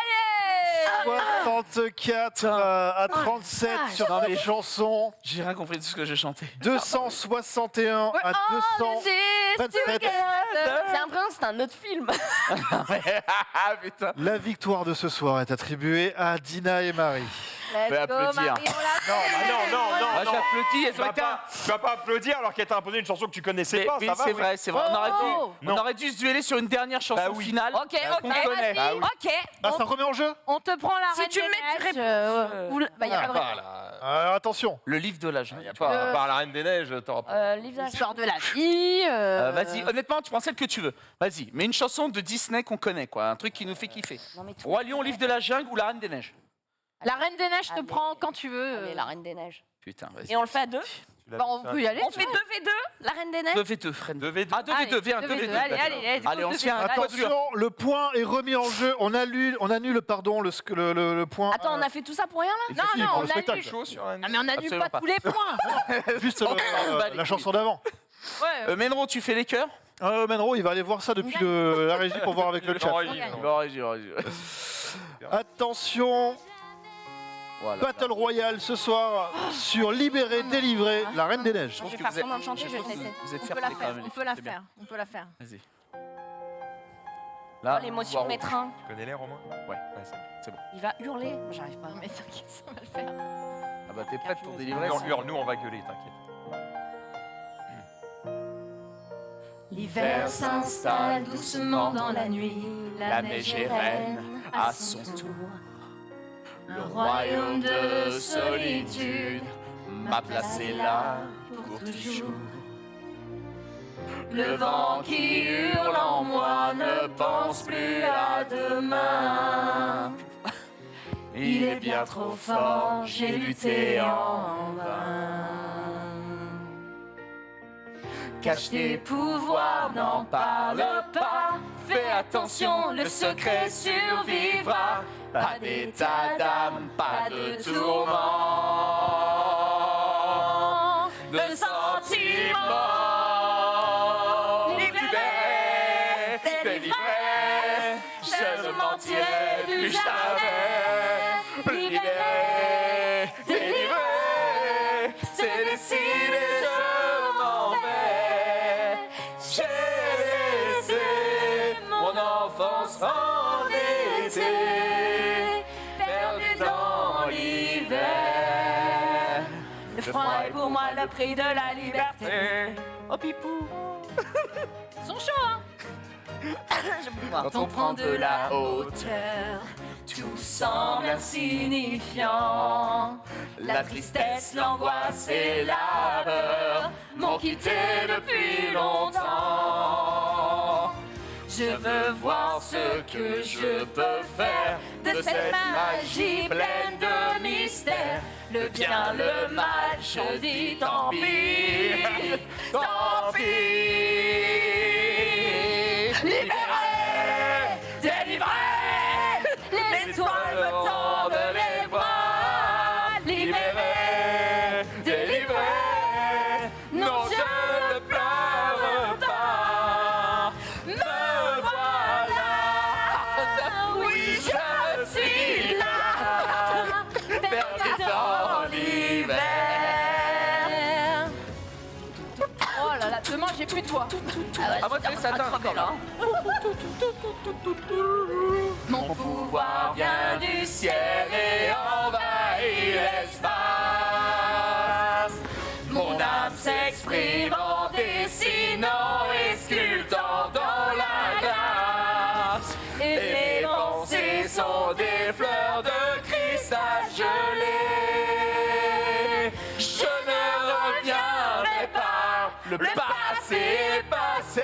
64 à 37 sur cette chanson. J'ai rien compris de ce que j'ai chanté. 261 à 227. J'ai l'impression que c'est un autre film. Ah putain. La victoire de ce soir est attribuée à Dina et Marie. vais applaudir. Non. Moi j'applaudis, elles ont été Tu vas pas applaudir alors qu'elle t'a imposé une chanson que tu connaissais pas. Mais Ça va, c'est oui. vrai, c'est vrai. On aurait dû se dueller sur une dernière chanson finale. Ok, qu'on connaît. vas-y. Ok. Ah, ça remet en jeu? On te prend la Si Reine tu des me mets Neiges, bah, y a pas de réponse. Alors attention. Le livre de l'âge. Y a pas, à part la Reine des Neiges, t'auras pas. L'histoire de la vie. Vas-y, honnêtement, tu prends celle que tu veux. Vas-y, mais une chanson de Disney qu'on connaît, quoi. Un truc qui nous fait kiffer. Roi Lion, Livre de la Jungle ou La Reine des Neiges? La Reine des Neiges te prend quand tu veux. La Reine des Neiges. Putain, vas-y. Et on le fait à deux? Bah, on peut y aller. On fait 2v2, La Reine des Neiges? 2v2, friend. 2v2. Ah, 2v2, viens, 2v2. Allez, on se fait un Attention, le point est remis en jeu. On annule le point. Attends, on a fait tout ça pour rien là? Non, on le spectacle. annule. Ah, mais on annule Absolument pas tous les points. Juste la chanson d'avant. Ouais. Menro, tu fais les chœurs? Menro, il va aller voir ça depuis la régie pour voir avec le chat. Attention. Voilà. Battle Royale ce soir sur Libéré, Délivré, la Reine des Neiges. Je vais faire semblant de chanter, je vais le tester. Vous êtes On fair peut la play quand faire, même, on peut la c'est bien. faire, on peut la faire. Vas-y. Là, L'émotion mettra. Tu connais l'air au moins? Ouais, c'est bon. Il va hurler. Moi, j'arrive pas. Mais t'inquiète, ça va le faire. Ah bah t'es prête pour délivrer? Nous on va gueuler, t'inquiète. L'hiver s'installe doucement dans la nuit. La neige est reine à son tour. Le royaume de solitude m'a placé là pour toujours. Le vent qui hurle en moi ne pense plus à demain. Il est bien trop fort, j'ai lutté en vain. Cache tes pouvoirs, n'en parle pas. Fais attention, le secret survivra. Pas d'état d'âme, pas de tourment, de sentiments. Libéré, délivré, je ne mentirai plus jamais. Libéré, délivré, c'est décidé, je m'en vais. J'ai laissé mon enfance en été, perdu dans l'hiver. Le froid est pour moi le prix de la liberté. Oh pipou. Ils sont chauds, hein. Quand on prend de la hauteur, tout semble insignifiant. La tristesse, l'angoisse et la peur m'ont quitté depuis longtemps. Je veux voir ce que je peux faire de cette magie pleine de mystère. Le bien, le mal, je dis tant pis, tant pis. Libéré, délivré, l'étoile me tend les bras. Libéré, délivré, non je ne pleure pas. Me voilà, oui je suis là, perdu dans l'hiver. Oh là là, demain j'ai plus de toi. Ah moi tu sais, ça atteint encore là. Mon pouvoir vient du ciel et envahit l'espace. Mon âme s'exprime en dessinant et sculptant dans la glace. Et mes pensées sont des fleurs de cristal gelé. Je ne reviendrai pas, le passé est passé.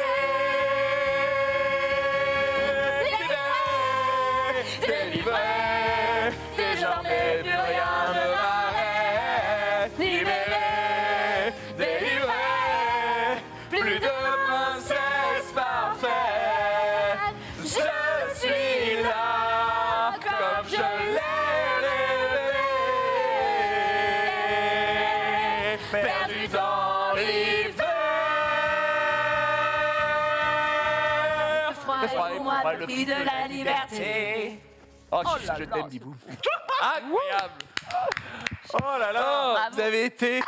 Délivré, désormais plus rien ne m'arrête. Libéré, délivré, plus de princesse parfaite. Je suis là comme je l'ai rêvé, perdu dans l'hiver. Froid et moi le prix de la liberté. Oh, je t'aime, Bibou. Incroyable. Oh là là, Bravo. vous avez été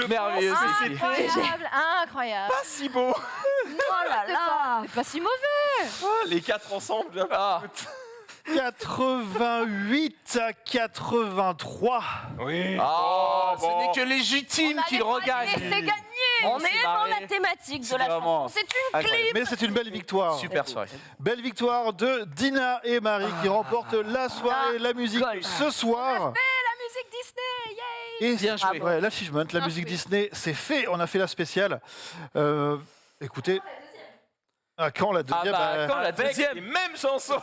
merveilleuse. ici. Incroyable, incroyable. Pas si beau. Oh là là. C'est pas si mauvais. Les quatre ensemble, bien. 88 à 83. Oui. Oh, bon. ce n'est que légitime qu'il regagne. Et c'est gagné. On s'est est dans marré. la thématique de C'est la vraiment chanson. C'est une incroyable. clip. Mais c'est une belle victoire. Super soirée. Belle victoire de Dina et Marie qui remportent la soirée, la musique ce soir. La musique Disney, yay. Et Bien joué. ouais, l'achievement, la musique Disney, c'est fait. On a fait la spéciale. Écoutez. Ah, quand la deuxième Quand la Avec deuxième. les mêmes chansons.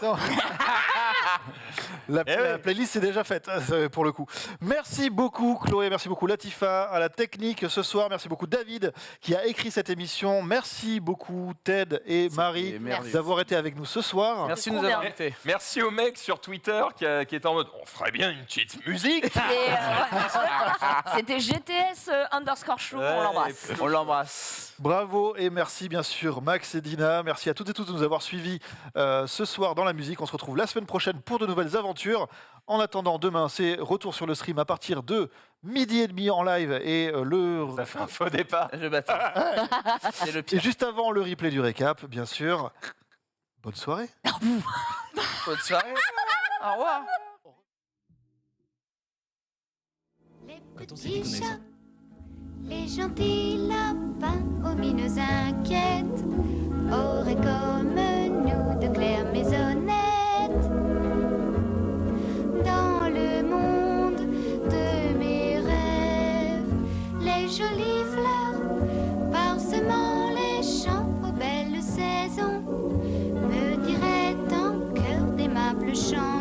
La oui. playlist est déjà faite pour le coup. Merci beaucoup Chloé, merci beaucoup Latifa à la technique ce soir, merci beaucoup David qui a écrit cette émission, merci beaucoup Ted et Marie merveilleux. d'avoir été avec nous ce soir. Merci de trop nous avoir bien. invités. Merci au mec sur Twitter qui était en mode on ferait bien une petite musique. Et, c'était GTS underscore show. On l'embrasse. On l'embrasse. Bravo et merci bien sûr Max et Dina, merci à toutes et tous de nous avoir suivis ce soir dans la musique. On se retrouve la semaine prochaine pour de nouvelles aventures. En attendant, demain c'est retour sur le stream à partir de 12h30 en live et Ça fait un faux départ. Le bâtard. C'est le et pire. juste avant le replay du récap, bien sûr. Bonne soirée. Bonne soirée. Au revoir. Les petits chats, les gentils lapins aux mines inquiètes auraient comme nous de claires maisonnettes. Dans le monde de mes rêves, les jolies fleurs parsemant les champs aux belles saisons me diraient en cœur d'aimables chants.